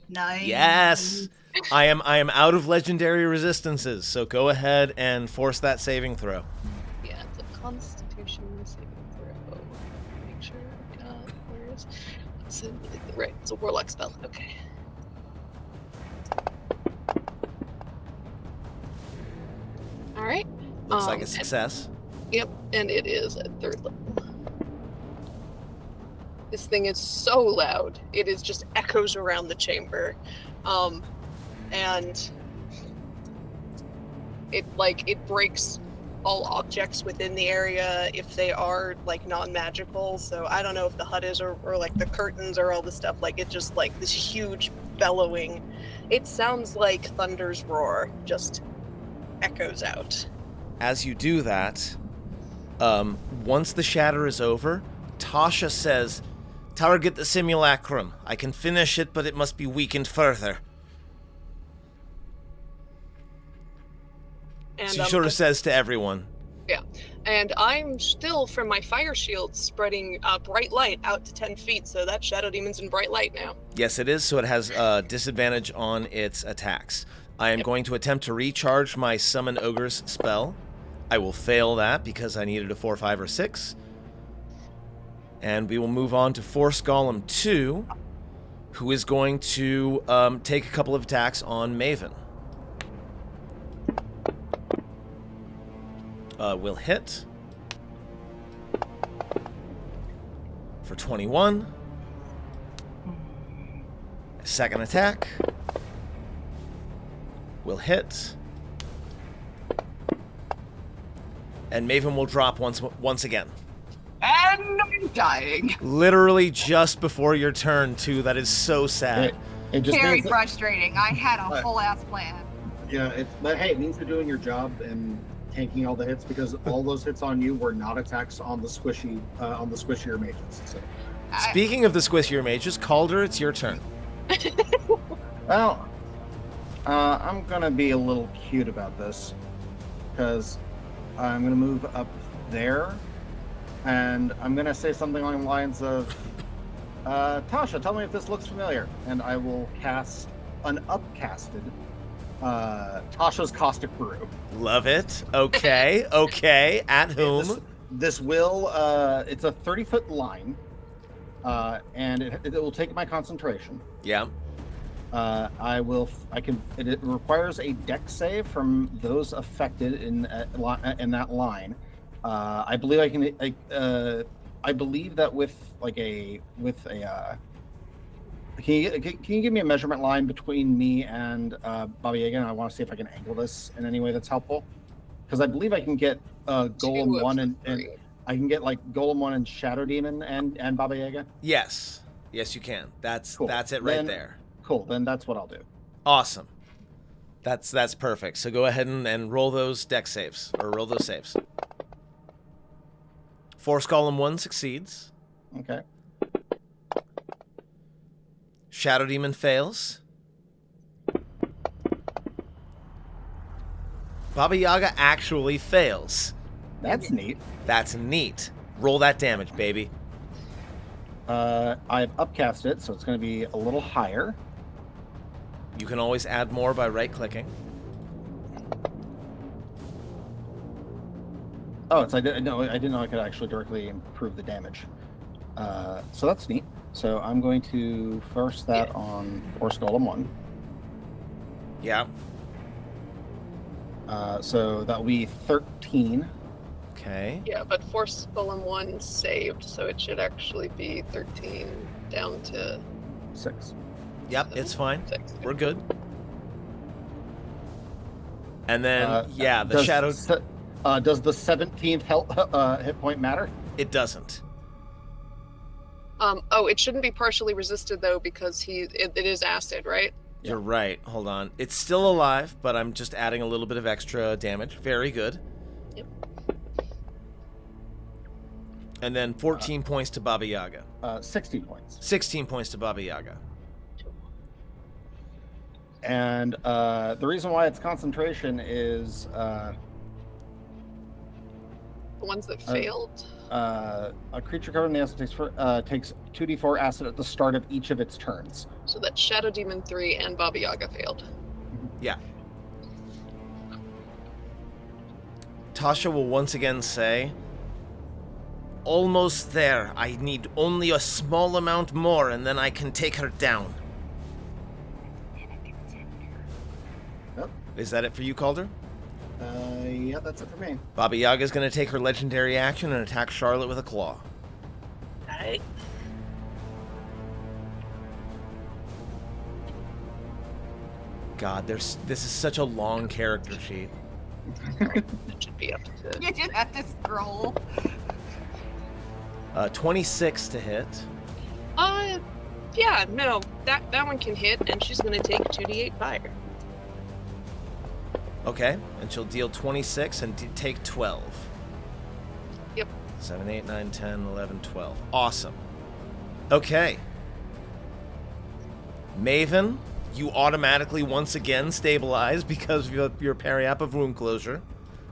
Nice. Yes. I am out of legendary resistances, so go ahead and force that saving throw. Yeah, it's a Constitution saving throw. Make sure where is right? It's a Warlock spell. Okay. All right. Looks like a success. Yep, and it is at 3rd level. This thing is so loud; it is just echoes around the chamber, and it breaks all objects within the area if they are like non-magical. So I don't know if the hut is or like the curtains or all the stuff. Like it just like this huge bellowing. It sounds like thunder's roar, just echoes out. As you do that, once the shatter is over, Tasha says, "Target the simulacrum. I can finish it, but it must be weakened further." And she sort of says to everyone. Yeah, and I'm still, from my fire shield, spreading bright light out to 10 feet, so that Shadow Demon's in bright light now. Yes, it is, so it has disadvantage on its attacks. I am going to attempt to recharge my Summon Ogre's spell. I will fail that because I needed a 4, 5, or 6. And we will move on to Force Golem 2, who is going to take a couple of attacks on Maven. Will hit for 21. Second attack will hit, and Maven will drop once again. And I'm dying. Literally just before your turn, too. That is so sad. It just Very means that, frustrating. I had a whole ass plan. yeah, but hey, it means you're doing your job and tanking all the hits, because all those hits on you were not attacks on the squishier mages. So. Speaking of the squishier mages, Calder, it's your turn. Well, I'm gonna be a little cute about this, because I'm gonna move up there, and I'm gonna say something along the lines of, Tasha, tell me if this looks familiar, and I will cast an upcasted Tasha's Caustic Brew. Love it. Okay, okay. At whom? This will, it's a 30-foot line, and it will take my concentration. Yeah. It requires a dex save from those affected in that line. I believe I believe that with a can you give me a measurement line between me and Baba Yaga? And I want to see if I can angle this in any way that's helpful, because I believe I can get Golem 1 and I can get like Golem 1 and Shadow Demon and Baba Yaga. Yes, you can. That's cool. That's it right there. Cool. Then that's what I'll do. Awesome. That's perfect. So go ahead and roll those dex saves, or roll those saves. Force Golem 1 succeeds. Okay. Shadow Demon fails. Baba Yaga actually fails. That's neat. That's neat. Roll that damage, baby. I've upcast it, so it's going to be a little higher. You can always add more by right-clicking. Oh, I didn't know I could actually directly improve the damage. So that's neat. So I'm going to force that on Force Golem 1. Yeah. So that'll be 13. Okay. Yeah, but Force Golem 1 saved, so it should actually be 13 down to 6. Yep, it's fine. 6. We're good. And then, the shadow... does the 17th hit point matter? It doesn't. It shouldn't be partially resisted, though, because it is acid, right? You're right. Hold on. It's still alive, but I'm just adding a little bit of extra damage. Very good. Yep. And then 14 points to Baba Yaga. 16 points. 16 points to Baba Yaga. And the reason why it's concentration is... The ones that failed? A creature covered in the acid takes 2d4 acid at the start of each of its turns. So that's Shadow Demon 3 and Baba Yaga failed. Yeah. Tasha will once again say, "Almost there. I need only a small amount more, and then I can take her down." Yep. Is that it for you, Calder? Yeah, that's it for me. Baba Yaga is going to take her legendary action and attack Charlotte with a claw. Alright. God, this is such a long character sheet. It should be up to... You just have to scroll. 26 to hit. Yeah, no, that one can hit, and she's gonna take 2d8 fire. Okay, and she'll deal 26 and take 12. Yep. 7, 8, 9, 10, 11, 12. Awesome. Okay. Maven, you automatically once again stabilize because of your periap of wound closure.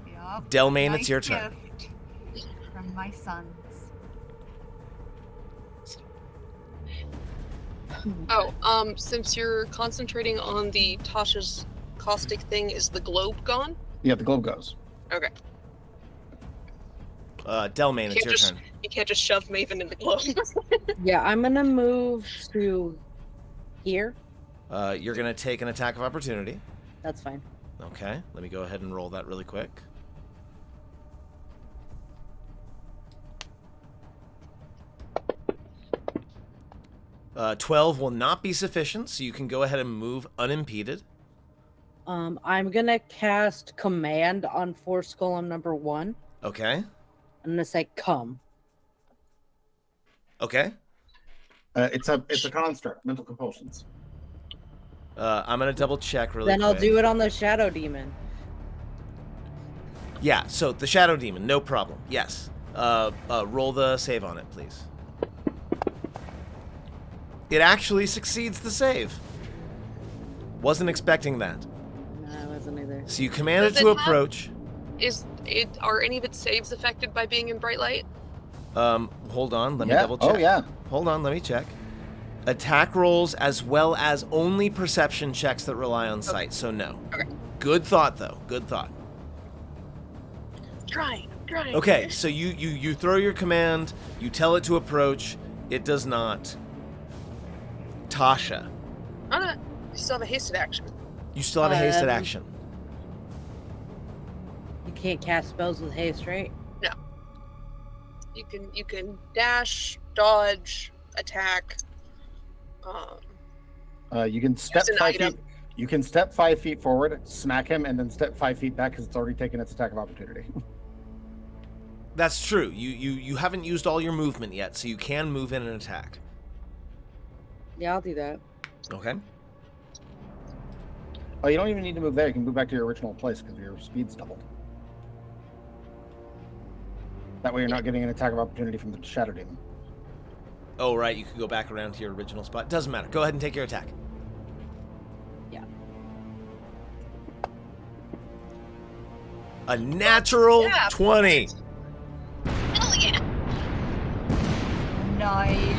Yep. Delmain, Nice it's your turn. gift from my sons. Oh, since you're concentrating on the Tasha's caustic thing, is the globe gone? Yeah, the globe goes. Okay. Delmain, it's your turn. You can't just shove Maven in the globe. Yeah, I'm gonna move to here. You're going to take an attack of opportunity. That's fine. Okay, let me go ahead and roll that really quick. Uh, 12 will not be sufficient, so you can go ahead and move unimpeded. I'm gonna cast command on Force Golem number 1. Okay. I'm gonna say come. Okay. It's a construct, mental compulsions. I'm going to double check really Then quick. I'll do it on the Shadow Demon. Yeah, so the Shadow Demon, no problem. Yes. Roll the save on it, please. It actually succeeds the save. Wasn't expecting that. No, I wasn't either. So you command it Does to it have- approach. Are any of its saves affected by being in bright light? Hold on, let me Yeah. double check. Oh, yeah. Hold on, let me check. Attack rolls as well as only perception checks that rely on sight, so no. Okay. Good thought, though. Good thought. Trying. Okay, so you throw your command, you tell it to approach, it does not. Tasha, Oh, no. You still have a hasted action. you still have a hasted Um, action. You can't cast spells with haste, right? You can dash, dodge, attack. You can step Use an 5 item. feet. You can step 5 feet forward, smack him, and then step 5 feet back because it's already taken its attack of opportunity. That's true. You haven't used all your movement yet, so you can move in and attack. Yeah, I'll do that. Okay. Oh, you don't even need to move there. You can move back to your original place because your speed's doubled. That way you're not getting an attack of opportunity from the Shadow Demon. Oh, right, you can go back around to your original spot. Doesn't matter. Go ahead and take your attack. Yeah. A natural Yeah. 20. Hell yeah! Nice.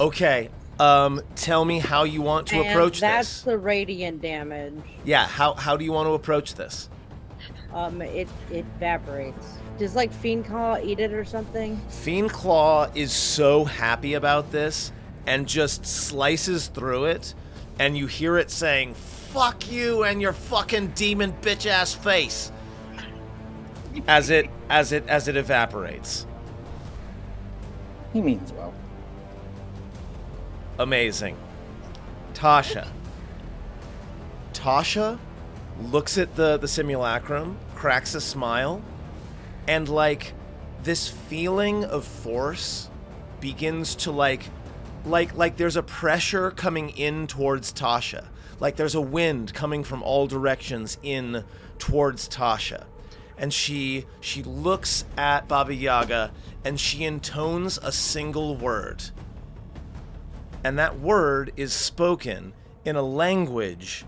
Okay. Tell me how you want to And approach that's this. the radiant damage. Yeah, how do you want to approach this? It evaporates. Does like Fiend Claw eat it or something? Fiend Claw is so happy about this and just slices through it, and you hear it saying, "Fuck you and your fucking demon bitch ass face," as it evaporates. He means well. Amazing. Tasha looks at the simulacrum, cracks a smile, and like this feeling of force begins to like there's a pressure coming in towards Tasha. Like there's a wind coming from all directions in towards Tasha. And she looks at Baba Yaga and she intones a single word. And that word is spoken in a language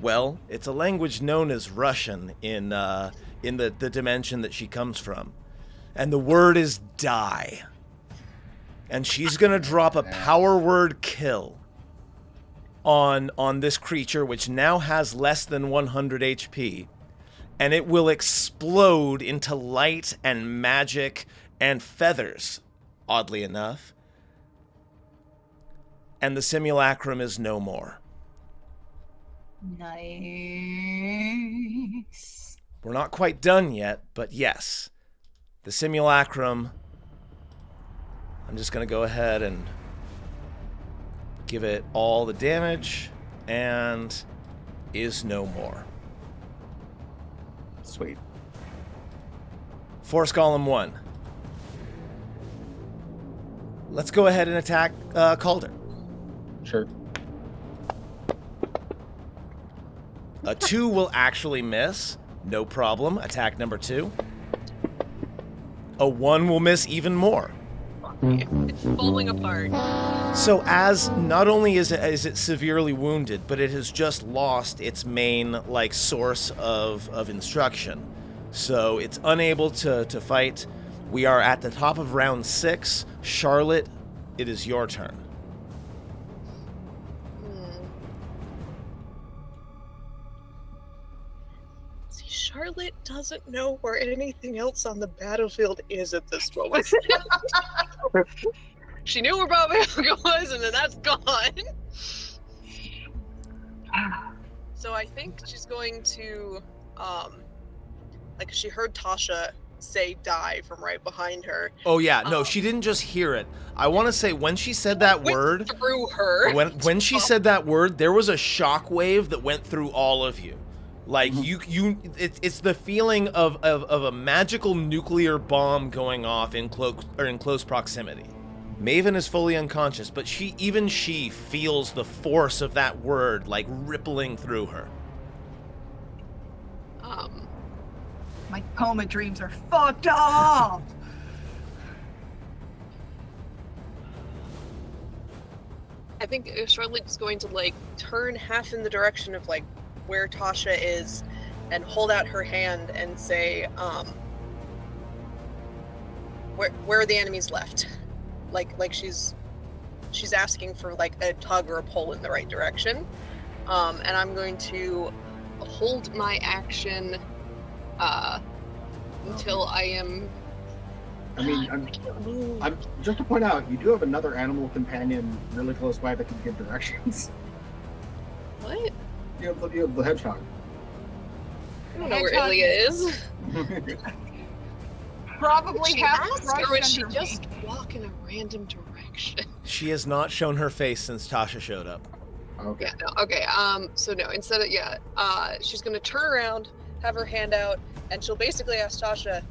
Well, it's a language known as Russian in the dimension that she comes from. And the word is die. And she's going to drop a power word kill on this creature, which now has less than 100 HP. And it will explode into light and magic and feathers, oddly enough. And the simulacrum is no more. Nice. We're not quite done yet, but yes. The simulacrum, I'm just going to go ahead and give it all the damage, and is no more. Sweet. Force Golem 1. Let's go ahead and attack Calder. Sure. A 2 will actually miss. No problem. Attack number 2. A 1 will miss even more. It's falling apart. So as not only is it severely wounded, but it has just lost its main source of instruction. So it's unable to fight. We are at the top of round 6. Charlotte, it is your turn. See, Charlotte doesn't know where anything else on the battlefield is at this moment. She knew where Baba Yaga was, and then that's gone. So I think she's going to, she heard Tasha say die from right behind her. Oh yeah, no, she didn't just hear it. I want to say when she said that word, through her. When she said that word, there was a shockwave that went through all of you. It's the feeling of a magical nuclear bomb going off in close proximity. Maven is fully unconscious, but she feels the force of that word rippling through her. My coma dreams are fucked up. I think Charlotte's going to turn half in the direction of where Tasha is and hold out her hand and say, where are the enemies left? She's asking for a tug or a pull in the right direction. And I'm going to hold my action until I am. I'm just to point out, you do have another animal companion really close by that can give directions. What? You have the hedgehog. I don't know where Ilya is. Probably half or would she under me. just walk in a random direction? She has not shown her face since Tasha showed up. Okay. Yeah, no, okay. So no, instead of she's gonna turn around, have her hand out, and she'll basically ask Tasha,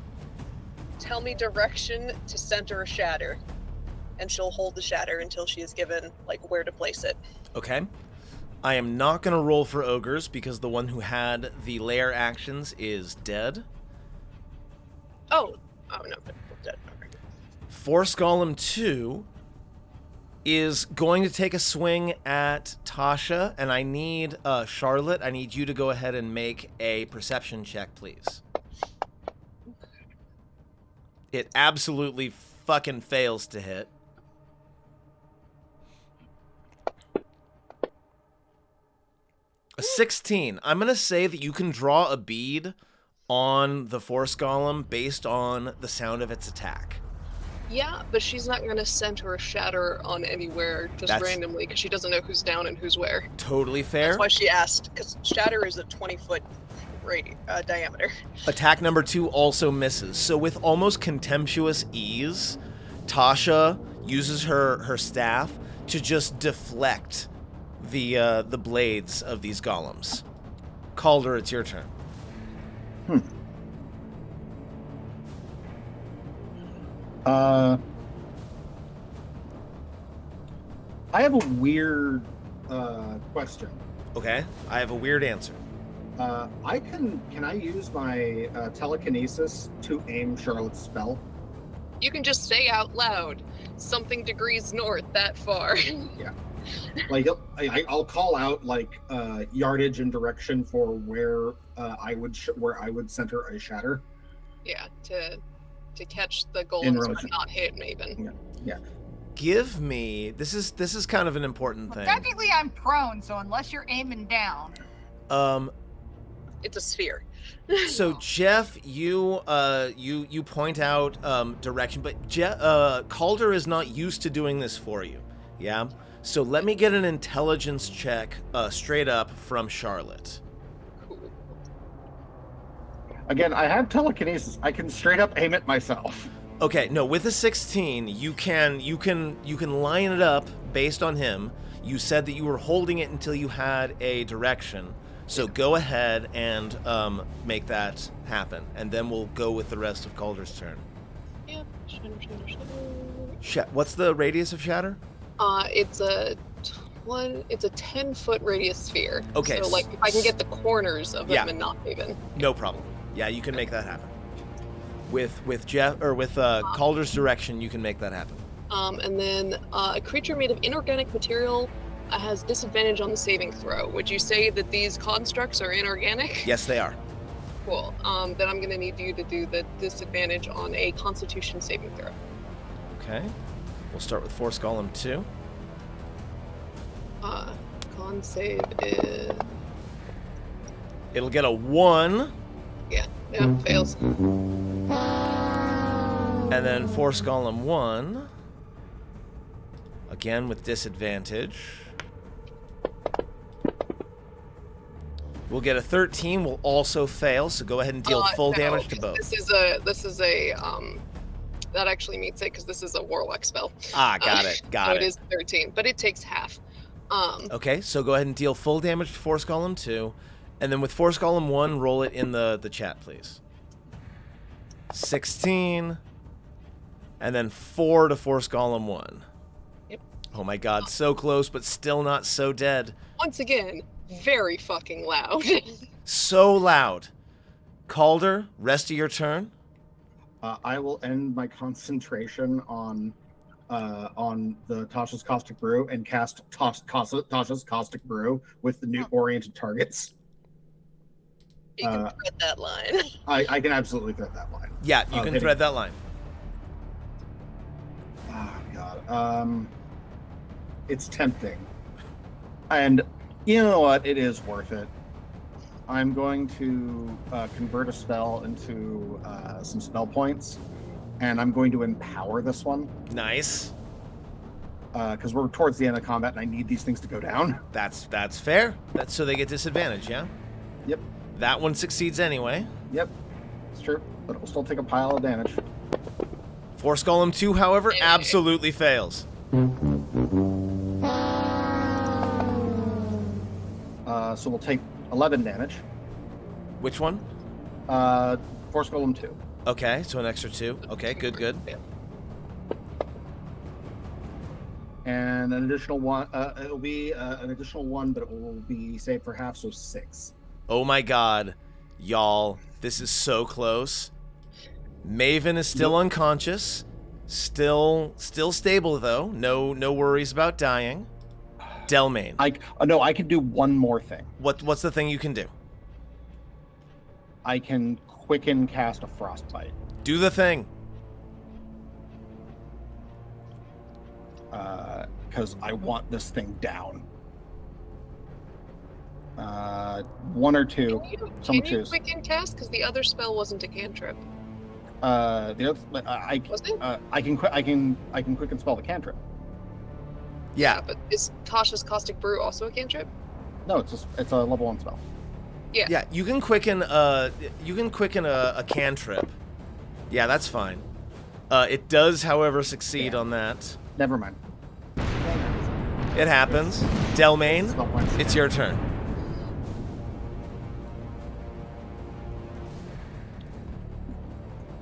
tell me direction to center a shatter. And she'll hold the shatter until she is given where to place it. Okay. I am not going to roll for ogres because the one who had the lair actions is dead. Oh no, dead. Okay. Force Golem 2 is going to take a swing at Tasha, and I need Charlotte. I need you to go ahead and make a perception check, please. It absolutely fucking fails to hit. A 16. I'm going to say that you can draw a bead on the Force Golem based on the sound of its attack. Yeah, but she's not going to center a shatter on anywhere randomly because she doesn't know who's down and who's where. Totally fair. That's why she asked, because shatter is a 20-foot diameter. Attack number 2 also misses. So with almost contemptuous ease, Tasha uses her staff to just deflect the blades of these golems. Calder, it's your turn. I have a weird question. Okay, I have a weird answer. Can I use my telekinesis to aim Charlotte's spell? You can just say out loud, something degrees north that far. Yeah. Like I'll call out like yardage and direction for where I would center a shatter. Yeah, to catch the In golems relation- but not hit Maven. Yeah. Give me this is kind of an important Well, thing. technically, I'm prone, so unless you're aiming down, It's a sphere. So Jeff, you point out direction, but Calder is not used to doing this for you. Yeah. So let me get an intelligence check straight up from Charlotte. Cool. Again, I have telekinesis. I can straight up aim it myself. Okay, no, with a 16, you can line it up based on him. You said that you were holding it until you had a direction. So go ahead and make that happen, and then we'll go with the rest of Calder's turn. Yeah. What's the radius of shatter? It's a 10-foot radius sphere. Okay. So like if I can get the corners of them Yeah. and not Maven. No problem. Yeah, you can make that happen. With Jeff or with Calder's direction, you can make that happen. And then a creature made of inorganic material has disadvantage on the saving throw. Would you say that these constructs are inorganic? Yes, they are. Cool. Then I'm gonna need you to do the disadvantage on a Constitution saving throw. Okay. We'll start with Force Golem 2. Con save is It'll get a 1, yeah, fails. and then Force Golem 1. Again with disadvantage. We'll get a 13. Will also fail. So go ahead and deal full No, damage to both. This is a that actually meets it because this is a warlock spell. Got it. So it is 13, but it takes half. Okay, so go ahead and deal full damage to Force Golem 2. And then with Force Golem 1, roll it in the chat, please. 16. And then 4 to Force Golem 1. Yep. Oh my god, so close, but still not so dead. Once again, very fucking loud. So loud. Calder, rest of your turn. I will end my concentration on the Tasha's Caustic Brew and cast Tasha's Caustic Brew with the new oriented targets. You can thread that line. I can absolutely thread that line. Yeah, you can thread that line. Oh god. It's tempting. And you know what? It is worth it. I'm going to convert a spell into some spell points, and I'm going to empower this one. Nice. Because we're towards the end of combat, and I need these things to go down. That's fair. That's so they get disadvantage, yeah? Yep. That one succeeds anyway. Yep. It's true, but it will still take a pile of damage. Force Golem 2, however, absolutely fails. So we'll take 11 damage. Which one? Force Golem 2. Okay, so an extra 2. Okay, good. Yeah. And an additional one. It'll be an additional 1, but it will be saved for half, so 6. Oh my god. Y'all, this is so close. Maven is still unconscious. Still stable, though. No worries about dying. Delmain. I can do one more thing. What's the thing you can do? I can quicken cast a frostbite. Do the thing. Because I want this thing down. 1 or 2. Can you choose. quicken cast? Because the other spell wasn't a cantrip. The other, Was it? I can quicken spell the cantrip. Yeah. But is Tasha's Caustic Brew also a cantrip? No, it's a level 1 spell. Yeah. Yeah, you can quicken a cantrip. Yeah, that's fine. It does, however, succeed on that. Never mind. It happens. Delmain, Spell points. it's your turn.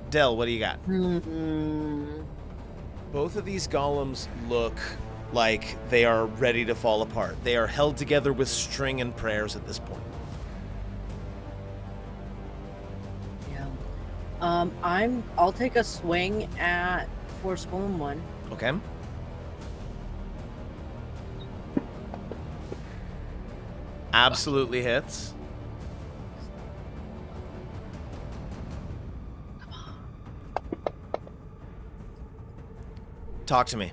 Del, what do you got? Both of these golems look like they are ready to fall apart. They are held together with string and prayers at this point. Yeah. I'll take a swing at Force Golem 1. Okay. Absolutely hits. Talk to me.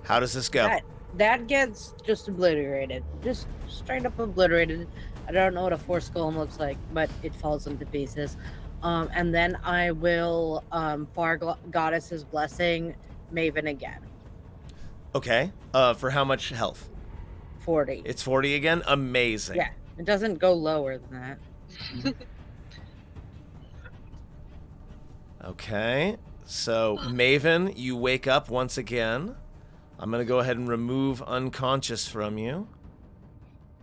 How does this go? That gets just obliterated. Just straight up obliterated. I don't know what a force golem looks like, but it falls into pieces. And then I will Fire Goddess's Blessing Maven again. Okay. For how much health? 40. It's 40 again? Amazing. Yeah. It doesn't go lower than that. Okay. So, Maven, you wake up once again. I'm going to go ahead and remove unconscious from you.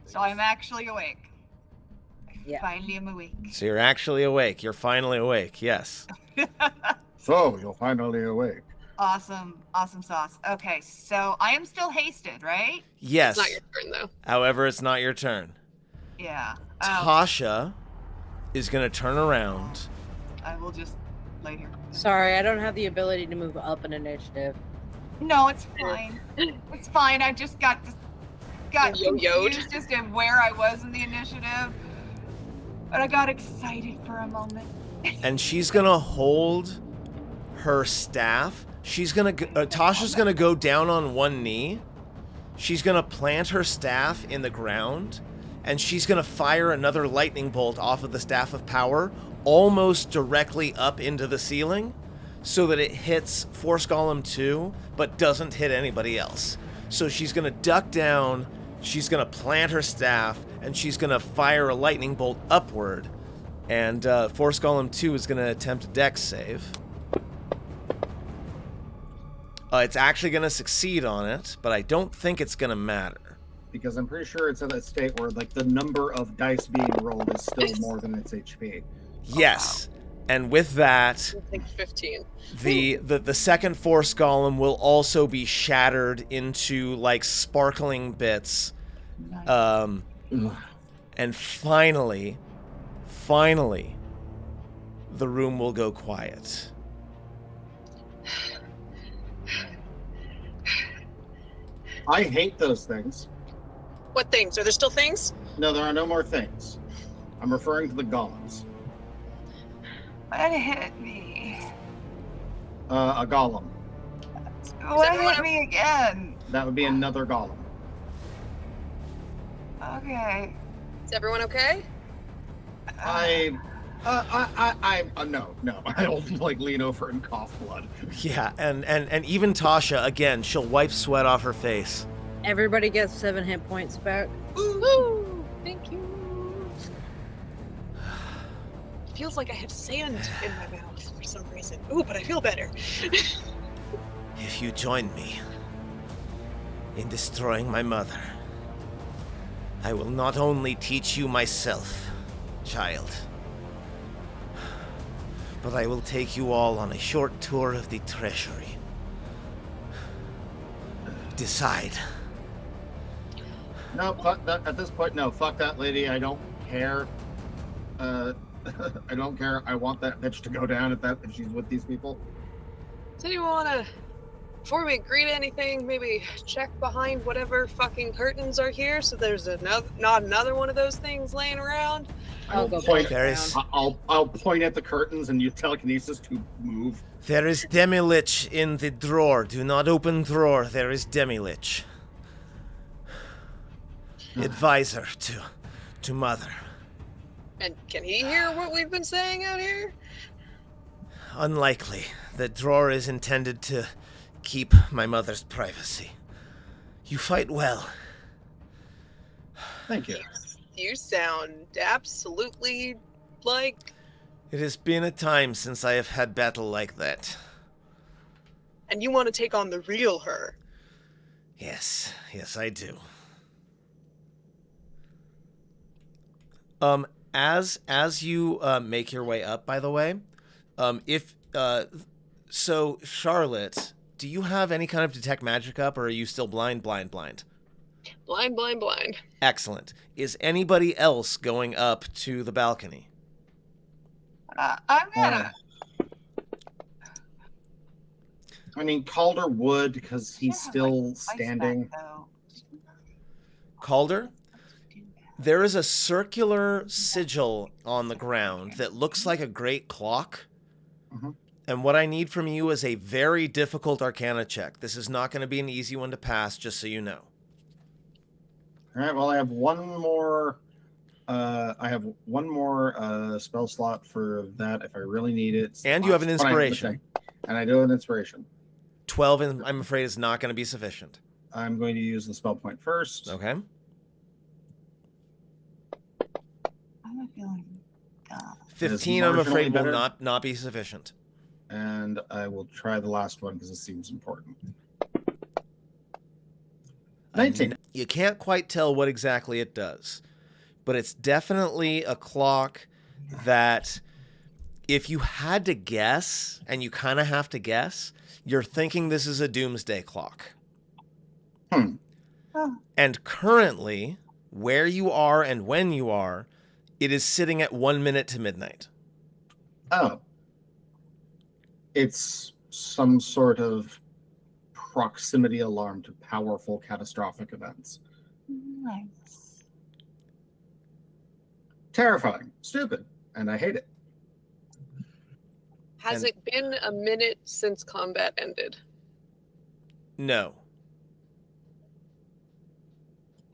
So I'm actually awake. Yeah. Finally am awake. So you're actually awake. You're finally awake. Yes. So you're finally awake. Awesome sauce. Okay, so I am still hasted, right? Yes. It's not your turn, though. However, it's not your turn. Yeah. Tasha is going to turn around. I will just lay here. Sorry, I don't have the ability to move up an initiative. No, it's fine. It's fine. I just got Yo-yoed. confused as to where I was in the initiative. But I got excited for a moment. And she's going to hold her staff. She's going to Tasha's going to go down on one knee. She's going to plant her staff in the ground, and she's going to fire another lightning bolt off of the Staff of Power almost directly up into the ceiling so that it hits Force Golem 2 but doesn't hit anybody else. So she's going to duck down, she's going to plant her staff, and she's going to fire a lightning bolt upward. And Force Golem 2 is going to attempt a dex save. It's actually going to succeed on it, but I don't think it's going to matter. Because I'm pretty sure it's in that state where like the number of dice being rolled is still more than its HP. Yes. Oh, wow. And with that, I think 15. The second Force Golem will also be shattered into like sparkling bits. And finally, the room will go quiet. I hate those things. What things? Are there still things? No, there are no more things. I'm referring to the golems. What hit me? A golem. What hit me again? That would be another golem. Okay. Is everyone okay? No. I'll like lean over and cough blood. Yeah, and even Tasha, again, she'll wipe sweat off her face. Everybody gets 7 hit points back. Ooh, thank you. It feels like I have sand in my mouth for some reason. Ooh, but I feel better. If you join me in destroying my mother, I will not only teach you myself, child, but I will take you all on a short tour of the treasury. Decide. No, fuck that. At this point, no, fuck that lady. I don't care. I don't care. I want that bitch to go down if she's with these people. Does anyone want to, before we agree to anything, maybe check behind whatever fucking curtains are here so there's not another one of those things laying around? I'll go point. back down. I'll point at the curtains and use telekinesis to move. There is Demi-Lich in the drawer. Do not open drawer. There is Demi-Lich. Advisor to mother. And can he hear what we've been saying out here? Unlikely. The drawer is intended to keep my mother's privacy. You fight well. Thank you. You sound absolutely like... It has been a time since I have had battle like that. And you want to take on the real her. Yes, I do. As you make your way up, by the way, so Charlotte, do you have any kind of detect magic up, or are you still blind? Blind. Excellent. Is anybody else going up to the balcony? I'm gonna. I mean, Calder would because he's Yeah, still like, standing. ice back, though. Calder? There is a circular sigil on the ground that looks like a great clock. Mhm. And what I need from you is a very difficult Arcana check. This is not going to be an easy one to pass, just so you know. All right. Well, I have one more. Spell slot for that if I really need it. And you have an inspiration. And I do have an inspiration. 12, I'm afraid, is not going to be sufficient. I'm going to use the spell point first. Okay. I have a feeling. 15, I'm afraid, will not be sufficient. And I will try the last one because it seems important. 19. You can't quite tell what exactly it does, but it's definitely a clock that if you had to guess, and you kind of have to guess, you're thinking this is a doomsday clock. Oh. And currently, where you are and when you are, it is sitting at 1 minute to midnight. Oh. It's some sort of proximity alarm to powerful catastrophic events. Nice. Terrifying. Stupid. And I hate it. Has it been a minute since combat ended? No.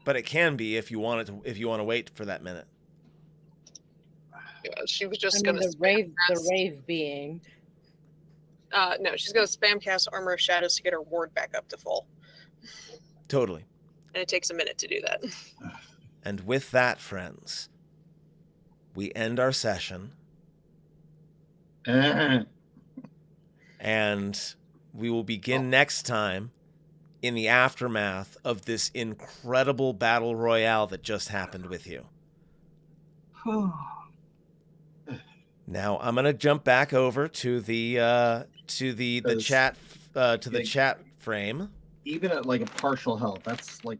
But it can be if you want to wait for that minute. Yeah, she was just I mean, gonna the rave being. No, she's gonna spam cast Armor of Shadows to get her ward back up to full. Totally. And it takes a minute to do that. And with that, friends, we end our session. And we will begin next time in the aftermath of this incredible battle royale that just happened with you. Now I'm gonna jump back over to the chat frame. Even at like a partial health, that's like